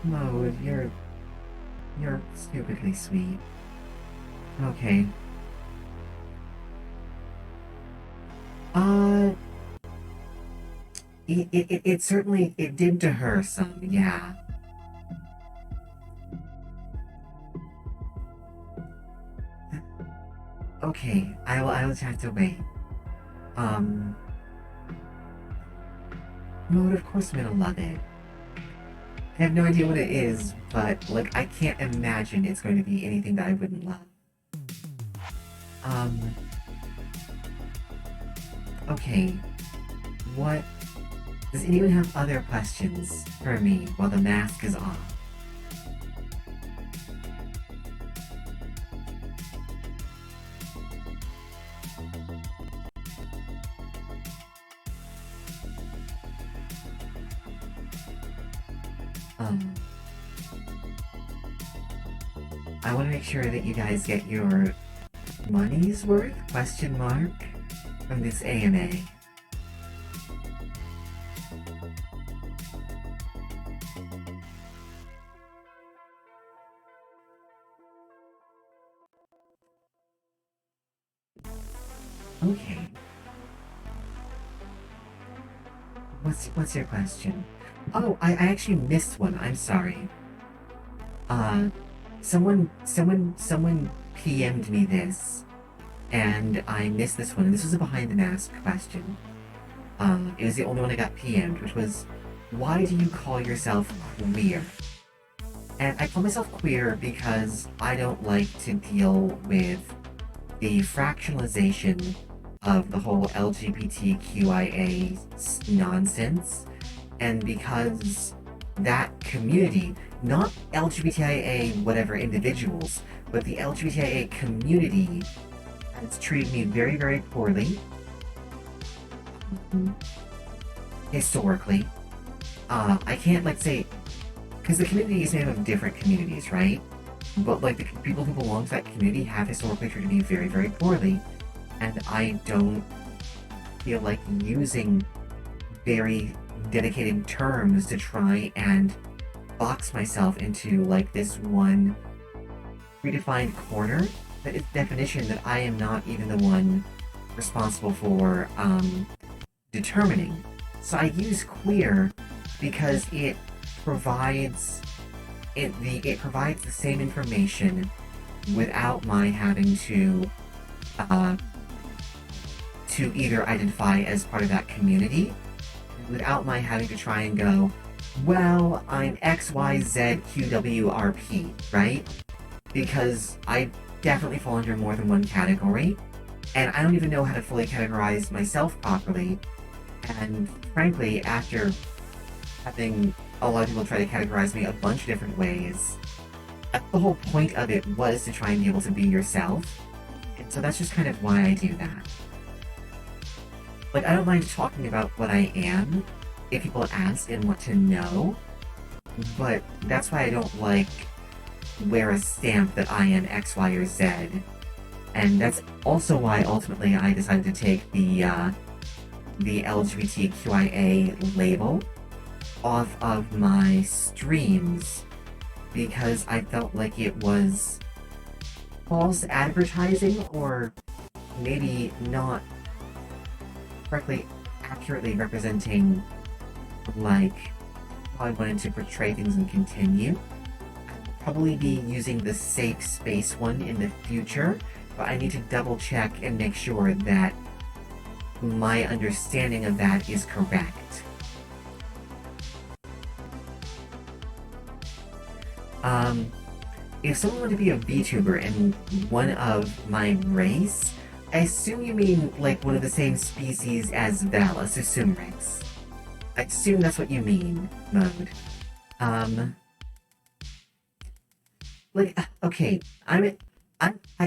Mode, you're stupidly sweet. Okay. It certainly, it did to her some, yeah. Okay, I will just have to wait. No, of course I'm gonna love it. I have no idea what it is, but, like, I can't imagine it's going to be anything that I wouldn't love. Okay. What... Does anyone have other questions for me while the mask is off? I want to make sure that you guys get your money's worth, question mark, from this AMA. Okay. What's your question? Oh, I actually missed one. I'm sorry. Someone PM'd me this, and I missed this one. This was a behind the mask question. It was the only one I got PM'd, which was, why do you call yourself queer? And I call myself queer because I don't like to deal with the fractionalization of the whole LGBTQIA nonsense, and because that community, not LGBTIA whatever individuals, but the LGBTIA community has treated me very, very poorly historically. I can't like say because the community is made up of different communities, right? But like the people who belong to that community have historically treated me very, very poorly, and I don't feel like using very dedicated terms to try and box myself into like this one predefined corner that is definition that I am not even the one responsible for determining. So I use queer because it provides it provides the same information without my having uh, to either identify as part of that community, without my having to try and go, well, I'm XYZQWRP, right? Because I definitely fall under more than one category, and I don't even know how to fully categorize myself properly. And frankly, after having a lot of people try to categorize me a bunch of different ways, the whole point of it was to try and be able to be yourself. And so that's just kind of why I do that. Like, I don't mind talking about what I am if people ask and want to know, but that's why I don't like wear a stamp that I am X, Y, or Z. And that's also why ultimately I decided to take the LGBTQIA label off of my streams, because I felt like it was false advertising, or maybe not correctly accurately representing like how I wanted to portray things and continue. I'll probably be using the safe space one in the future, but I need to double check and make sure that my understanding of that is correct. If someone were to be a VTuber and one of my race, I assume you mean like one of the same species as Velix, Susumrix. I assume that's what you mean, Mode. Like, okay, I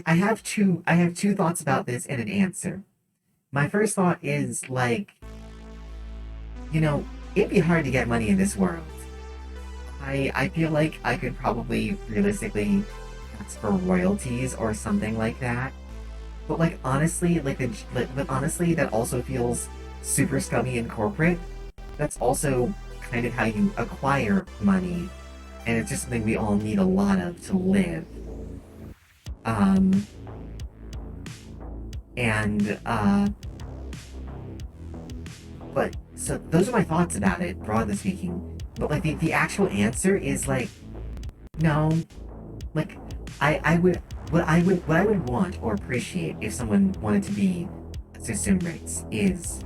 have two thoughts about this and an answer. My first thought is like, you know, it'd be hard to get money in this world. I feel like I could probably realistically ask for royalties or something like that. But like honestly, but honestly, that also feels super scummy and corporate. That's also kind of how you acquire money, and it's just something we all need a lot of to live. Um, and but so those are my thoughts about it, broadly speaking. But like the actual answer is like, no, like I would what I would want or appreciate if someone wanted to be a Susumrix is,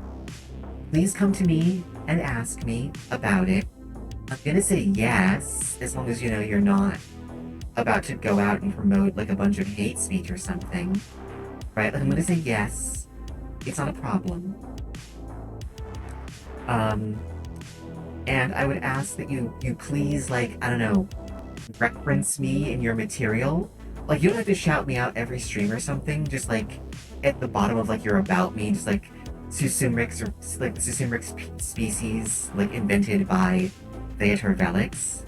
please come to me and ask me about it. I'm gonna say yes, as long as you know you're not about to go out and promote like a bunch of hate speech or something. Right? Like, I'm gonna say yes. It's not a problem. And I would ask that you please, like, I don't know, reference me in your material. Like, you don't have to shout me out every stream or something, just like at the bottom of like your about me, just like Susumrix, or like the Susumrix species like invented by Theater Velix.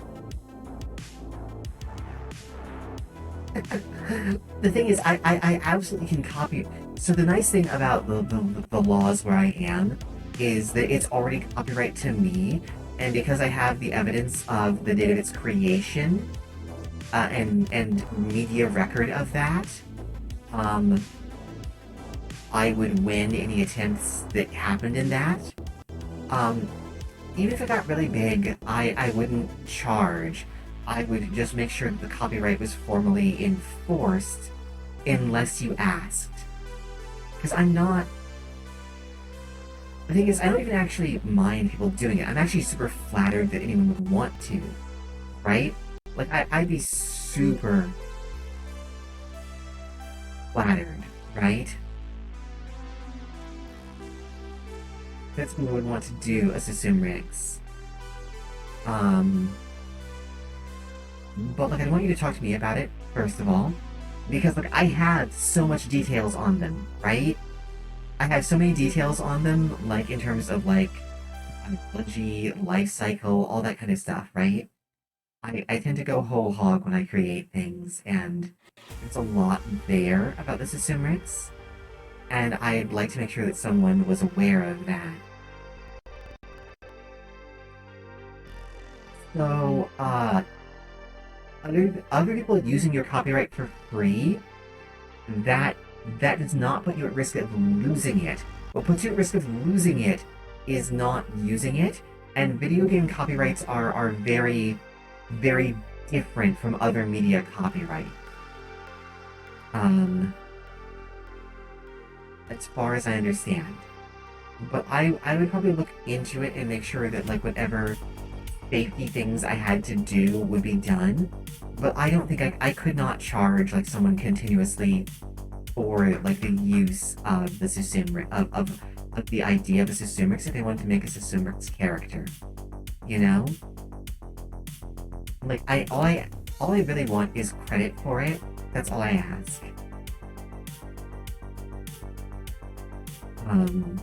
The thing is, I absolutely can copy. So the nice thing about the laws where I am is that it's already copyright to me, and because I have the evidence of the date of its creation, and media record of that, I would win any attempts that happened in that. Even if it got really big, I wouldn't charge. I would just make sure that the copyright was formally enforced unless you asked. Because I'm not... The thing is, I don't even actually mind people doing it. I'm actually super flattered that anyone would want to, right? Like, I'd be super flattered, right? That someone would want to do a Susumrix. Um, but like I want you to talk to me about it first of all, because like I have so much details on them, right? I have so many details on them, like in terms of like biology, life cycle, all that kind of stuff, right? I tend to go whole hog when I create things, and there's a lot there about the Susumrix, and I'd like to make sure that someone was aware of that. So, other people using your copyright for free, that that does not put you at risk of losing it. What puts you at risk of losing it is not using it, and video game copyrights are very, very different from other media copyright. Um, as far as I understand. But I would probably look into it and make sure that like whatever safety things I had to do would be done. But I don't think I could not charge like someone continuously for like the use of the Susumrix of the idea of a Susumrix if they wanted to make a Susumrix character. You know? Like all I really want is credit for it. That's all I ask. Um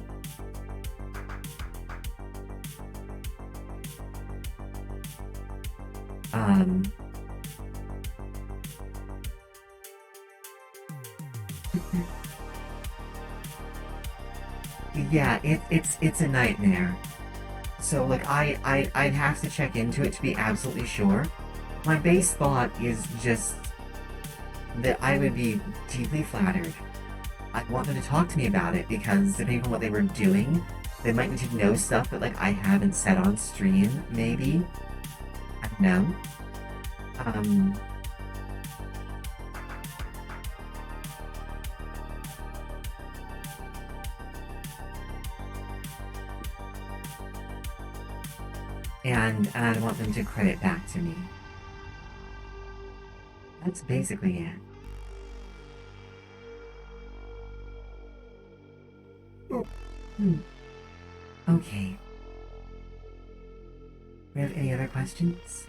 um yeah, it's a nightmare. So like I'd have to check into it to be absolutely sure. My base thought is just that I would be deeply flattered. I want them to talk to me about it because depending on what they were doing, they might need to know stuff that like I haven't said on stream, maybe. I don't know. Um and I want them to credit back to me. That's basically it. Hmm. Okay. We have any other questions?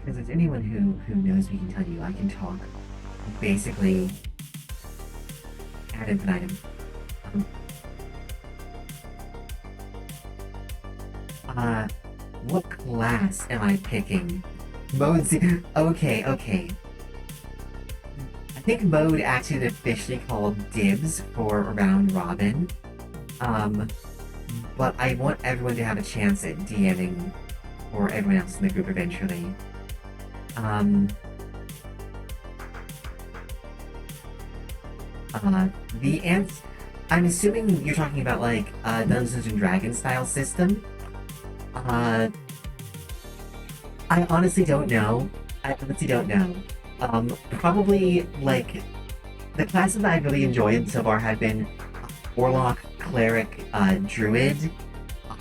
Because if anyone who knows me can tell you, I can talk basically ad infinitum. Um, uh, what class am I picking? Mode Z. Okay, okay. I think mode actually officially called dibs for round robin. Um, but I want everyone to have a chance at DMing or everyone else in the group eventually. Um, the ants. I'm assuming you're talking about like Dungeons and Dragons style system. Uh, I honestly don't know. I honestly don't know. Probably like the classes that I've really enjoyed so far have been Warlock, Cleric, Druid.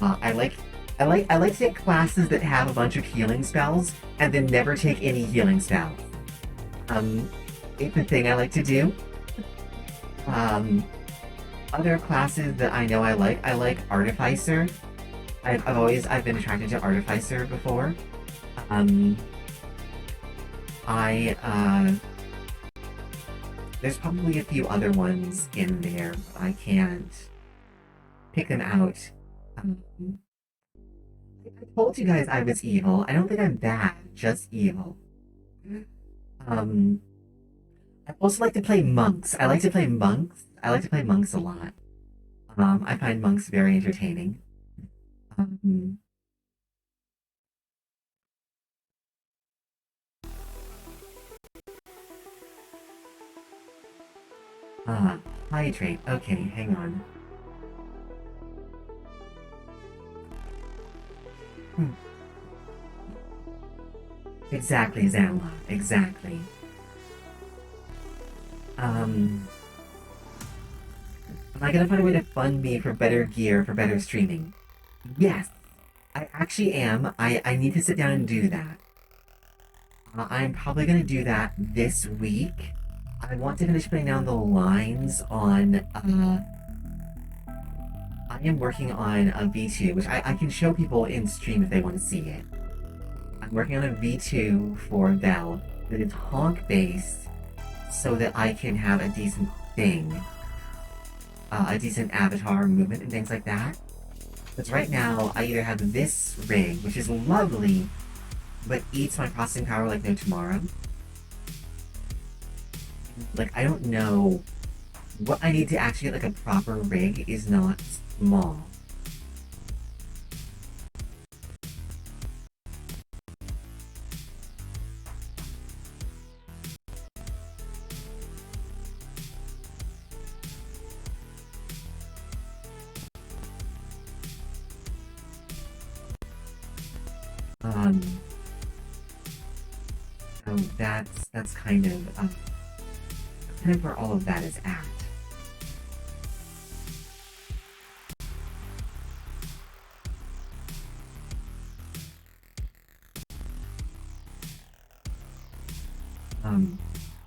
I like to take classes that have a bunch of healing spells and then never take any healing spells. It's a thing I like to do. Um, Other classes that I know I like Artificer. I've been attracted to Artificer before. Um, I there's probably a few other ones in there. But I can't pick them out. Um, I told you guys I was evil. I don't think I'm bad, just evil. Um, I also like to play monks. I like to play monks. I like to play monks a lot. I find monks very entertaining. Um, Hydrate. Okay, hang on. Hmm. Exactly, Zamba. Exactly. Um, I gotta find a way to fund me for better gear, for better streaming. Yes, I actually am. I need to sit down and do that. I'm probably gonna do that this week. I want to finish putting down the lines on, I am working on a V2, which I can show people in stream if they want to see it. I'm working on a V2 for Vel that is honk based so that I can have a decent thing. A decent avatar movement and things like that. Because right now, I either have this rig, which is lovely, but eats my processing power like no tomorrow. Like, I don't know. What I need to actually get like a proper rig is not small. Um, so that's kind of where all of that is at.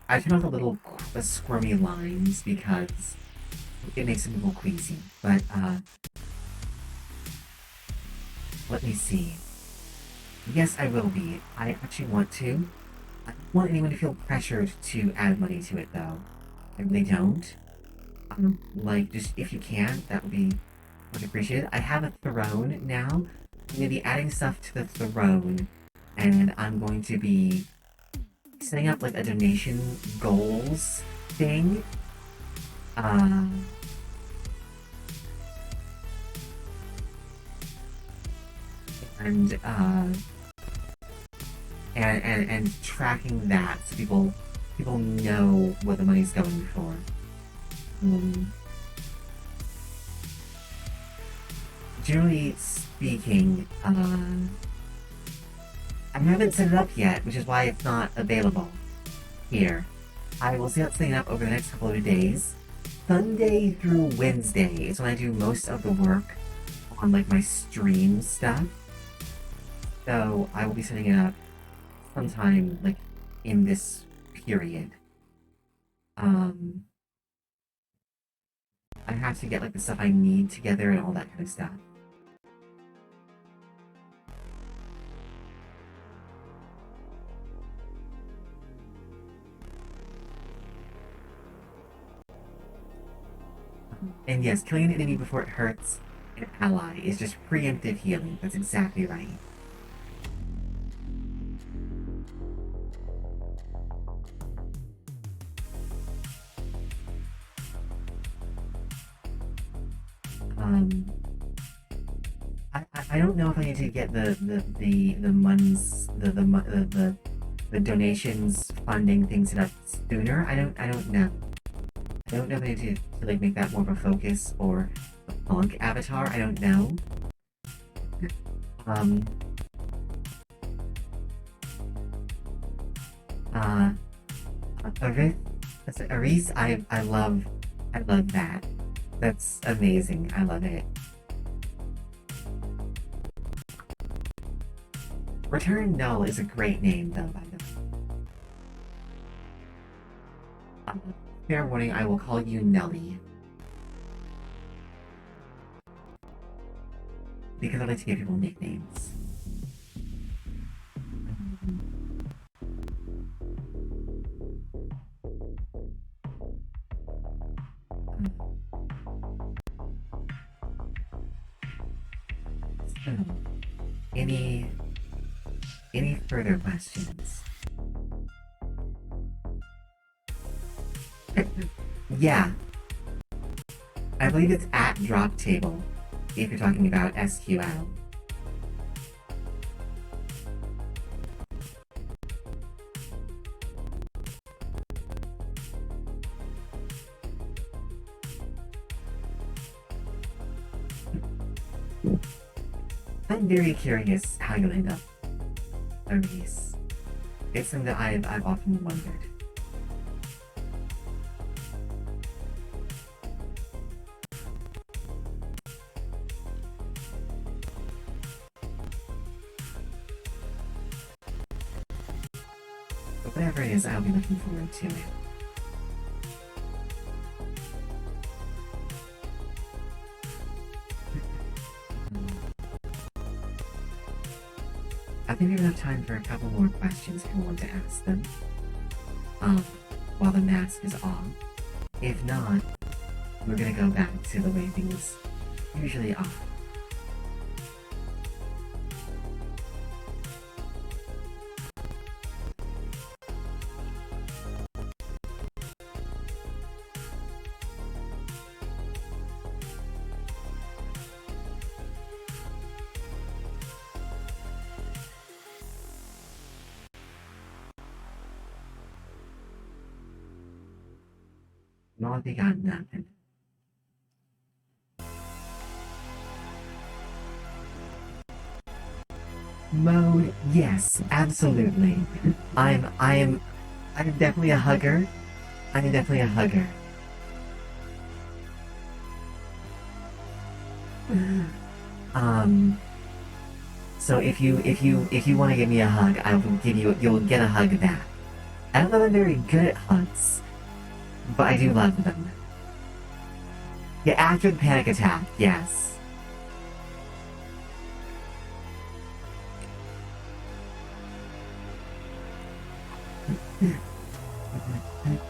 I turn off the little squirmy lines because it makes them a little queasy. But let me see. Yes, I will be. I actually want to. I don't want anyone to feel pressured to add money to it, though. I really don't. Like, just if you can, that would be much appreciated. I have a throne now. I'm going to be adding stuff to the throne, and I'm going to be setting up, like, a donation goals thing. And, and tracking that so people know what the money's going for. Generally speaking, I haven't set it up yet, which is why it's not available here. I will set something up over the next couple of days. Sunday through Wednesday is when I do most of the work on like my stream stuff. So I will be setting it up sometime like in this period. I have to get like the stuff I need together and all that kind of stuff. And yes, killing an enemy before it hurts an ally is just preemptive healing. That's exactly right. I don't know if I need to get the donations funding things set up sooner. I don't know. I don't know if I need to like make that more of a focus or a punk avatar. I don't know. Aris, I love that. That's amazing. I love it. Return Null is a great name, though, by the way. Fair warning, I will call you Nelly. Because I like to give people nicknames. So, any further questions? Yeah. I believe it's at drop table, if you're talking about SQL. I'm very curious how you'll end up, Aris. It's something that I've often wondered. But whatever it is, I'll be looking forward to it. I think we have enough time for a couple more questions if you want to ask them. While the mask is on. If not, we're gonna go back to the way things usually are. Molly got nothing. Mode, yes, absolutely. I'm definitely a hugger. I'm definitely a hugger. So if you want to give me a hug, you'll get a hug back. I don't know if I'm very good at hugs, but I do love them. Yeah, after the panic attack, yes.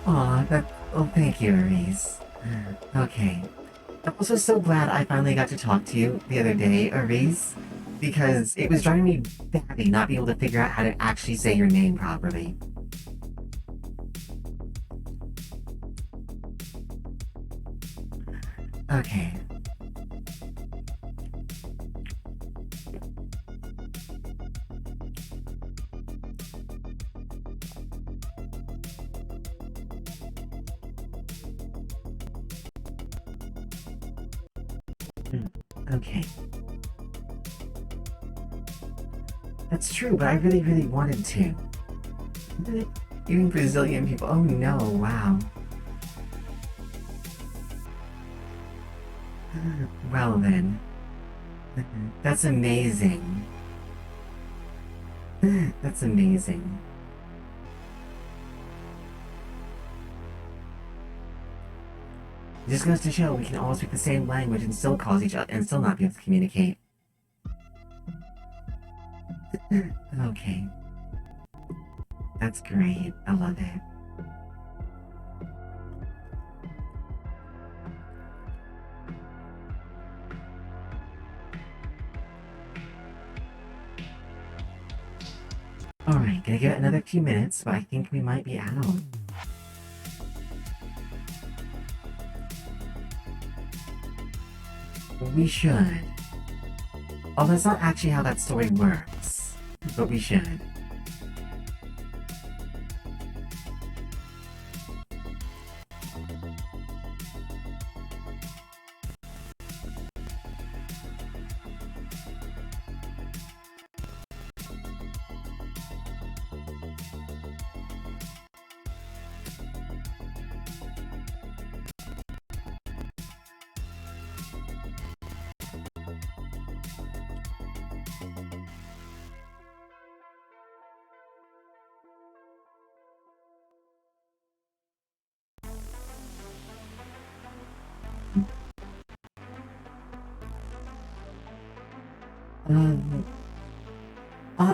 Oh, thank you, Aries. Okay. I'm also so glad I finally got to talk to you the other day, Aries, because it was driving me batty not being able to figure out how to actually say your name properly. Okay. Okay. That's true, but I really, really wanted to. Even Brazilian people. Oh no, wow. Well then. That's amazing. That's amazing. It just goes to show we can all speak the same language and still cause each other and still not be able to communicate. Okay. That's great. I love it. Alright, gonna give it another few minutes, but I think we might be out. We should. Although that's not actually how that story works. But we should.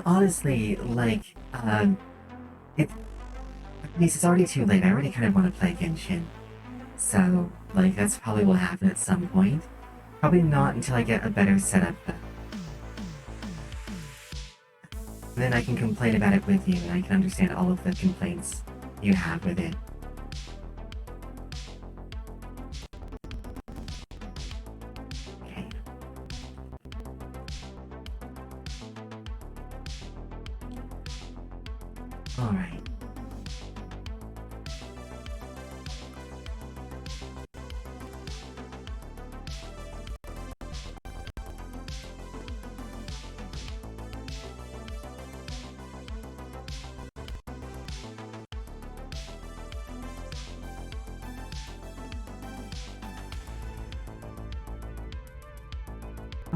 Honestly, like, it, at least it's already too late. I already kind of want to play Genshin. So, like, that's probably will happen at some point. Probably not until I get a better setup, though. Then I can complain about it with you, and I can understand all of the complaints you have with it. Okay. Alright.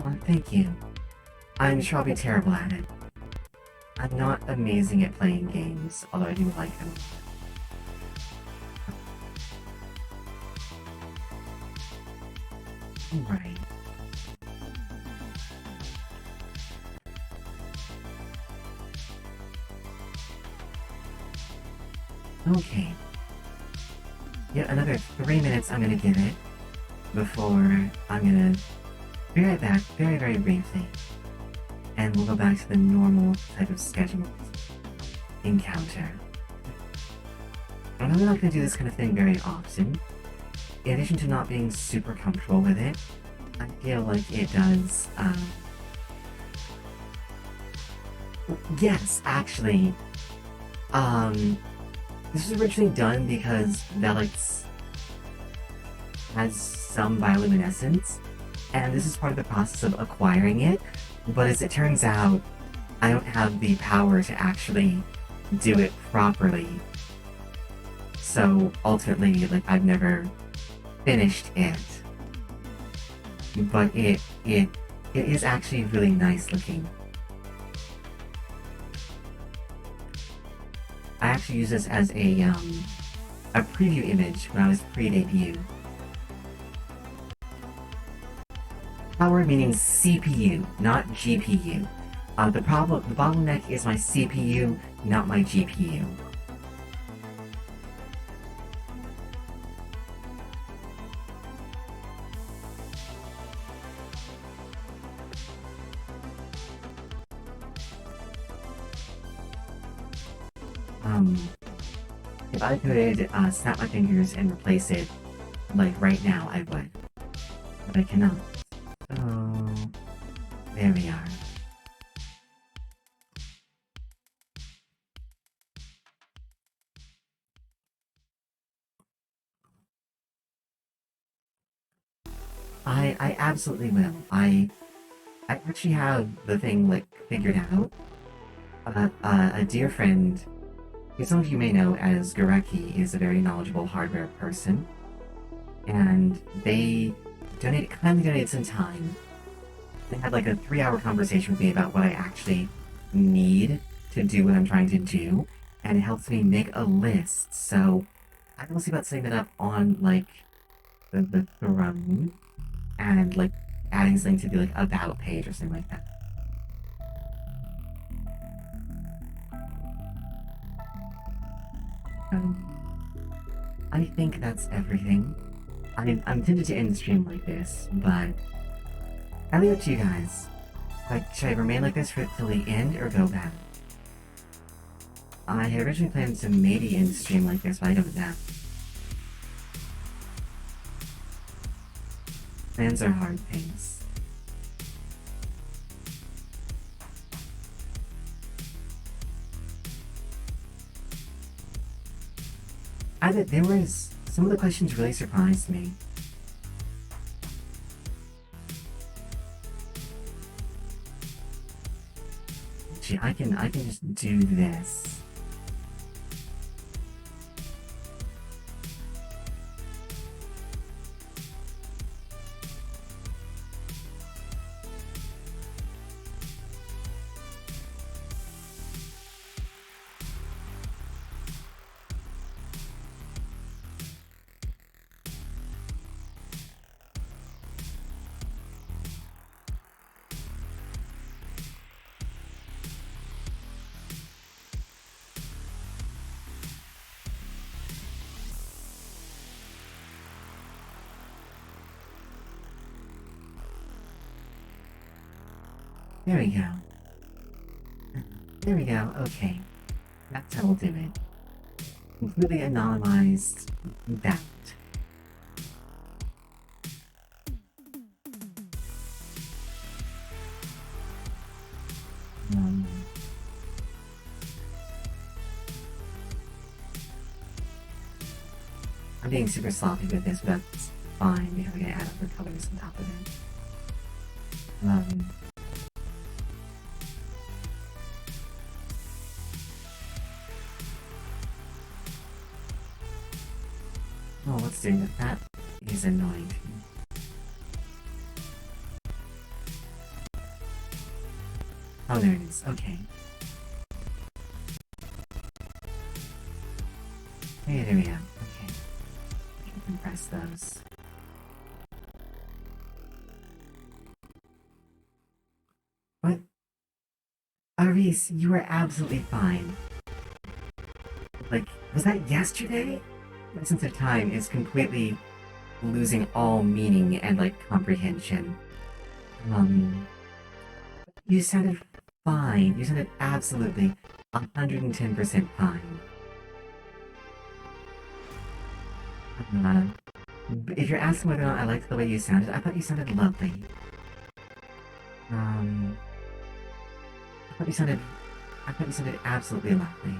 Oh, thank you. I'm sure I'll be terrible at it. I'm not amazing at playing games, although I do like them. Right. Okay. Yeah, another 3 minutes I'm gonna give it before I'm gonna be right back, very, very briefly. And we'll go back to the normal type of scheduled encounter. I'm not gonna do this kind of thing very often. In addition to not being super comfortable with it, I feel like it does, yes, actually, this was originally done because Velix has some bioluminescence, and this is part of the process of acquiring it, but as it turns out, I don't have the power to actually do it properly. So ultimately, like, I've never finished it. But it is actually really nice looking. I actually used this as a preview image when I was pre-debut. Power meaning CPU, not GPU. The bottleneck is my CPU, not my GPU. If I could snap my fingers and replace it, like right now, I would. But I cannot. Oh, there we are. I absolutely will. I actually have the thing, like, figured out. A dear friend, who some of you may know as Gareki, is a very knowledgeable hardware person. And they kindly donated some time. They had like a 3-hour conversation with me about what I actually need to do what I'm trying to do. And it helps me make a list. So I will see about setting that up on like the throne and like adding something to the like about page or something like that. I think that's everything. I'm tempted to end the stream like this, but I'll leave it to you guys. Like, should I remain like this till the end or go back? I had originally planned to maybe end the stream like this, but I don't know. Plans are hard things. There was some of the questions really surprised me. Gee, I can just do this. There we go. There we go, okay. That's how we'll do it. Completely anonymized that. I'm being super sloppy with this, but that's fine because I'm gonna add other colors on top of it. Oh, let's do that. That is annoying. Oh, there it is. Okay. Hey, there we go. Okay. I can compress those. What? Aris, you were absolutely fine. Like, was that yesterday? My sense of time is completely losing all meaning and, like, comprehension. Um, you sounded fine. You sounded absolutely 110% fine. Uh, if you're asking whether or not I liked the way you sounded, I thought you sounded lovely. Um, I thought you sounded, I thought you sounded absolutely lovely.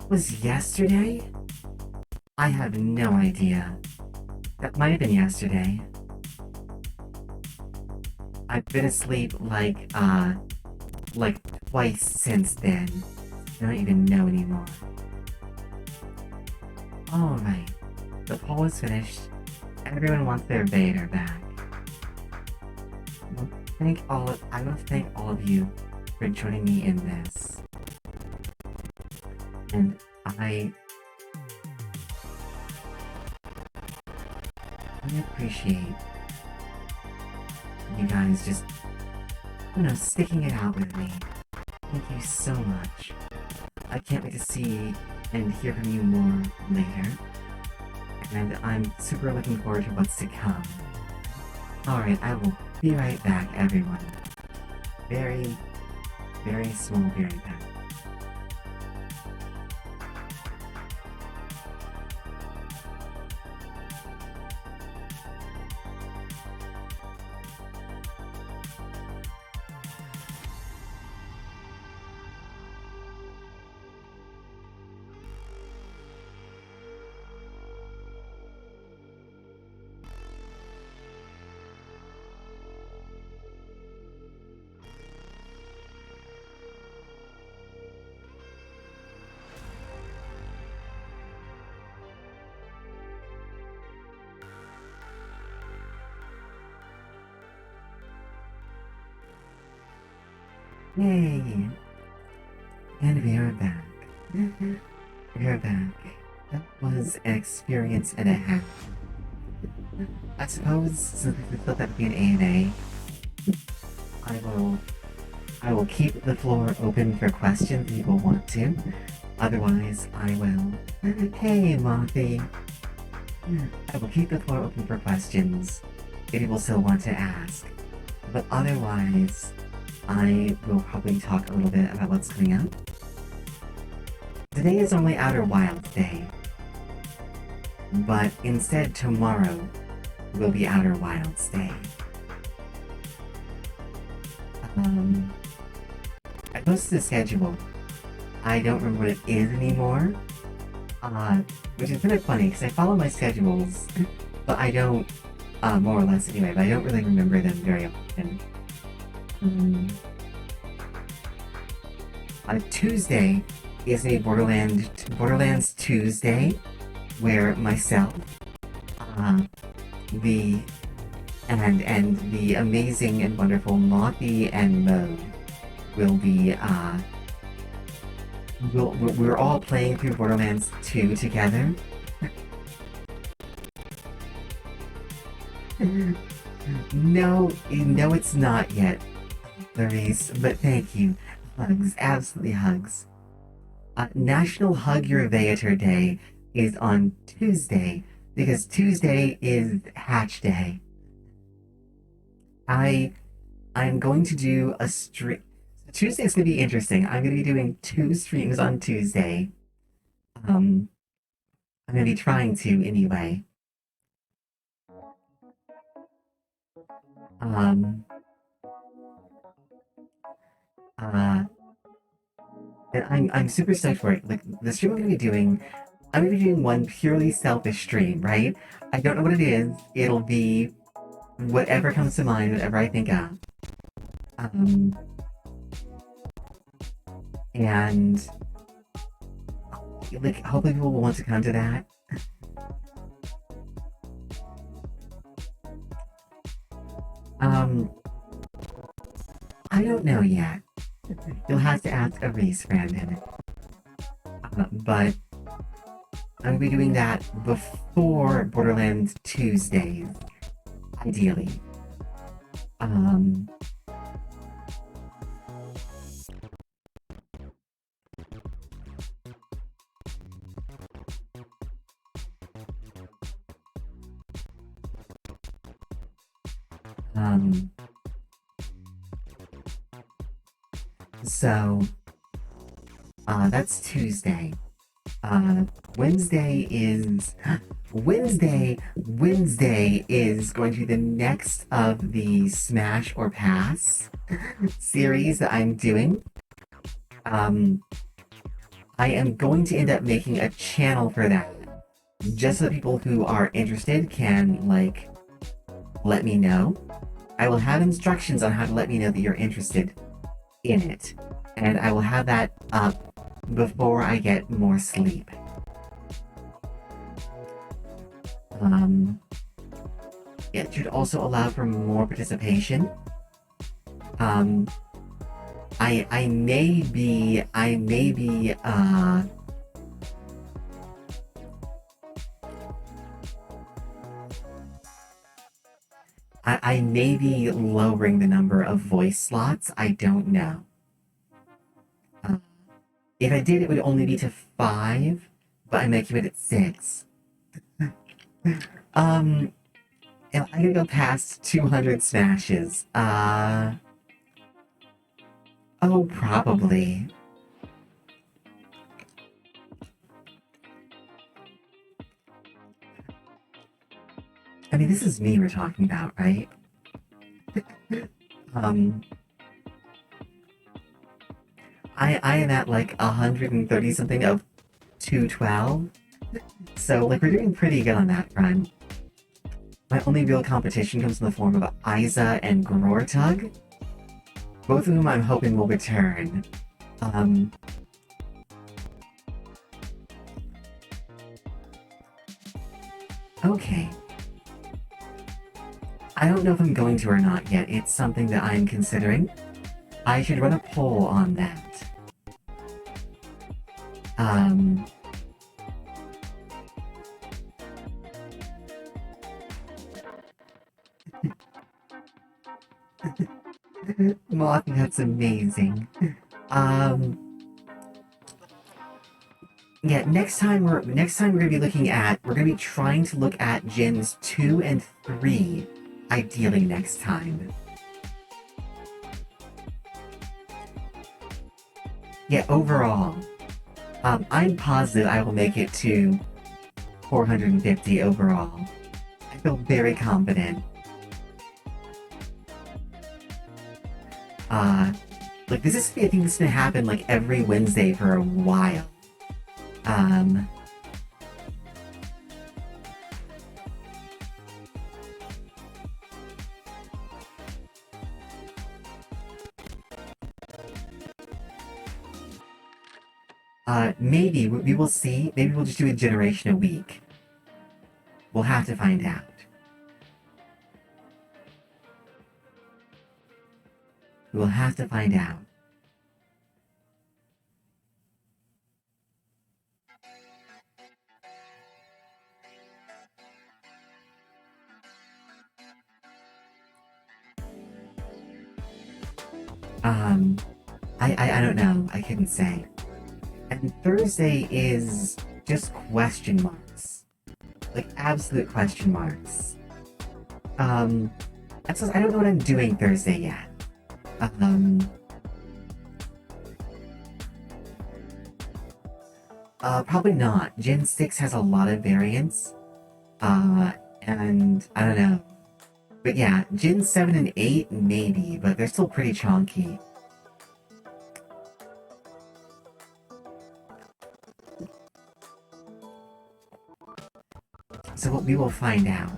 That was yesterday? I have no idea. That might have been yesterday. I've been asleep like twice since then. I don't even know anymore. Alright. The poll is finished. Everyone wants their Vader back. I want to thank all of you for joining me in this. And I appreciate you guys just, sticking it out with me. Thank you so much. I can't wait to see and hear from you more later. And I'm super looking forward to what's to come. Alright, I will be right back, everyone. Very, very small, very back. Yay! And we are back. We are back. That was an experience and a half. I suppose since we thought that would be an ANA, I will keep the floor open for questions if people want to. Otherwise, I will. Hey, Mothy. I will keep the floor open for questions if people still want to ask. But otherwise, I will probably talk a little bit about what's coming up. Today is only Outer Wilds Day, but instead tomorrow will be Outer Wilds Day. I posted a schedule. I don't remember what it is anymore, which is kind of funny because I follow my schedules, but I don't, more or less anyway, but I don't really remember them very often. Tuesday is a Borderlands Tuesday, where myself, the amazing and wonderful Mothy and Mo will be we're all playing through Borderlands 2 together. No, it's not yet, Clarice, but thank you. Hugs, absolutely hugs. National Hug Your Veator Day is on Tuesday, because Tuesday is Hatch Day. I'm going to do a stream. Tuesday's gonna be interesting. I'm gonna be doing 2 streams on Tuesday. I'm gonna be trying to anyway. Um, uh, and I'm super stoked for it. Like the stream I'm gonna be doing one purely selfish stream, right? I don't know what it is. It'll be whatever comes to mind, whatever I think of. And like hopefully people will want to come to that. don't know yet. You'll have to ask a race, Brandon. But I'm gonna be doing that before Borderlands Tuesdays, ideally. Um, um, so, that's Tuesday. Wednesday is Wednesday is going to be the next of the Smash or Pass series that I'm doing. I am going to end up making a channel for that, just so people who are interested can like let me know. I will have instructions on how to let me know that you're interested in it, and I will have that up before I get more sleep. It should also allow for more participation. I may be I may be lowering the number of voice slots. I don't know. If I did, it would only be to 5, but I might keep it at 6. Am I gonna go past 200 smashes? Oh, probably. I mean, this is me we're talking about, right? I am at like 130 something of 212. So, like, we're doing pretty good on that front. My only real competition comes in the form of Isa and Grortug, both of whom I'm hoping will return. Okay. I don't know if I'm going to or not yet. It's something that I'm considering. I should run a poll on that. Moth, that's amazing. Yeah, next time we're gonna be looking at we're gonna be trying to look at gens 2 and 3, ideally next time. Yeah, overall. I'm positive I will make it to 450 overall. I feel very confident. Like this is I think this is gonna happen like every Wednesday for a while. Maybe we will see. Maybe we'll just do a generation a week. We'll have to find out. We'll have to find out. I don't know. I couldn't say. And Thursday is just question marks. Like absolute question marks. That's I don't know what I'm doing Thursday yet. Probably not. Gen 6 has a lot of variants. And I don't know. But yeah, Gen 7 and 8 maybe, but they're still pretty chonky. So we will find out.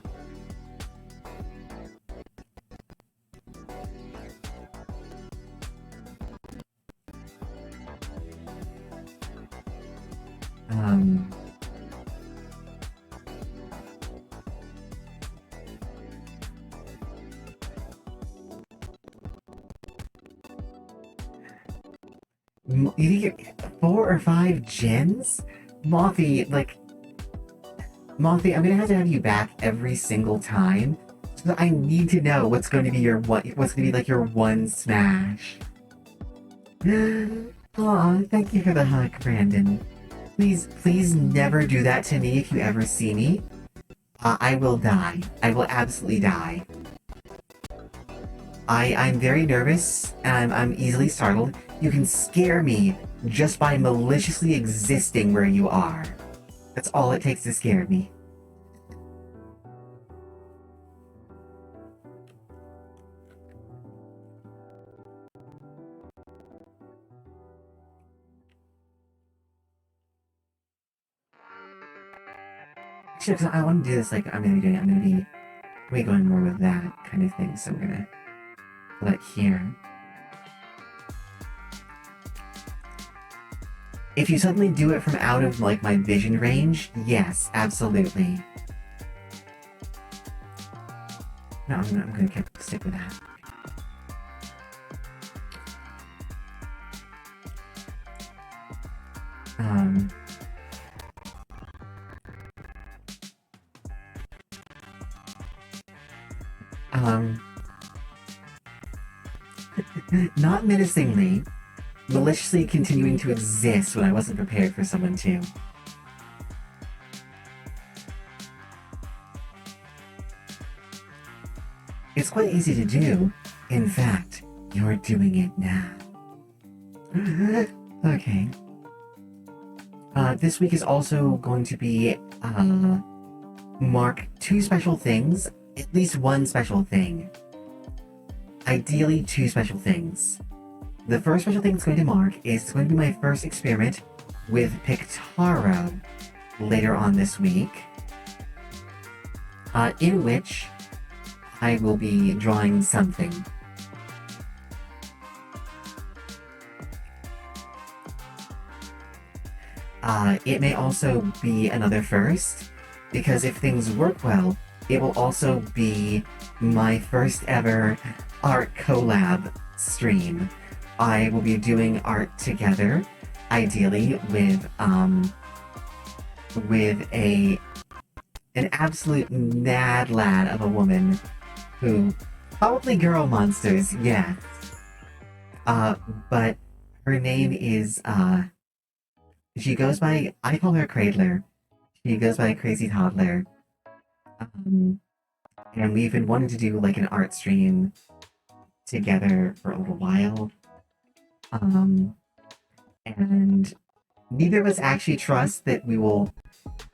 You think you're 4 or 5 gens? Mothy, like, Mothy, I'm gonna have to have you back every single time. So I need to know what's going to be your what's going to be like your one smash. Aw, thank you for the hug, Brandon. Please never do that to me if you ever see me. I will die. I will absolutely die. I'm very nervous, and I'm easily startled. You can scare me just by maliciously existing where you are. That's all it takes to scare me. Actually, 'cause I want to do this like I'm gonna be way going more with that kind of thing, so I'm gonna put it here. If you suddenly do it from out of like my vision range, yes, absolutely. No, I'm gonna stick with that. Um, um, not menacingly, maliciously continuing to exist when I wasn't prepared for someone to. It's quite easy to do. In fact, you're doing it now. Okay. This week is also going to be, mark 2 special things, at least 1 special thing. Ideally, 2 special things. The first special thing it's going to mark is going to be my first experiment with Pictaro later on this week, in which I will be drawing something. It may also be another first, because if things work well, it will also be my first ever art collab stream. I will be doing art together, ideally with an absolute mad lad of a woman who probably girl monsters, yes. But her name is she goes by, I call her Cradler. She goes by Crazy Toddler. Um, and we've been wanting to do like an art stream together for a little while. And neither of us actually trust that we will.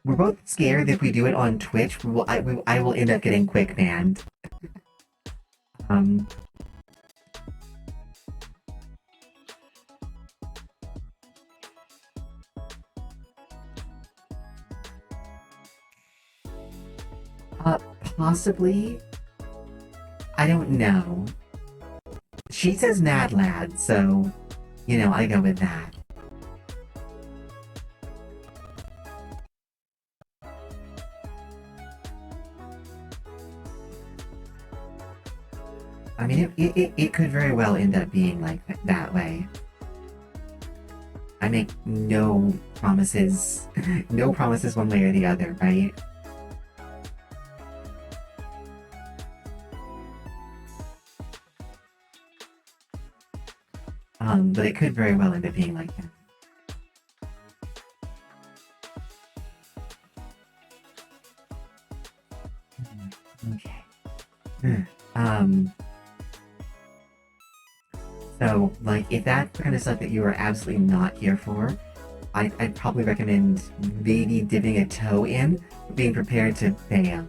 We're both scared that if we do it on Twitch, I will end up getting quick banned. Um, Possibly. I don't know. She says Mad Lad, so, I go with that. I mean, it could very well end up being like that way. I make no promises, no promises one way or the other, right? But it could very well end up being like that. Okay. So, like, if that's the kind of stuff that you are absolutely not here for, I'd probably recommend maybe dipping a toe in, being prepared to fail.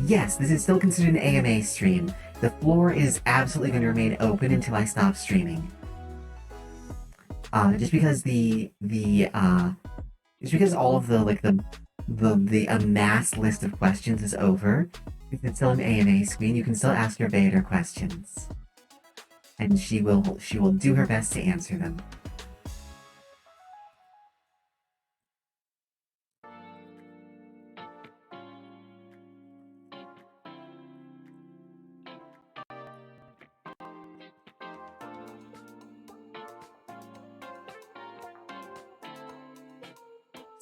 Yes, this is still considered an AMA stream. The floor is absolutely going to remain open until I stop streaming. Just because just because all of the amassed list of questions is over, if it's still an AMA screen, you can still ask your Vader questions. And she will do her best to answer them.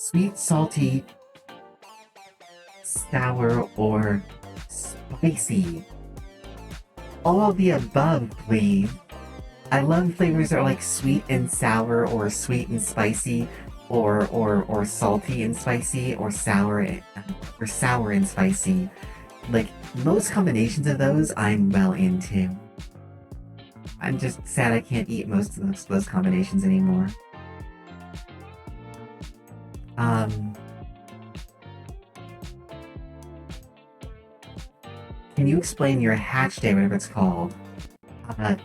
Sweet, salty, sour, or spicy? All of the above, please. I love flavors that are like sweet and sour, or sweet and spicy, or salty and spicy, or sour and spicy. Like most combinations of those, I'm well into. I'm just sad I can't eat most of those combinations anymore. Um, can you explain your hatch day, whatever it's called? Uh,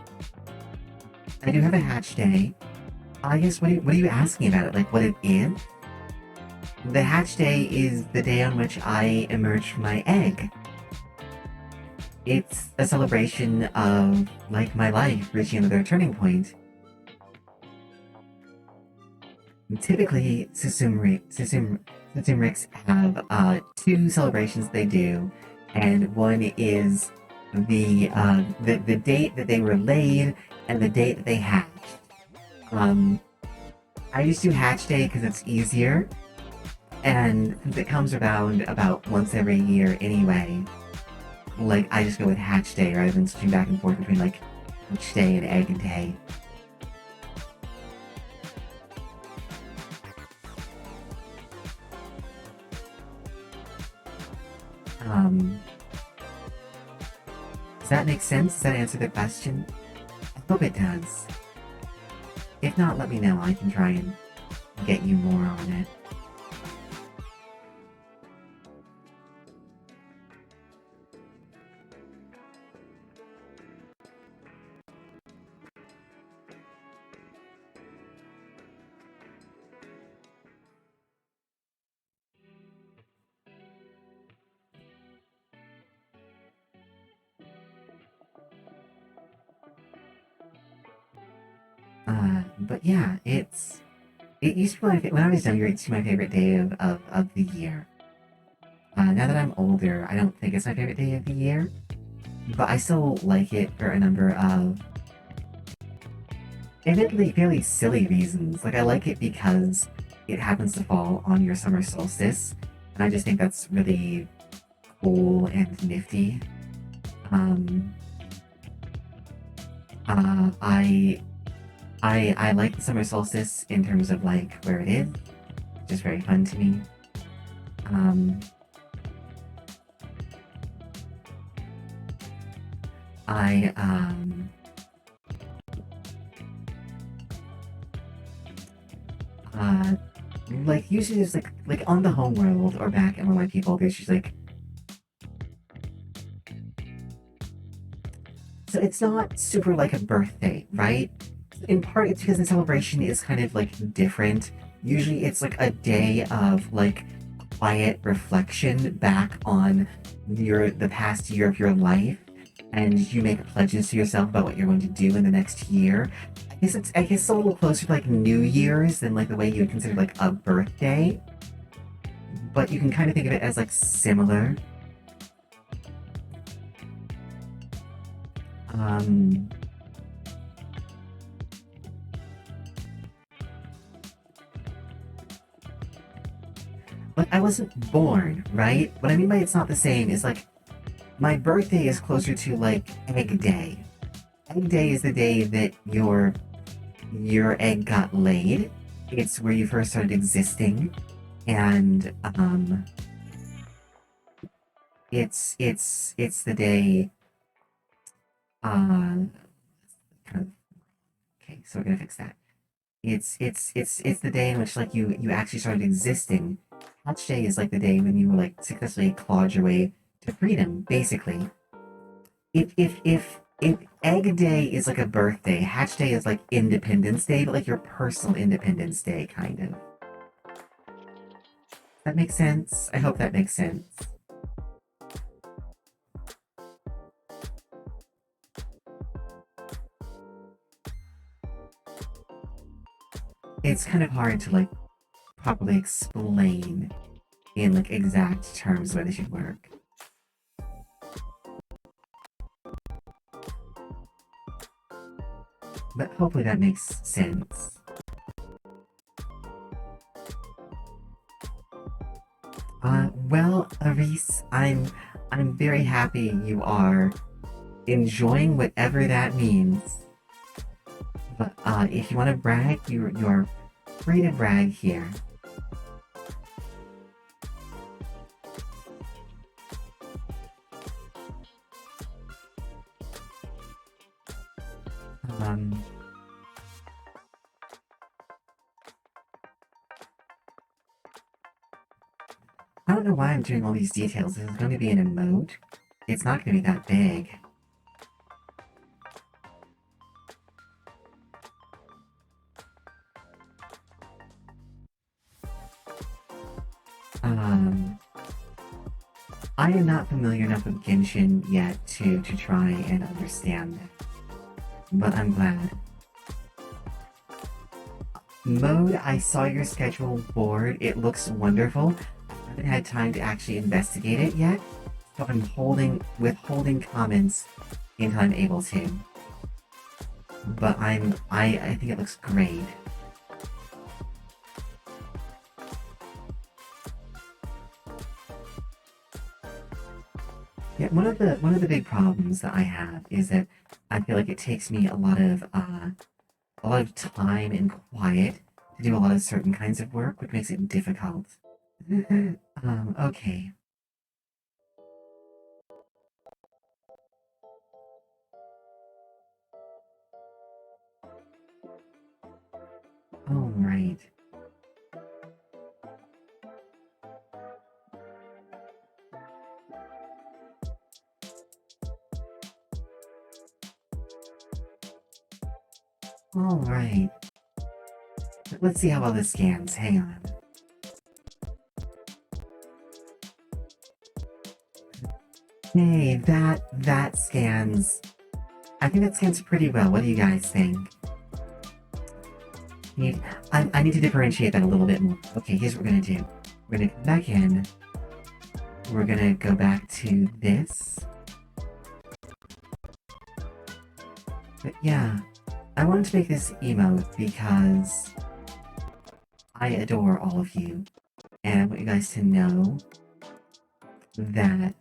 I do have a hatch day. I guess what are you asking about it? Like what it is? The hatch day is the day on which I emerge from my egg. It's a celebration of like my life reaching another turning point. Typically, Susumrics have two celebrations they do, and one is the date that they were laid and the date that they hatched. Um, I just do hatch day because it's easier, and since it comes around about once every year anyway, like I just go with hatch day rather than switching back and forth between like hatch day and egg day. Um, does that make sense? Does that answer the question? I hope it does. If not, let me know. I can try and get you more on it. But yeah, it used to be when I was younger, it's my favorite day of the year. Now that I'm older, I don't think it's my favorite day of the year, but I still like it for a number of admittedly fairly silly reasons. Like I like it because it happens to fall on your summer solstice, and I just think that's really cool and nifty. Um, uh, I I like the summer solstice in terms of like where it is, just very fun to me. Um, I uh like usually there's like on the home world or back among my people, there's just like so it's not super like a birthday, right? In part it's because the celebration is kind of like different. Usually it's like a day of like quiet reflection back on the past year of your life, and you make pledges to yourself about what you're going to do in the next year. I guess it's a little closer to like New Year's than like the way you would consider like a birthday, but you can kind of think of it as like similar. Um, but I wasn't born, right? What I mean by it's not the same is like my birthday is closer to like Egg Day. Egg Day is the day that your egg got laid. It's where you first started existing, and it's the day. Uh, kind of, okay, so we're gonna fix that. It's the day in which like you actually started existing. Hatch Day is like the day when you were like successfully clawed your way to freedom, basically. If Egg Day is like a birthday, Hatch Day is like Independence Day, but like your personal Independence Day, kind of. That makes sense? I hope that makes sense. It's kind of hard to like properly explain in like exact terms why they should work. But hopefully that makes sense. Well, Aris, I'm very happy you are enjoying whatever that means. But if you want to brag, you're free to brag here. Um, I don't know why I'm doing all these details. This is going to be in a mode. It's not going to be that big. Um, I am not familiar enough with Genshin yet to try and understand it, but I'm glad. Mode, I saw your schedule board. It looks wonderful. I haven't had time to actually investigate it yet, so I'm withholding comments until I'm able to. But I think it looks great. Yeah, one of the big problems that I have is that I feel like it takes me a lot of time and quiet to do a lot of certain kinds of work, which makes it difficult. Okay. All right. All right. Let's see how well this scans. Hang on. Hey, that scans. I think that scans pretty well. What do you guys think? Need, I need to differentiate that a little bit more. Okay, here's what we're gonna do. We're gonna come back in. We're gonna go back to this. But yeah, I wanted to make this emote because I adore all of you. And I want you guys to know that,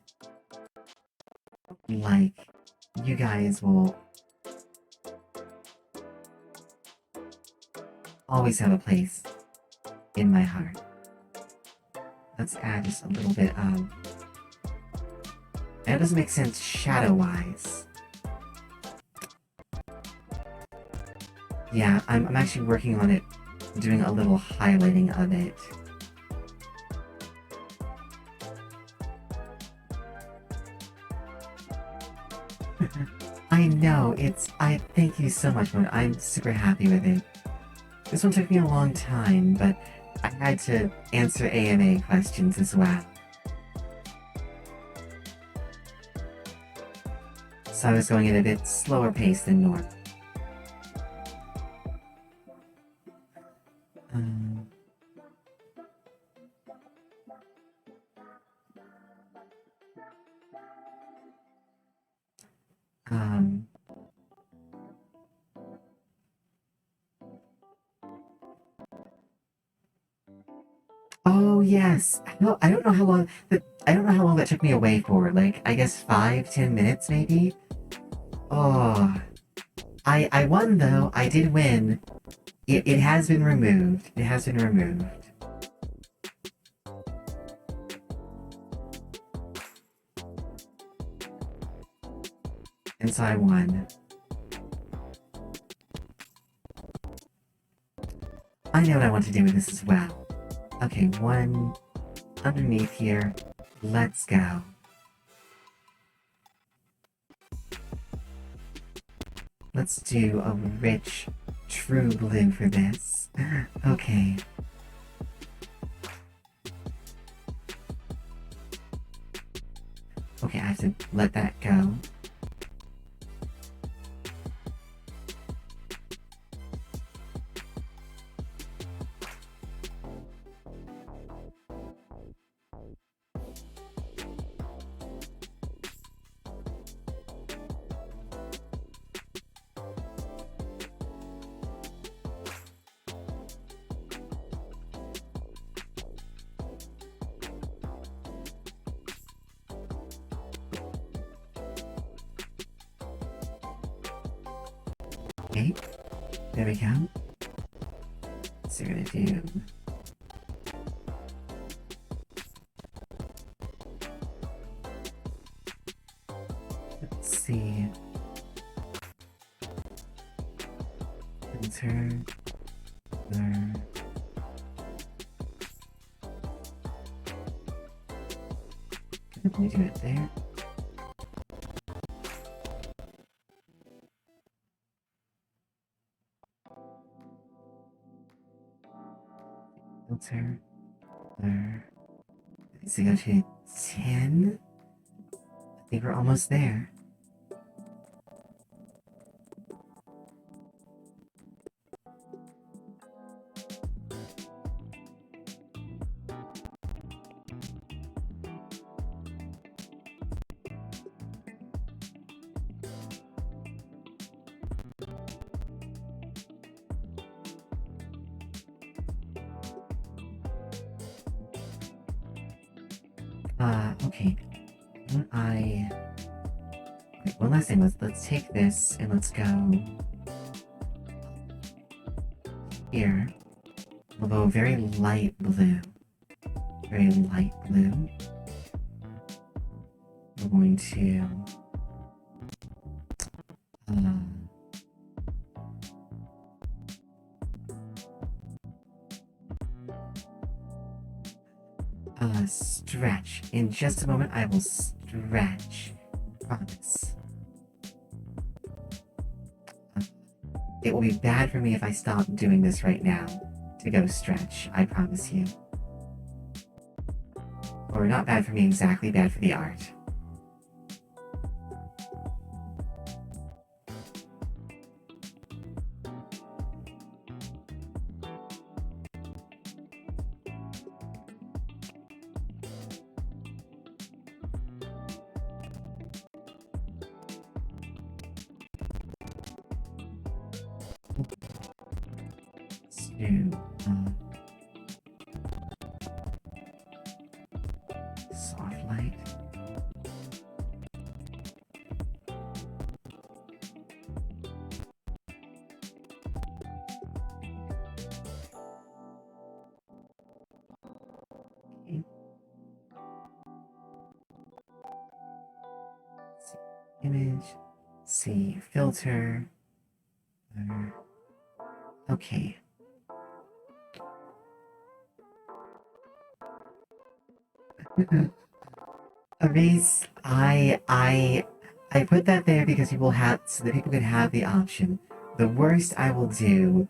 like, you guys will always have a place in my heart. Let's add just a little bit of... That doesn't make sense shadow-wise. Yeah, I'm actually working on it, doing a little highlighting of it. I know, I thank you so much, Mona. I'm super happy with it. This one took me a long time, but I had to answer AMA questions as well. So I was going at a bit slower pace than normal. Um, um, oh yes. No, I don't know how long I don't know how long that took me away for. Like, I guess 5, 10 minutes maybe. Oh, I won though. I did win. It has been removed. It has been removed. And so I won. I know what I want to do with this as well. Okay, one underneath here. Let's go. Let's do a rich, true blue for this. Okay. Okay, I have to let that go. Okay, there we go. So we're gonna do... Let's see... Enter... There... Can we do it there? Filter... There... So go to 10? I think we're almost there. Okay. Wait, one last thing, let's take this and let's go... Here. We'll go very light blue. Very light blue. We're going to... stretch. In just a moment, I will stretch. Promise. It will be bad for me if I stop doing this right now to go stretch. I promise you. Or not bad for me exactly, bad for the art. Soft light. Okay. See image. See filter. Okay. Erase. I put that there because people had so that people could have the option. The worst I will do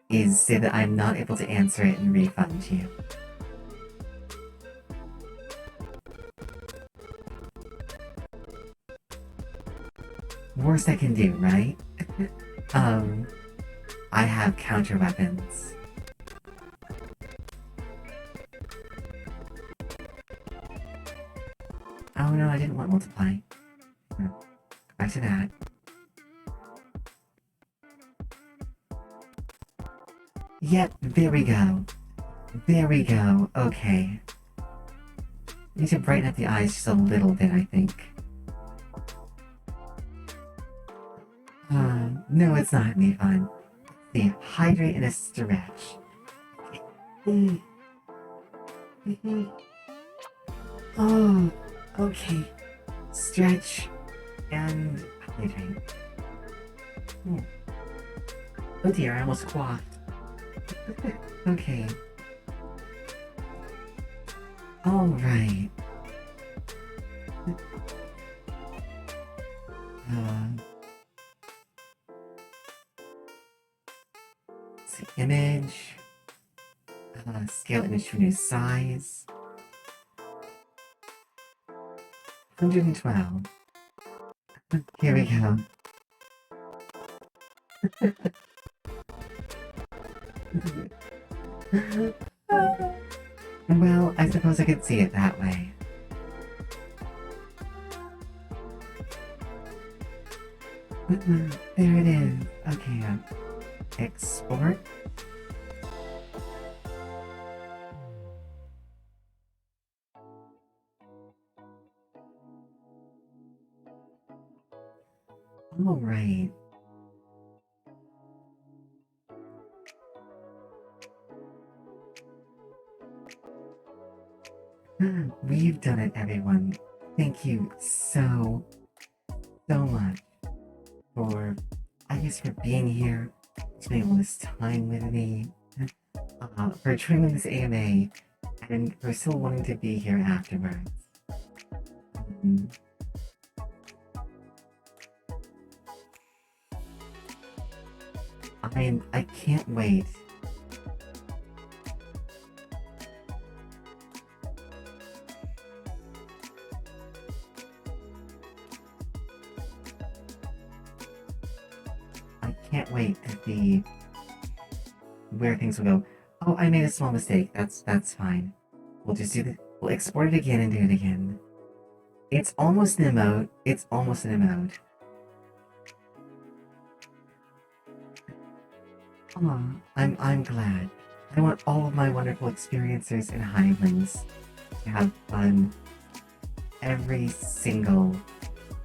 is say that I'm not able to answer it and refund you. Worst I can do, right? I have counter weapons. Oh no, I didn't want multiply. No. Back to that. Yep, there we go. There we go, okay. Need to brighten up the eyes just a little bit, I think. No, it's not any fun. See, hydrate and a stretch. Okay. Oh, okay. Stretch and hydrate. Oh dear, I almost quaffed. Okay. Alright. See, image. Scale image to new size. 112. Here we go. Well, I suppose I could see it that way. There it is. Okay, export. Alright. We've done it, everyone. Thank you so much for, I guess, for being here, spending all this time with me, for joining this AMA, and for still wanting to be here afterwards. Um, I can't wait. I can't wait to see where things will go. Oh, I made a small mistake. That's fine. We'll just do the we'll export it again and do it again. It's almost an emote. It's almost an emote. Aw, I'm glad. I want all of my wonderful experiencers in Highlands to have fun every single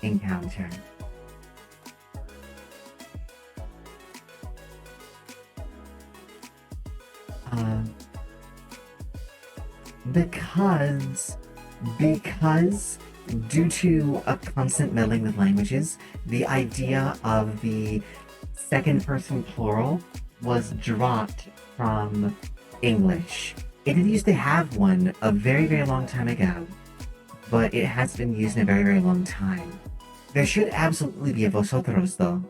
encounter. Uh, because because due to a constant meddling with languages, the idea of the second person plural was dropped from English. It did used to have one a very long time ago, but it has been used in a very long time. There should absolutely be a vosotros though.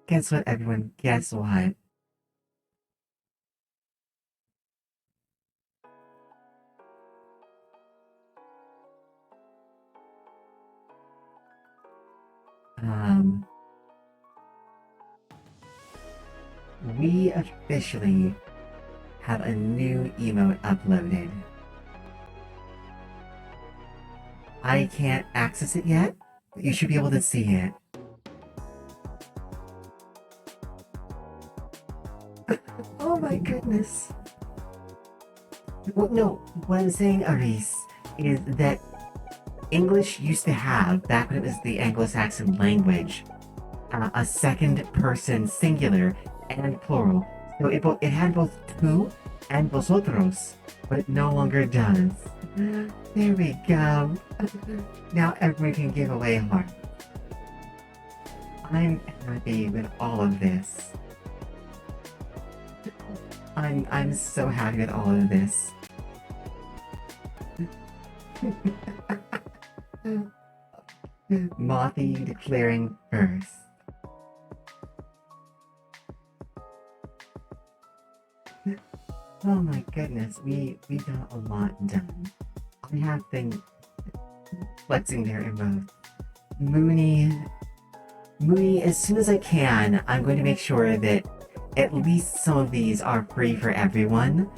Guess what, everyone? Guess what? Um, we officially have a new emote uploaded. I can't access it yet, but you should be able to see it. Oh my goodness. Well, no, what I'm saying, Aris, is that English used to have, back when it was the Anglo-Saxon language, a second person singular and plural. So it had both tú and vosotros, but it no longer does. There we go. Now everyone can give away heart. I'm happy with all of this. I'm so happy with all of this. Mothy declaring first. Oh my goodness, we got a lot done. I have been flexing their emotes. Mooney, as soon as I can, I'm going to make sure that at least some of these are free for everyone.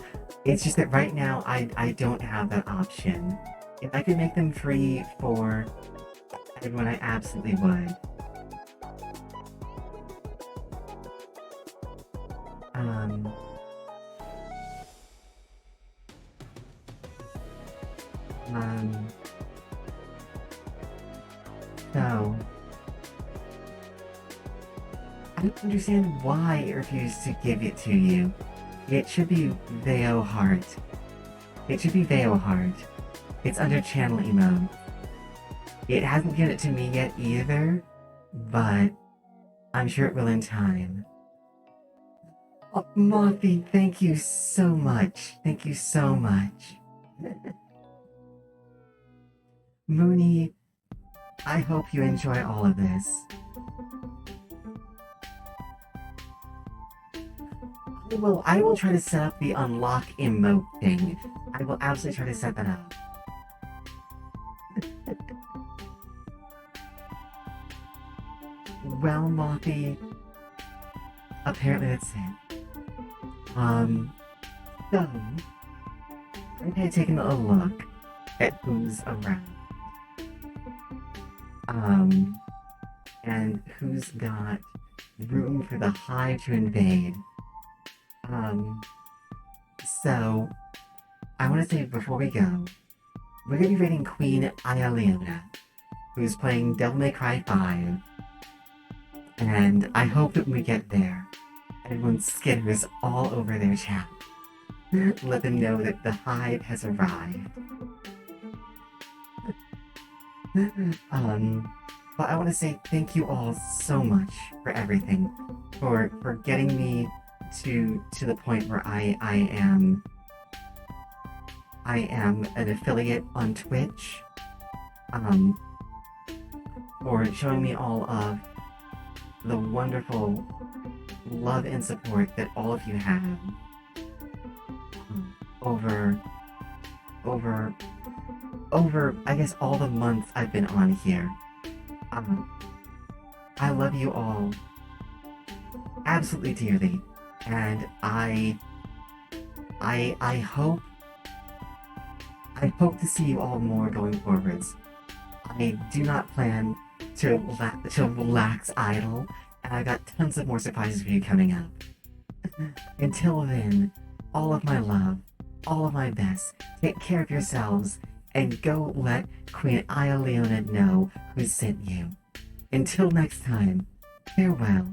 It's just that right now I don't have that option. If I could make them free for everyone, I absolutely would. Um, um, so I don't understand why it refused to give it to you. It should be Veo Heart. It should be Veo Heart. It's under channel emote. It hasn't given it to me yet either, but I'm sure it will in time. Oh, Mothy, thank you so much. Thank you so much. Mooney, I hope you enjoy all of this. I will try to set up the unlock emote thing. I will absolutely try to set that up. Well, Mothy, apparently that's it. So, I had taken a look at who's around. And who's got room for the hive to invade. So, I want to say before we go, we're going to be rating Queen Ayaleona, who's playing Devil May Cry 5. And I hope that when we get there, everyone skitters all over their chat. Let them know that the hive has arrived. But I want to say thank you all so much for everything, for getting me to the point where I am an affiliate on Twitch. For showing me all of the wonderful love and support that all of you have over I guess all the months I've been on here. I love you all absolutely dearly, and I hope to see you all more going forwards. I do not plan to relax idle, and I got tons of more surprises for you coming up. Until then, all of my love, all of my best. Take care of yourselves, and go let Queen Ialeona know who sent you. Until next time, farewell.